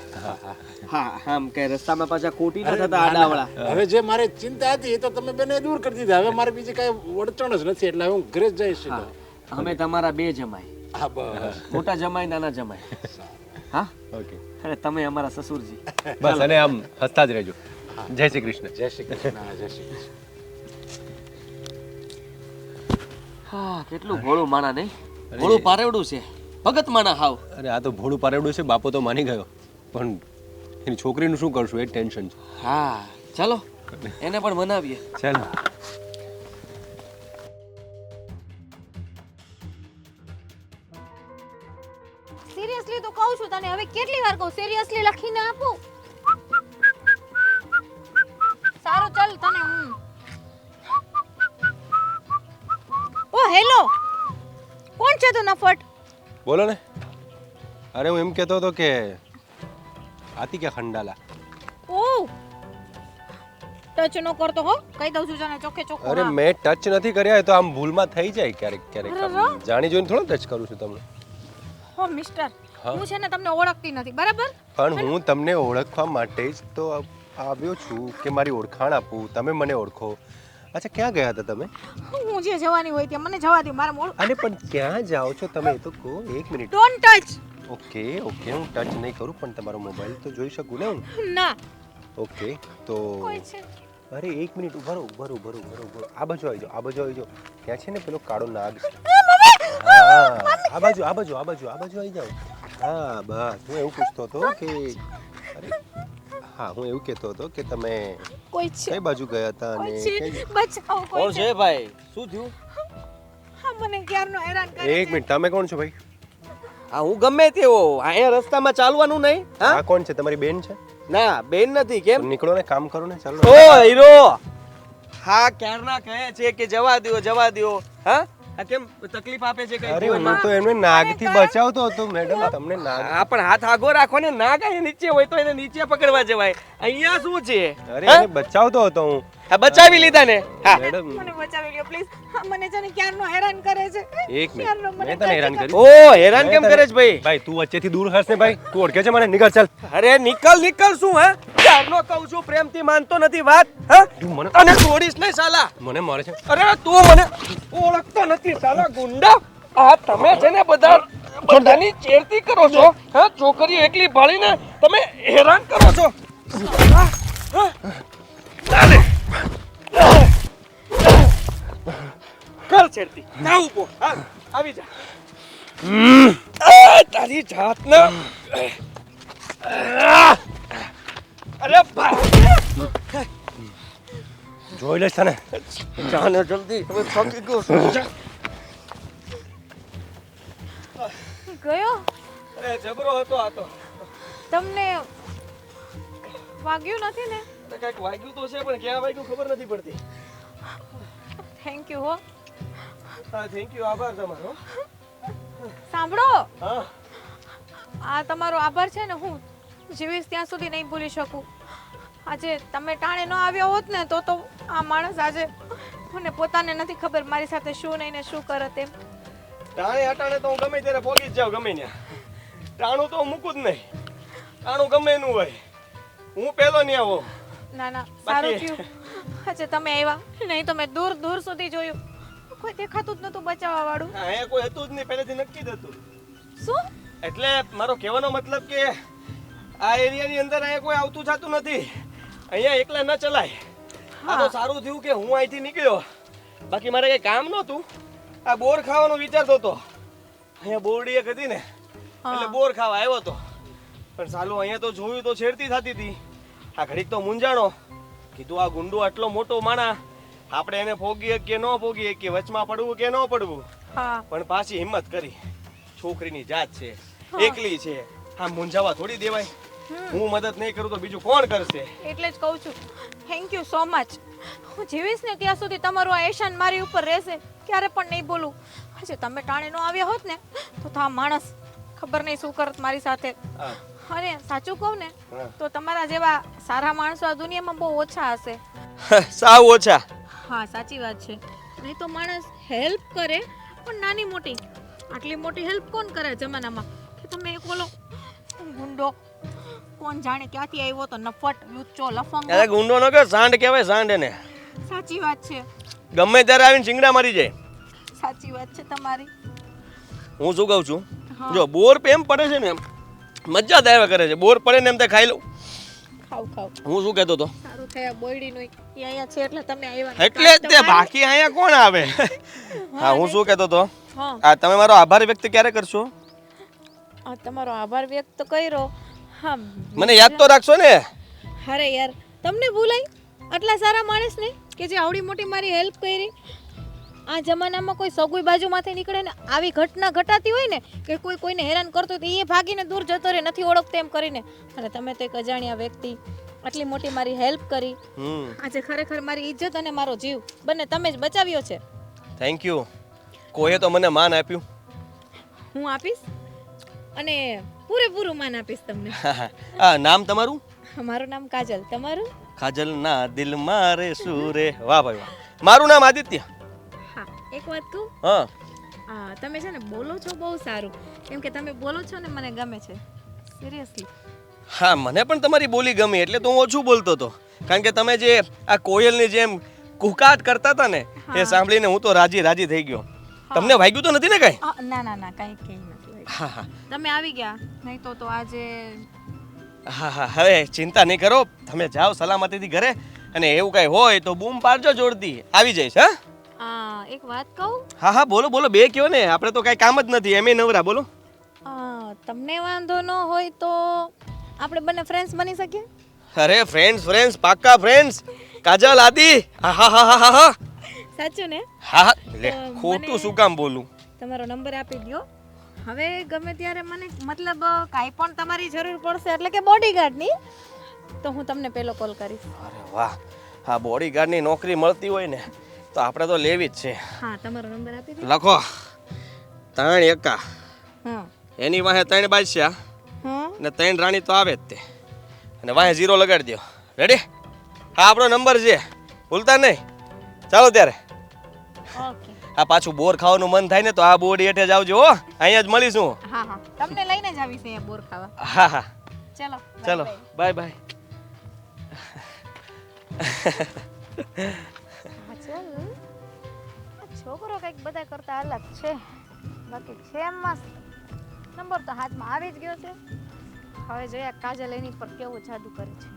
હા, આમ કે રસ્તામાં પાછા ખોટી ના થતા આડાવડા. હવે જે મારે ચિંતા હતી એ તો તમે બેને દૂર કરી દીધા. હવે મારે બીજી કાંઈ વળચણ જ નથી, એટલે હવે હું ઘરે જ જઈશ. અમે તમારા બે જમાઈ, હા બસ, મોટા જમાઈ નાના જમાઈ. હા ઓકે. અરે તમે અમારા સસુરજી. બસ, અને આમ હસતા જ રહેજો. જય શ્રી કૃષ્ણ. જય શ્રી કૃષ્ણ. જય શ્રી કૃષ્ણ. હા, કેટલું ભોળું માણા નહીં, ભોળું પારેવડું છે, ભગત માણા હાવ. અરે આ તો ભોળું પારેવડું છે, બાપો તો માની ગયો, પણ એની છોકરીનું શું કરશું એ ટેન્શન છે. હા ચાલો એને પણ મનાવીએ. ચાલો. સિરિયસલી તો કહું છું તને, હવે કેટલી વાર કહું, સિરિયસલી લખીને આપું. સારું ચાલ તને હું. ઓ હેલો, કોણ છે તું નફટ? બોલો ને. અરે હું એમ કહેતો હતો કે આતી કે ખંડાલા. ઓ ટચ નો કરતો હો, કહી દઉં છું તને ચોખ્ખે ચોખ્ખું. અરે મેં ટચ નથી કર્યા, એ તો આમ ભૂલમાં થઈ જાય ક્યારેક ક્યારેક. જાણી જોઈને થોડો ટચ કરું છું તમને. હો મિસ્ટર, હું છે ને તમને ઓળખતી નથી, બરાબર? પણ હું તમને ઓળખવા માટે જ તો આવ્યો છું કે મારી ઓળખાણ આપું, તમે મને ઓળખો. અચ્છા, ક્યાં ગયા હતા તમે? હું જે જવાની હોય ત્યાં મને જવા દે, મારા મોડ. અરે પણ ક્યાં જાઓ છો તમે એ તો કહો. એક minute. Don't touch. Okay okay, હું ટચ નહીં કરું, પણ તમારો મોબાઈલ તો જોઈ શકું ને હું? ના. ઓકે તો કોઈ છે? અરે એક મિનિટ, ઉભા રહો. આ બાજુ આવી જાઓ, આ બાજુ આવી જાઓ. ત્યાં છે ને પેલો કાળો નાગ છે. હા, આ બાજુ આવી જાઓ. હા બસ, હું એવું પૂછતો હતો કે અરે હા, હું એવું કહેતો હતો કે તમે કોઈ છે? કઈ બાજુ ગયા હતા અને બચાવો, કોઈ કોણ છે ભાઈ? શું થયું? હા, મને ક્યારનો હેરાન કરે એક મિનિટ, તમે કોણ છો ભાઈ? હા, હું ગમે તેવો, અહીંયા રસ્તામાં ચાલવાનું નહીં. હા, આ કોણ છે? તમારી બેન છે? ના બેન નથી. કેમ? તો નીકળો ને, કામ કરો ને. ચાલો. ઓ હીરો, હા ક્યારના કહે છે કે જવા દ્યો. હા, આ કેમ તકલીફ આપે છે કઈ? અરે હું તો એમને નાગથી બચાવતો હતો મેડમ. તમને નાગ? હા પણ હાથ આગો રાખો ને, નાગ અહીંયા નીચે હોય તો એને નીચે પકડવા જવાય. અહીંયા શું છે? અરે એને બચાવતો હતો હું. હા, બચાવી લીધા ને. હા મેડમ મને બચાવી લ્યો પ્લીઝ. મને છે ને ક્યારનો હેરાન કરે છે. એક મિનિટ, મેં તને હેરાન કર્યું? ઓ હેરાન કેમ કરે છે ભાઈ? ભાઈ તું વચ્ચેથી દૂર હસ ને ભાઈ. તું ઓળખે છે મને? નીકળ ચાલ. અરે નીકળ શું? હા, ક્યારનો કહું છું, પ્રેમથી માનતો નથી વાત. હા, તું મને અને છોડીશ નહીં સાલા. મને મારે છે. અરે તું મને ઓળખતો નથી સાલા ગુંડા. આ તમે છે ને બધાની ચેડતી કરો છો. હા, છોકરીઓ એકલી ભાળીને તમે હેરાન કરો છો. ચાલે કર ચેડતી ના ઉભો. હા, આવી જા. તારી જાતના. અરે ભાઈ જોઈ લઈશ તને. જાને જલ્દી, હવે થાકી ગયો છું. ગયો? અરે જબરો હતો આ તો. તમને વાગ્યું નથી ને? કંઈક વાગ્યું તો છે, પણ ક્યાં વાગ્યું ખબર નથી પડતી. થેન્ક યુ હો. હા, થેન્ક યુ, આભાર તમારો. સાંભળો, હા, આ તમારો આભાર છે ને હું જીવીશ ત્યાં સુધી નહીં ભૂલી શકું. આજે તમે ટાણે ન આવ્યા હોત ને તો આ માણસ આજે મને પોતાને નથી ખબર મારી સાથે શું નહીં ને શું કરે તેમ. ટાણે અટાણે તો હું ગમે ત્યારે પોગી જ જાઉં ગમે ત્યાં. ટાણું તો હું મૂકું જ નહીં. ટાણું ગમે એનું હોય, હું પેલો નહીં આવો. ના ના સારું બાકી- થયું આજે તમે આવ્યા, નહીં તો મેં દૂર દૂર સુધી જોયું, કોઈ દેખાતું જ નતું બચાવવા વાળું. હા, અહીંયા કોઈ હતું જ નહીં, પહેલેથી નક્કી જ હતું. શું? એટલે મારો કહેવાનો મતલબ કે આ એરિયાની અંદર અહીંયા કોઈ આવતું જાતું નથી. અહીંયા એકલા ન ચલાય. આ તો સારું થયું કે હું અહીંથી નીકળ્યો, બાકી મારે કઈ કામ નહોતું. આ બોર ખાવાનો વિચારતો હતો. અહીંયા બોરડી એક હતી ને, એટલે બોર ખાવા આવ્યો હતો. પણ સાલું અહીંયા તો જોયું તો છેડતી થતી હતી. આ ઘડીક તો મૂંઝાણો, કીધું આ ગુંડો આટલો મોટો માણા, આપણે એને ફોગીએ કે ન ફોગીએ, કે વચમાં પડવું કે ન પડવું. હા પણ પાછી હિંમત કરી. છોકરીની જાત છે, એકલી છે, આ મૂંઝાવા થોડી દેવાય. હું મદદ નહીં કરું તો બીજું કોણ કરશે? એટલે જ કહું છું થેન્ક યુ સો મચ. હું જીવીશ ને ત્યાં સુધી તમારું આ એશાન મારી ઉપર રહેશે, ક્યારે પણ નહીં બોલું. હજી તમે ટાણે નો આવ્યા હોત ને તો આ માણસ ખબર નહીં શું કરત મારી સાથે. અને સાચું કહું ને તો તમારા જેવા સારા માણસો આ દુનિયામાં બહુ ઓછા હશે. સાવ ઓછા. હા સાચી વાત છે. નહીં તો માણસ હેલ્પ કરે પણ નાની મોટી, આટલી મોટી હેલ્પ કોણ કરે જમાનામાં કે તમે બોલો ગુંડો કોણ જાણે ક્યાંથી આવ્યો તો નફટ લુચ્ચો લફંગ. અરે ગુંડો ન કે સાંડ કહેવાય, સાંડ એને. સાચી વાત છે. ગમે ત્યારે આવીને શિંગડા મારી જાય. સાચી વાત છે તમારી. હું શું કહું છું, જો બોર એમ પડે છે ને એમ મજા જ આવ્યા કરે છે. બોર પડે ને એમ તે ખાઈ લઉં. ખાવ ખાવ. હું શું કહેતો હતો, સારું થયા બોયડીનું ઈ અહીંયા છે એટલે તમે આવ્યા. એટલે જ તે બાકી અહીંયા કોણ આવે. હા, હું શું કહેતો હતો, હા આ તમે મારો આભાર વ્યક્ત ક્યારે કરશો? આ તમારો આભાર વ્યક્ત કર્યો. હા મને યાદ તો રાખશો ને. અરે યાર તમને ભૂલાય આટલા સારા માણસને કે જે આવડી મોટી મારી હેલ્પ કરી. આ જમાનામાં કોઈ સગુઈ બાજુમાંથી નીકળે ને આવી ઘટના ઘટાતી હોય ને કે કોઈ કોઈને હેરાન કરતો તો એ ભાગીને દૂર જતો રહે, નથી ઓળખતો એમ કરીને. અને તમે તો એક અજાણ્યા વ્યક્તિ આટલી મોટી મારી હેલ્પ કરી. આજે ખરેખર મારી ઇજ્જત અને મારો જીવ બંને તમે જ બચાવ્યો છે. Thank you. કોઈએ તો મને માન આપ્યું. હું આપીશ અને પૂરેપૂરું માન આપીશ તમને. આ નામ તમારું? મારું નામ કાજલ, તમારું? કાજલ ના દિલ મારે સુરે. વાહ ભાઈ વાહ. મારું નામ આદિત્ય. હા એક વાત કહું, હા, તમે છે ને બોલો છો બહુ સારું, કેમ કે તમે બોલો છો ને મને ગમે છે સિરિયસલી. હા, મને પણ તમારી બોલી ગમી એટલે તો હું ઓછું બોલતો હતો. કારણ કે તમે જે આ કોયલની જેમ કુકાટ કરતા હતા ને એ સાંભળીને હું તો રાજી રાજી થઈ ગયો. તમને વાગ્યું તો નથી ને કઈ? ના ના ના કઈ કઈ નથી. હા હા તમે આવી ગયા, નહીં તો આજે. હા હા, હવે ચિંતા નહીં કરો, તમે જાઓ સલામતીથી ઘરે. અને એવું કઈ હોય તો બૂમ પાડજો, જોડતી આવી જઈશ. હા એક વાત કહું? હા હા, બોલો બોલો, બે કયો ને, આપણે તો કઈ કામ જ નથી એમ નવરા. બોલો. તમને વાંધો ન હોય તો આપણે બંને ફ્રેન્ડ્સ બની શકીએ? અરે ફ્રેન્ડ્સ ફ્રેન્ડ્સ, પાક્કા ફ્રેન્ડ્સ. કાજલ, આદિ. હા હા હા હા હા. સાચું ને? હા હા, લે ખોટું શું કામ બોલું. તમારો નંબર આપી દો. હવે ગમે ત્યારે મને મતલબ કાંઈ પણ તમારી જરૂર પડશે એટલે કે બોડીગાર્ડની તો હું તમને પહેલો કોલ કરીશ. અરે વાહ, હા બોડીગાર્ડની નોકરી મળતી હોય ને તો આપણે તો લેવી જ છે. હા, તમારો નંબર આપી દો. લખો 3 એકા. હા એની વાહે 3 બાદશાહ હા ને 3 રાણી તો આવે જ તે. અને વાહે 0 લગાડી દો. રેડી? હા, આપણો નંબર છે, ભૂલતા નહીં. ચાલો ત્યારે. ઓકે. આ પાછું બોર ખાવાનું મન થાય ને તો આ બોડી હેઠે જ આવજો. હો, અહીંયા જ મળીશું. હા હા, તમને લઈને જ આવીશ અહીંયા બોર ખાવા. હા હા, ચલો ચલો બાય બાય. ચલ, છોકરો કંઈક બધા કરતા અલગ છે, બાકી છે મસ્ત. નંબર તો હાથમાં આવી જ ગયો છે. હવે જોયા કાજલ એની પર કેવું જાદુ કરે છે.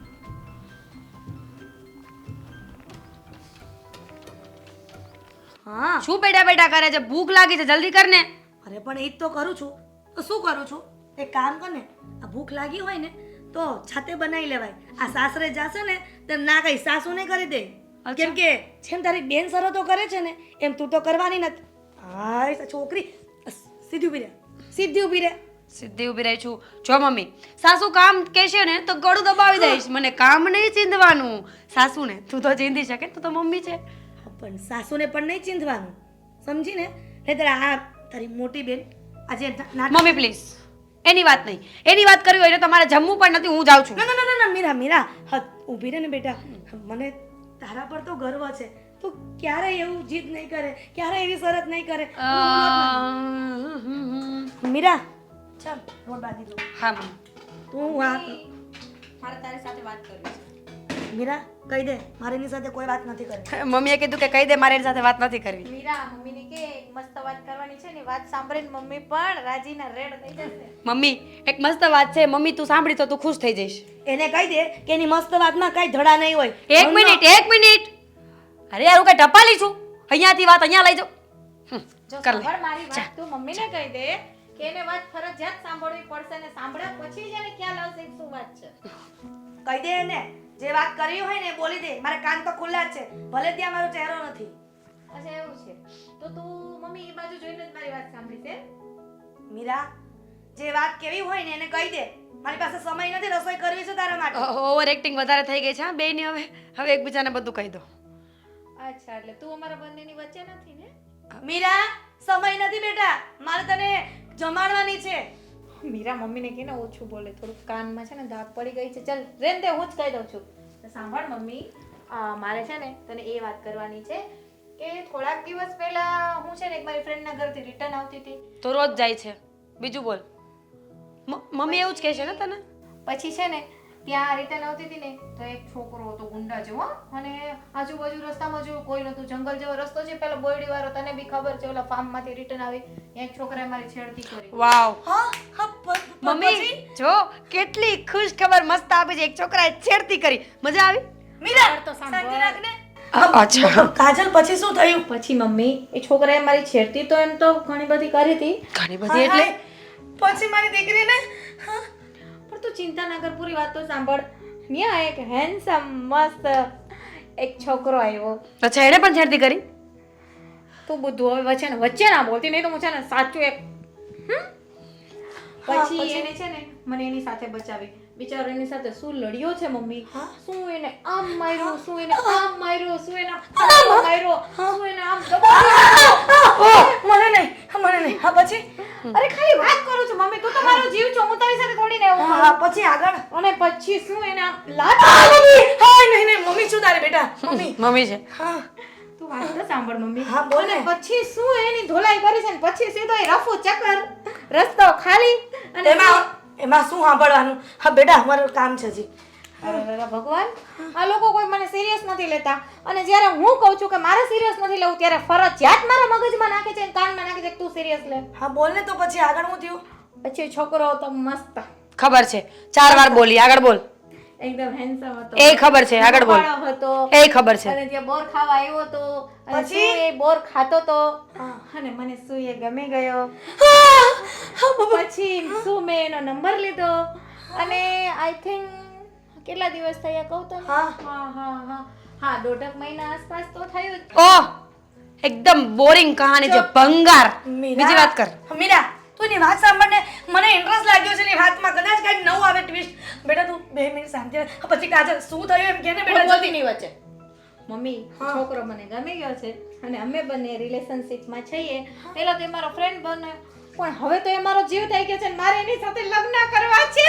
હા શું બેઠા બેઠા કરે છે? ભૂખ લાગી છે, જલ્દી કર ને. અરે પણ એ જ તો કરું છું. તો શું કરું છું? એક કામ કર ને, આ ભૂખ લાગી હોય ને તો છાતે બનાવી લેવાય. આ સાસરે જાશે ને તો ના કઈ સાસુને કરી દે. કેમ કે જેમ તારી બેન શરતો કરે છે ને એમ તું તો કરવાની નથી. હા છોકરી સીધી ઊભી રહે, સીધી ઊભી રહે. સીધી ઊભી રહી છું. જો મમ્મી, સાસુ કામ કહેશે ને તો ગળું દબાવી દઈશ. મને કામ નહીં ચીંધવાનું. સાસુને તું તો ચીંધી શકે, તું તો મમ્મી છે. પણ સાસુને પણ નહીં ચીંધવાનું, સમજી ને? નહીતર આ તારી મોટી બેન આજે મમ્મી પ્લીઝ, એની વાત નહીં. એની વાત કરવી હોય તો તમારે જમવું પણ નથી. હું જાઉં છું. ના ના ના ના મીરા મીરા, હા ઊભી રહે ને બેટા. મને તારા પર તો ગર્વ છે. તું ક્યારેય એવું જીદ નહીં કરે, ક્યારેય એવી શરત નહીં કરે. મીરા ચાલ રોડ બાંધી દો. હા મમ્મી. તું વાત મારે તારી સાથે વાત કરવી છે. મીરા કહી દે મારે એની સાથે કોઈ વાત નથી કરવી. મમ્મીએ કીધું કે કહી દે મારે એની સાથે વાત નથી કરવી. મીરા મમ્મીને કે એક મસ્ત વાત કરવાની છે ને વાત સાંભળીને મમ્મી પણ રાજીના રેડ થઈ જશે. મમ્મી એક મસ્ત વાત છે, મમ્મી તું સાંભળી તો તું ખુશ થઈ જઈશ. એને કહી દે કે એની મસ્ત વાતમાં કાંઈ ધડા નહીં હોય. એક મિનિટ. અરે યાર હું કઈ ટપાલી છું? અહીંયાથી વાત અહીંયા લઈ જાઓ. જો કર લે. સાંભળ મારી વાત, તું મમ્મીને કહી દે કે એને વાત ફરજિયાત સાંભળવી પડશે ને સાંભળ્યા પછી જ એને ખ્યાલ આવશે કે શું વાત છે. કહી દે એને જે વાત કરી હોય ને એ બોલી દે. મારા કાન તો ખુલ્લા જ છે, ભલે ત્યાં મારો ચહેરો નથી. અચ્છા એવું છે તો તું મમ્મી એ બાજુ જોઈને જ મારી વાત સાંભળી છે. મીરા જે વાત કેવી હોય ને એને કહી દે. મારી પાસે સમય નથી, રસોઈ કરવી છે તારા માટે. ઓવર એક્ટિંગ વધારે થઈ ગઈ છે હા બેયની. હવે એકબીજાને બધું કહી દો. અચ્છા એટલે તું અમારા બંનેની વચ્ચે નથી ને? મીરા સમય નથી બેટા, મારે તને જમાડવાની છે. મીરા મમ્મીને કે ને ઓછું બોલે, થોડુંક કાનમાં છે ને દાગ પડી ગઈ છે. ચાલ રેન દે, હું જ કહી દઉં છું. તો સાંભળ મમ્મી, મારે છે ને તને એ વાત કરવાની છે કે થોડાક દિવસ પહેલા હું છે ને એક મારી ફ્રેન્ડના ઘરથી રિટર્ન આવતી હતી. તો રોજ જાય છે. બીજું બોલ. મમ્મી એવું જ કહે છે ને તને? પછી છે ને ત્યાં રિટર્ન આવતી હતી ને તો એક છોકરો હતો ગુંડા જેવો, અને આજુબાજુ રસ્તામાં જોયું કોઈ નતું, જંગલ જેવો રસ્તો છે, પેલો બોયડી વાળો, તને બી ખબર છે, ઓલા ફાર્મમાંથી રિટર્ન આવી, એક છોકરાએ મારી છેડતી કરી. વાવ હા હા મમ્મી જો કેટલી ખુશ ખબર મસ્ત આપી છે. એક છોકરાએ છેડતી કરી, મજા આવી? મીરા તો સાંભળ. શાંતિ રાખને. અચ્છા કાજલ પછી શું થયું? પછી મમ્મી એ છોકરાએ મારી છેડતી તો એમ તો ઘણી બધી કરી હતી, ઘણી બધી એટલે પછી મારી દીકરીને પણ તું ચિંતા ના કર, પૂરી વાત તો સાંભળ. ન્યા એક હેન્ડસમ મસ્ત એક છોકરો આવ્યો. અચ્છા એને પણ છેડતી કરી? તું બધું હવે વચ્ચે ના બોલતી, નહીં તો હું છે ને સાચું એક પછી એને છે ને મને એની સાથે બચાવી. બિચારો એની સાથે શું લડ્યો છે મમ્મી, શું એને આમ માર્યો, શું એને આમ માર્યો, શું એને આમ માર્યો, શું એને આમ મને નહીં. હા પછી અરે ખાલી વાત કરું છું મમ્મી, તું તો મારો જીવ છો, હું તારી સાથે થોડી ને એવું હા પછી આગળ. અને પછી શું એને આમ લાત. નહીં મમ્મી શું તારે બેટા? મમ્મી છે. હા તું વાત તો સાંભળ મમ્મી. હા, બોલ ને. અને પછી શું એની ધોલાઈ કરી છે ને પછી સીધો એ રફુ ચક્કર, રસ્તો ખાલી. અને એમાં શું સાંભળવાનું? હા બેટા અમારું કામ છે જી. અરે ભગવાન, આ લોકો કોઈ મને સિરિયસ નથી લેતા, અને જ્યારે હું કહું છું કે મારે સિરિયસ નથી લેવું ત્યારે ફરજિયાત મારા મગજમાં નાખે છે, કાનમાં નાખે છે કે તું સિરિયસ લે. હા બોલ ને તો પછી આગળ હું થયું? પછી છોકરો હતો મસ્ત, ખબર છે 4 વાર બોલી. આગળ બોલ. એકદમ હેન્ડસમ હતો, એ ખબર છે. આગળ બોલ. વાળો હતો, એ ખબર છે. અને ત્યાં બોર ખાવા આવ્યો હતો, અને પછી? શું એ બોર ખાતો તો, અને મને શું એ ગમી ગયો. પછી શું મેં એનો નંબર લીધો, અને આઈ થિંક કેટલા દિવસ થયા કહું તને? હા. હા 1.5 મહિના આસપાસ તો થયું જ. ઓહ એકદમ બોરિંગ કહાની છે, ભંગાર. બીજી વાત કર. મીરા તું એની વાત સાંભળ ને, મને ઇન્ટરેસ્ટ લાગ્યો છે એની વાતમાં, કદાચ કાંઈક નવું આવે ટ્વિસ્ટ. બેટા તું 2 મિનિટ શાંતિ રાખ. પછી કાજલ શું થયું એમ કે ને બેટા બોલતી નહીં વચ્ચે. મમ્મી છોકરો મને ગમી ગયો છે, અને અમે બંને રિલેશનશિપમાં છીએ. પહેલા તો એ મારો ફ્રેન્ડ બને, પણ હવે તો એ મારો જીવ થઈ ગયો છે, મારે એની સાથે લગ્ન કરવા છે.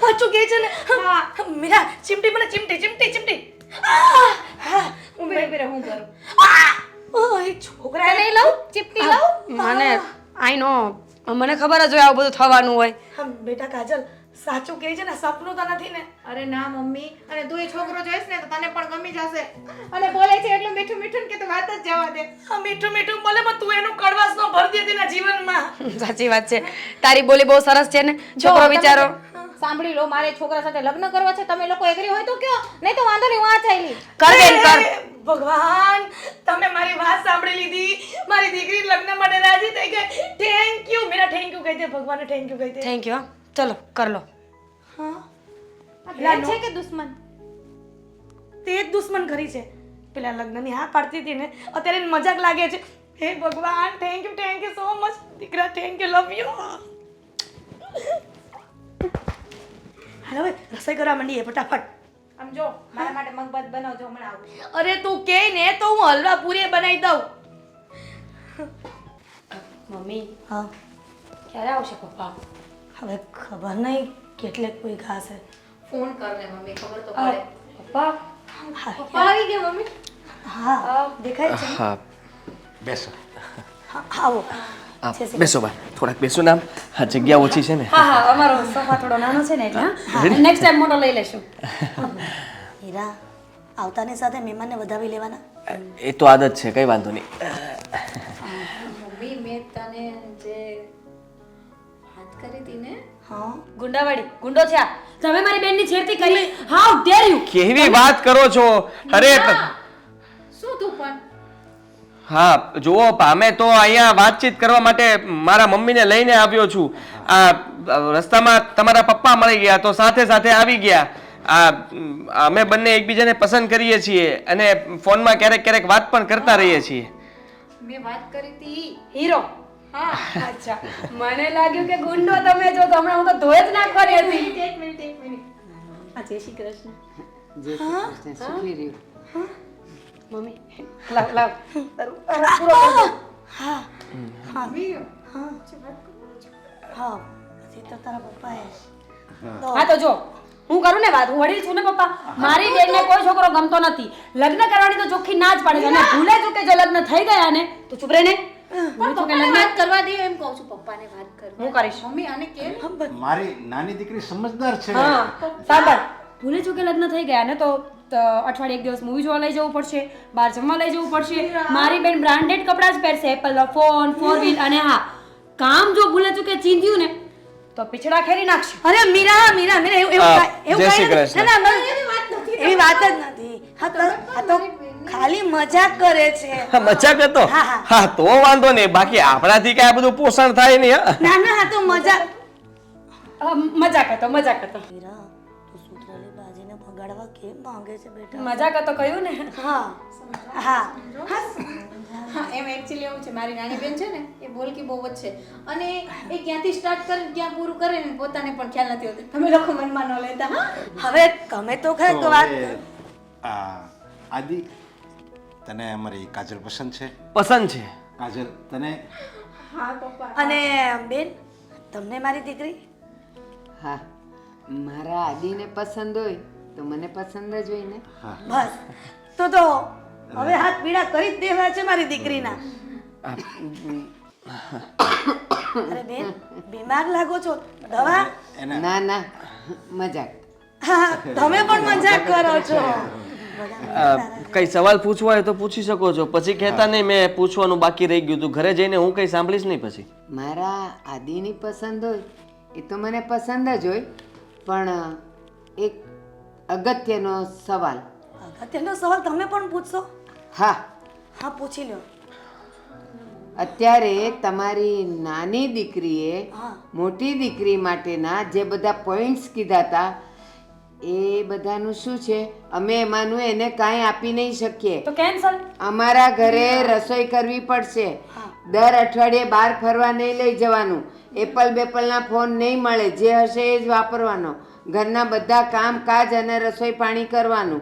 સાચું કહે છે ને? હા. મીરા ચીમટી મને ચીમટી. ઉભી રહે હું કરું. ઓહ એ છોકરા નહીં લઉં ચીપટી લઉં. મને આઈ નો મને ખબર જ હોય આવું બધું થવાનું હોય. હા બેટા કાજલ સાચું કહે છે ને, સપનું તો નથી ને? અરે ના મમ્મી, અને તું એ છોકરો જોઈશ ને તો તને પણ ગમી જશે, અને બોલે છે એટલું મીઠું મીઠું કે તું વાત જ જવા દે. હા મીઠું ભલે પણ તું એનું કડવાશ નો ભરતી હતી એના જીવનમાં. સાચી વાત છે, તારી બોલી બહુ સરસ છે ને. છોકરો બિચારો સાંભળી લો, મારે છોકરા સાથે લગ્ન કરવા છે, તમે લોકો એગ્રી હોય તો કયો, નહીં તો વાંધો નહીં, હું આ ચાલી. કર બેન કર. ભગવાન તમે મારી વાત સાંભળી લીધી, મારી દીકરી લગ્ન માટે રાજી થઈ ગઈ. Thank you Meera, thank you કહી દે, ભગવાનને થેન્ક યુ કહી દે. Thank you. ચલો કર લો. હા આ બેન છે કે દુશ્મન? તે જ દુશ્મન કરી છે. પેલા લગ્નની હા પાડતી હતી ને, અત્યારે એને મજાક લાગે છે. હે ભગવાન થેન્ક યુ સો મચ દીકરા, થેન્ક યુ, લવ યુ. હાલો હવે રસોઈ કરવા માંડીએ ફટાફટ. આમ જો મારા માટે મગભાત બનાવજો, હમણાં આવું. અરે તું કે ને તો હું હલવા પૂરી બનાવી દઉં. મમ્મી હા ક્યારે આવશે પપ્પા? હવે ખબર નહીં કેટલે કોઈ ઘાસ છે. ફોન કર ને મમ્મી, ખબર તો પડે. પપ્પા પપ્પા આવી ગયા મમ્મી. હા દેખાય છે હા બેસો. હા, આવો હા બેસો બા, થોડાક બેસો ને. આમ હા જગ્યા ઓછી છે ને. હા હા અમારો સોફા થોડો નાનો છે ને એટલે નેક્સ્ટ ટાઈમ મોટો લઈ લેશું. હીરા આવતાની સાથે મહેમાનને વધાવી લેવાના. એ તો આદત છે, કઈ વાંધો નહીં. મમ્મી મેં તને જે વાત કરી હતી ને, હા ગુંડાવાડી ગુંડો છે આ. તમે મારી બેનની છેડતી કરી. How der you. કેવી વાત કરો છો? અરે શું તું પણ હા જુઓ, અમે તો અહીંયા વાતચીત કરવા માટે મારા મમ્મીને લઈને આવ્યો છું. આ રસ્તામાં તમારા પપ્પા મળી ગયા તો સાથે સાથે આવી ગયા. અમે બંને એકબીજાને પસંદ કરીએ છીએ અને ફોનમાં ક્યારેક ક્યારેક વાત પણ કરતા રહીએ છીએ. મેં વાત કરી હતી. હીરો. હા અચ્છા મને લાગ્યું કે ગુંડો તમે જો તો હમણાં હું તો ધોઈ જ નાખ કરી હતી. એક મિનિટ. આ જય શ્રી કૃષ્ણ. જય શ્રી કૃષ્ણ. સુખી રહ્યું. મમ્મી લાવ લાવ તારું પૂરો કરી દો. હા પછી તો તારા પપ્પાએ હા તો જો હું કરું ને વાત, હું વડીલ છું ને પપ્પા. મારી બેનને કોઈ છોકરો ગમતો નથી. લગ્ન કરવાની તો ચોખ્ખી ના જ પાડે છે અને ભૂલે ચૂકે જો લગ્ન થઈ ગયા ને તો ચૂપ રહે ને. પણ પપ્પાને વાત કરવા દે એમ કહું છું. પપ્પાને વાત કર. હું કરીશ. મમ્મી આને કે મારી નાની દીકરી સમજદાર છે. હા સાંભળ, ભૂલે ચૂકે લગ્ન થઈ ગયા ને તો અઠવાડિયે એક દિવસ મૂવી જોવા લઈ જવું પડશે, બહાર જમવા લઈ જવું પડશે. મારી બેન બ્રાન્ડેડ કપડાં જ પહેરશે, એપલ ફોન, 4 વ્હીલ અને હા કામ જો ભૂલે ચૂકે ચીંધ્યું ને તો પીછડા ખેરી નાખશે. અરે મીરા એવું જય શ્રી કૃષ્ણ. ના ના એવી વાત જ નથી. આ તો ખાલી મજાક કરે છે. હા, મજાક હતો. હા, હા. હા તો વાંધો નહીં, બાકી આપણાથી કઈ આ બધું પોષણ થાય નહીં. હા ના ના આ તો મજાક. મજાક હતો મજાક હતો મીરા તું સૂત્રાલી બાજીને ભગાડવા કેમ માંગે છે બેટા? મજાક હતો કહ્યું ને. હા હા હા એમ એકચ્યુઅલી એવું છે, મારી નાની બેન છે ને એ બોલકી બહુ જ છે અને એ ક્યાંથી સ્ટાર્ટ કરે ને ક્યાં પૂરું કરે ને પોતાને પણ ખ્યાલ નથી હોતો. તમે લોકો મનમાં ન લેતા. હા હવે તમે તો ખરેખર વાત હવે, આદિ તને અમારી કાજલ પસંદ છે? પસંદ છે. કાજલ તને? હા પપ્પા. અને બેન તમને મારી દીકરી? હા મારા આદિને પસંદ હોય તો મને પસંદ જ હોય ને. બસ તો હવે હાથ પીડા કરી જ દેવા છે મારી દીકરીના. અરે બેન બીમાર લાગો છો, દવા? ના ના મજાક. હા તમે પણ મજાક કરો છો. કઈ સવાલ પૂછવા હોય તો પૂછી શકો છો. પછી કહેતા નહીં મેં પૂછવાનું બાકી રહી ગયું હતું. ઘરે જઈને હું કઈ સાંભળીશ નહીં પછી. મારા આદિની પસંદ હોય એ તો મને પસંદ જ હોય, પણ એક અગત્યનો સવાલ. અગત્યનો સવાલ તમે પણ પૂછશો? હા હા પૂછી લો. અત્યારે તમારી નાની દીકરીએ હા. મોટી દીકરી માટેના જે બધા પોઈન્ટ્સ કીધા હતા એ બધાનું શું છે? અમે એમાંનું એને કાંઈ આપી નહીં શકીએ. તો કેન્સલ. અમારા ઘરે રસોઈ કરવી પડશે. દર અઠવાડિયે બહાર ફરવા નહીં લઈ જવાનું. એપલ બેપલના ફોન નહીં મળે. જે હશે એ જ વાપરવાનો. ઘરના બધા કામકાજ અને રસોઈ પાણી કરવાનું.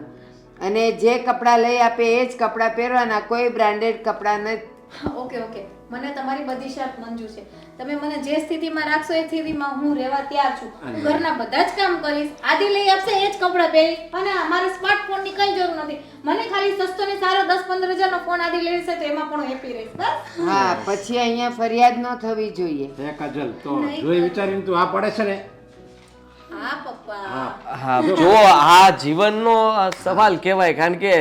અને જે કપડાં લઈ આપે એ જ કપડાં પહેરવાના. કોઈ બ્રાન્ડેડ કપડાં નથી. ઓકે મને તમારી બધી શરત મંજૂર છે. તમે મને જે સ્થિતિમાં રાખશો એ સ્થિતિમાં હું રહેવા તૈયાર છું. હું ઘરના બધા જ કામ કરીશ. આદિ લઈ આપશે એ જ કપડાં પહેરીશ અને મારે સ્માર્ટફોનની કઈ જરૂર નથી. મને ખાલી સસ્તો ને સારો 10-15 હજારનો ફોન આદિ લઈ લેશે તો એમાં પણ હેપી રહીશ. બસ. હા પછી અહીંયા ફરિયાદ ન થવી જોઈએ. હે કાજલ તો જોઈ વિચારીને તું આ પડે છે ને? હા પપ્પા. હા જો આ જીવનનો સવાલ કહેવાય, કારણ કે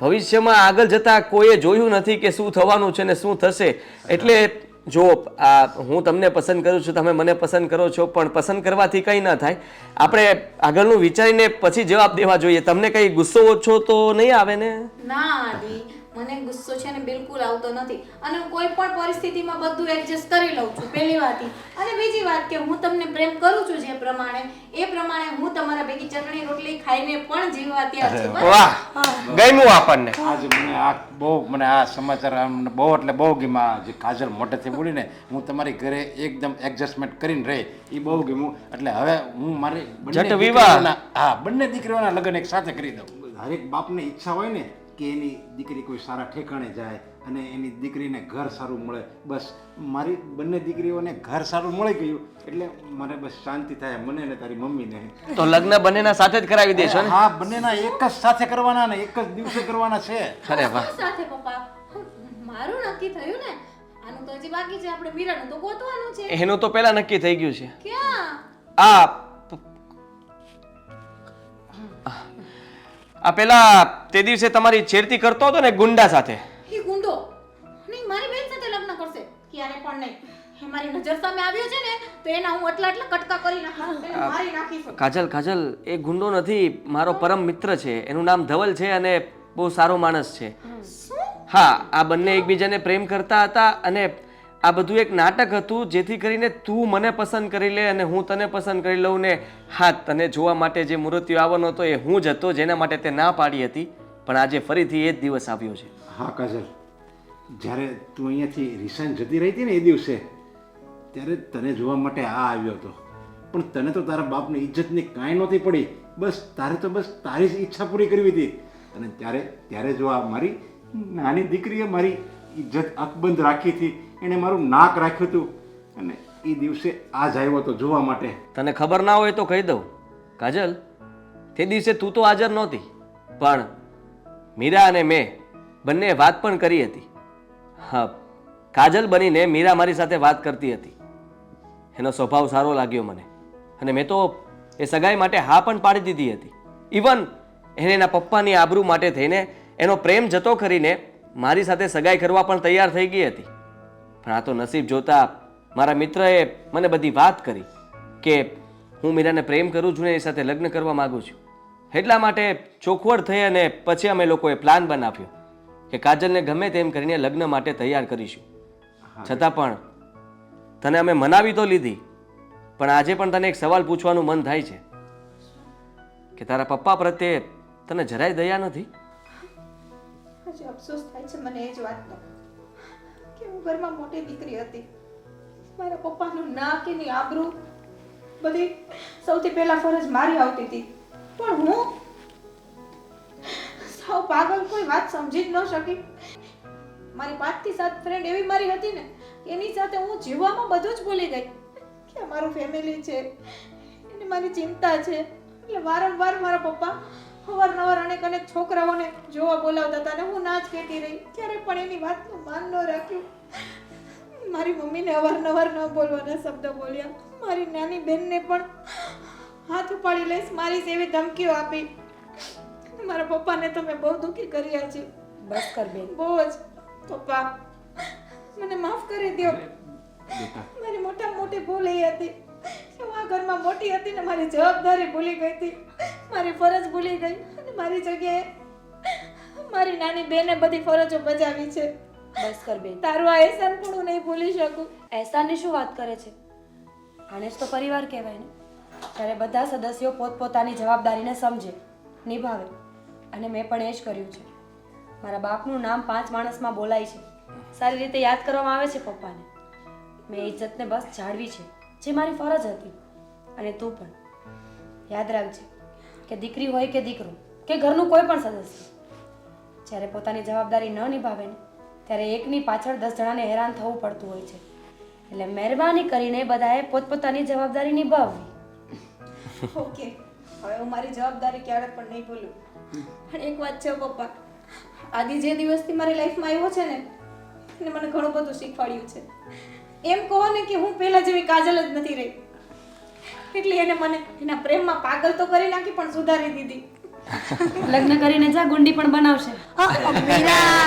ભવિષ્યમાં આગળ જતા કોઈએ જોયું નથી કે શું થવાનું છે ને શું થશે. એટલે જો હું તમને પસંદ કરું છું, તમે મને પસંદ કરો છો, પણ પસંદ કરવાથી કંઈ ન થાય. આપણે આગળનું વિચારીને પછી જવાબ દેવા જોઈએ. તમને કંઈ ગુસ્સો ઓછો તો નહીં આવે ને? ના આદિ મને ગુસ્સો છે ને બિલકુલ આવતો નથી અને હું કોઈ પણ પરિસ્થિતિમાં બધું એડજસ્ટ કરી લઉં છું. પહેલી વાત અને બીજી વાત કે હું તમને પ્રેમ કરું છું જે પ્રમાણે એ પ્રમાણે હું તમારા ભેગી ચટણી રોટલી ખાઈને પણ જીવવા તૈયાર છું. બસ. વાહ, ગમ્યું આપણને. આજે મને આ સમાચાર બહુ એટલે બહુ ગમ્યા. જે કાજલ મોઢેથી બોલીને હું તમારી ઘરે એકદમ એડજસ્ટમેન્ટ કરીને રહે એ બહુ ગમ્યું. એટલે હવે હું મારી જટ વિવાહ. બંને દીકરીઓના લગ્ન એક સાથે કરી દઉં. હરેક બાપને ઈચ્છા હોય ને કે એની દીકરી કોઈ સારા ઠેકાણે જાય, અને એની દીકરીને ઘર સારું મળે. બસ મારી બંને દીકરીઓને ઘર સારું મળી ગયું એટલે મને બસ શાંતિ થાય, મને ને તારી મમ્મીને. તો લગ્ન બંનેના સાથે જ કરાવી દેશો ને? હા, બંનેના એક જ સાથે કરવાના ને એક જ દિવસે કરવાના છે. અરે વાહ. સાથે પપ્પા મારું નક્કી થયું ને, આનું તો હજી બાકી છે. આપણે મીરાનું તો ગોતવાનું છે. એનું તો પહેલા નક્કી થઈ ગયું છે. ક્યાં? આ પેલા તે દિવસે તમારી છેડતી કરતો હતો ને ગુંડા સાથે. એ ગુંડો નહીં, મારી બેન સાથે લગ્ન કરશે. ક્યારે પણ નહીં. એ મારી નજર સામે આવ્યો છે ને તો એના હું એટલા કટકા કરી નાખીશ, એને મારી નાખીશ. કાજલ, એ ગુંડો નથી, મારો પરમ મિત્ર છે. એનું નામ ધવલ છે અને બહુ સારો માણસ છે. હા, આ બંને એકબીજાને પ્રેમ કરતા હતા અને આ બધું એક નાટક હતું જેથી કરીને તું મને પસંદ કરી લે અને હું તને પસંદ કરી લઉં ને. હા, તને જોવા માટે જે મૂર્તિઓ આવવાનો હતો એ હું જ હતો, જેના માટે તે ના પાડી હતી. પણ આજે ફરીથી એ જ દિવસ આવ્યો છે. હા કાજલ, જ્યારે તું અહીંયાથી રિસાઈન જતી રહી હતી ને એ દિવસે, ત્યારે તને જોવા માટે આ આવ્યો હતો. પણ તને તો તારા બાપની ઇજ્જતની કાંઈ નહોતી પડી. બસ તારે તો બસ તારી જ ઈચ્છા પૂરી કરવી હતી. અને ત્યારે જો આ મારી નાની દીકરીએ મારી ઇજ્જત અકબંધ રાખી હતી, એણે મારું નાક રાખ્યું હતું અને એ દિવસે આ જ આવ્યો હતો જોવા માટે. તને ખબર ના હોય તો કહી દઉં કાજલ, તે દિવસે તું તો હાજર નહોતી, પણ મીરા અને મેં બંને વાત પણ કરી હતી. હા, કાજલ બનીને મીરા મારી સાથે વાત કરતી હતી. એનો સ્વભાવ સારો લાગ્યો મને અને મેં તો એ સગાઈ માટે હા પણ પાડી દીધી હતી. ઇવન એને એના પપ્પાની આબરૂ માટે થઈને એનો પ્રેમ જતો કરીને મારી સાથે સગાઈ કરવા પણ તૈયાર થઈ ગઈ હતી. પણ આ તો નસીબ જોતા મારા મિત્રએ મને બધી વાત કરી કે હું મીરાને પ્રેમ કરું છું ને એની સાથે લગ્ન કરવા માગું છું. એટલા માટે ચોખવટ થઈ અને પછી અમે લોકોએ પ્લાન બનાવ્યો કે કાજલને ગમે તેમ કરીને લગ્ન માટે તૈયાર કરીશું. છતાં પણ તને અમે મનાવી તો લીધી, પણ આજે પણ તને એક સવાલ પૂછવાનું મન થાય છે કે તારા પપ્પા પ્રત્યે તને જરાય દયા નથી? હજી અફસોસ થાય છે મને એ જ વાતનો કે હું ઘરમાં મોટી દીકરી હતી. મારા પપ્પાનું નાક એની આબરૂ બધી સૌથી પહેલા ફરજ મારી આવતી હતી. પણ હું સાવ પાગલ, કોઈ વાત સમજી જ ન શકી. મારી 5 થી 7 ફ્રેન્ડ એવી મારી હતી ને, એની સાથે હું જીવવામાં બધું જ ભૂલી ગઈ કે મારું ફેમિલી છે, એની મારી ચિંતા છે. એટલે વારંવાર મારા પપ્પા અવારનવાર અનેક છોકરાઓને જોવા બોલાવતા હતા અને હું ના જ કહેતી રહી. ક્યારે પણ એની વાતનું માન ન રાખ્યું. મારી મમ્મીને અવારનવાર ન બોલવાના શબ્દ બોલ્યા. મારી નાની બેનને પણ હાથ ઉપાડી લઈશ મારી એવી ધમકીઓ આપી. મારા પપ્પાને તો મેં બહુ દુઃખી કર્યા છે. બસ કર બેન. બહુ જ. પપ્પા મને માફ કરી દો. મારી મોટી ભૂલ એ હતી કે હું આ ઘરમાં મોટી હતી ને મારી જવાબદારી ભૂલી ગઈ હતી, મારી ફરજ ભૂલી ગઈ અને મારી જગ્યાએ મારી નાની બેને બધી ફરજો બજાવી છે. બસ કર બેન. તારું આ એહસાન પણ હું નહીં ભૂલી શકું. એહસાનની શું વાત કરે છે? આને જ તો પરિવાર કહેવાય ને. ત્યારે બધા સદસ્યો પોતપોતાની જવાબદારીને સમજે, નિભાવે. અને મેં પણ એ જ કર્યું છે. મારા બાપનું નામ 5 માણસમાં બોલાય છે, સારી રીતે યાદ કરવામાં આવે છે પપ્પાને. મેં ઇજ્જતને બસ જાળવી છે, જે મારી ફરજ હતી. અને તું પણ યાદ રાખજે કે દીકરી હોય કે દીકરો કે ઘરનું કોઈ પણ સદસ્ય, જ્યારે પોતાની જવાબદારી ન નિભાવે ને ત્યારે એકની પાછળ 10 જણાને હેરાન થવું પડતું હોય છે. એટલે મહેરબાની કરીને બધાએ પોતપોતાની જવાબદારી નિભાવવી. ઓકે, હવે હું મારી જવાબદારી ક્યારે પણ નહીં ભૂલું. પણ એક વાત છે પપ્પા, આદિ જે દિવસથી મારી લાઈફમાં આવ્યો છે ને એને મને ઘણું બધું શીખવાડ્યું છે. એમ કહો ને કે હું પહેલા જેવી કાજલ જ નથી રહી. એટલે એને મને એના પ્રેમમાં પાગલ તો કરી નાખી પણ સુધારી દીધી. લગ્ન કરીને જા, ગુંડી પણ બનાવશે. મીરા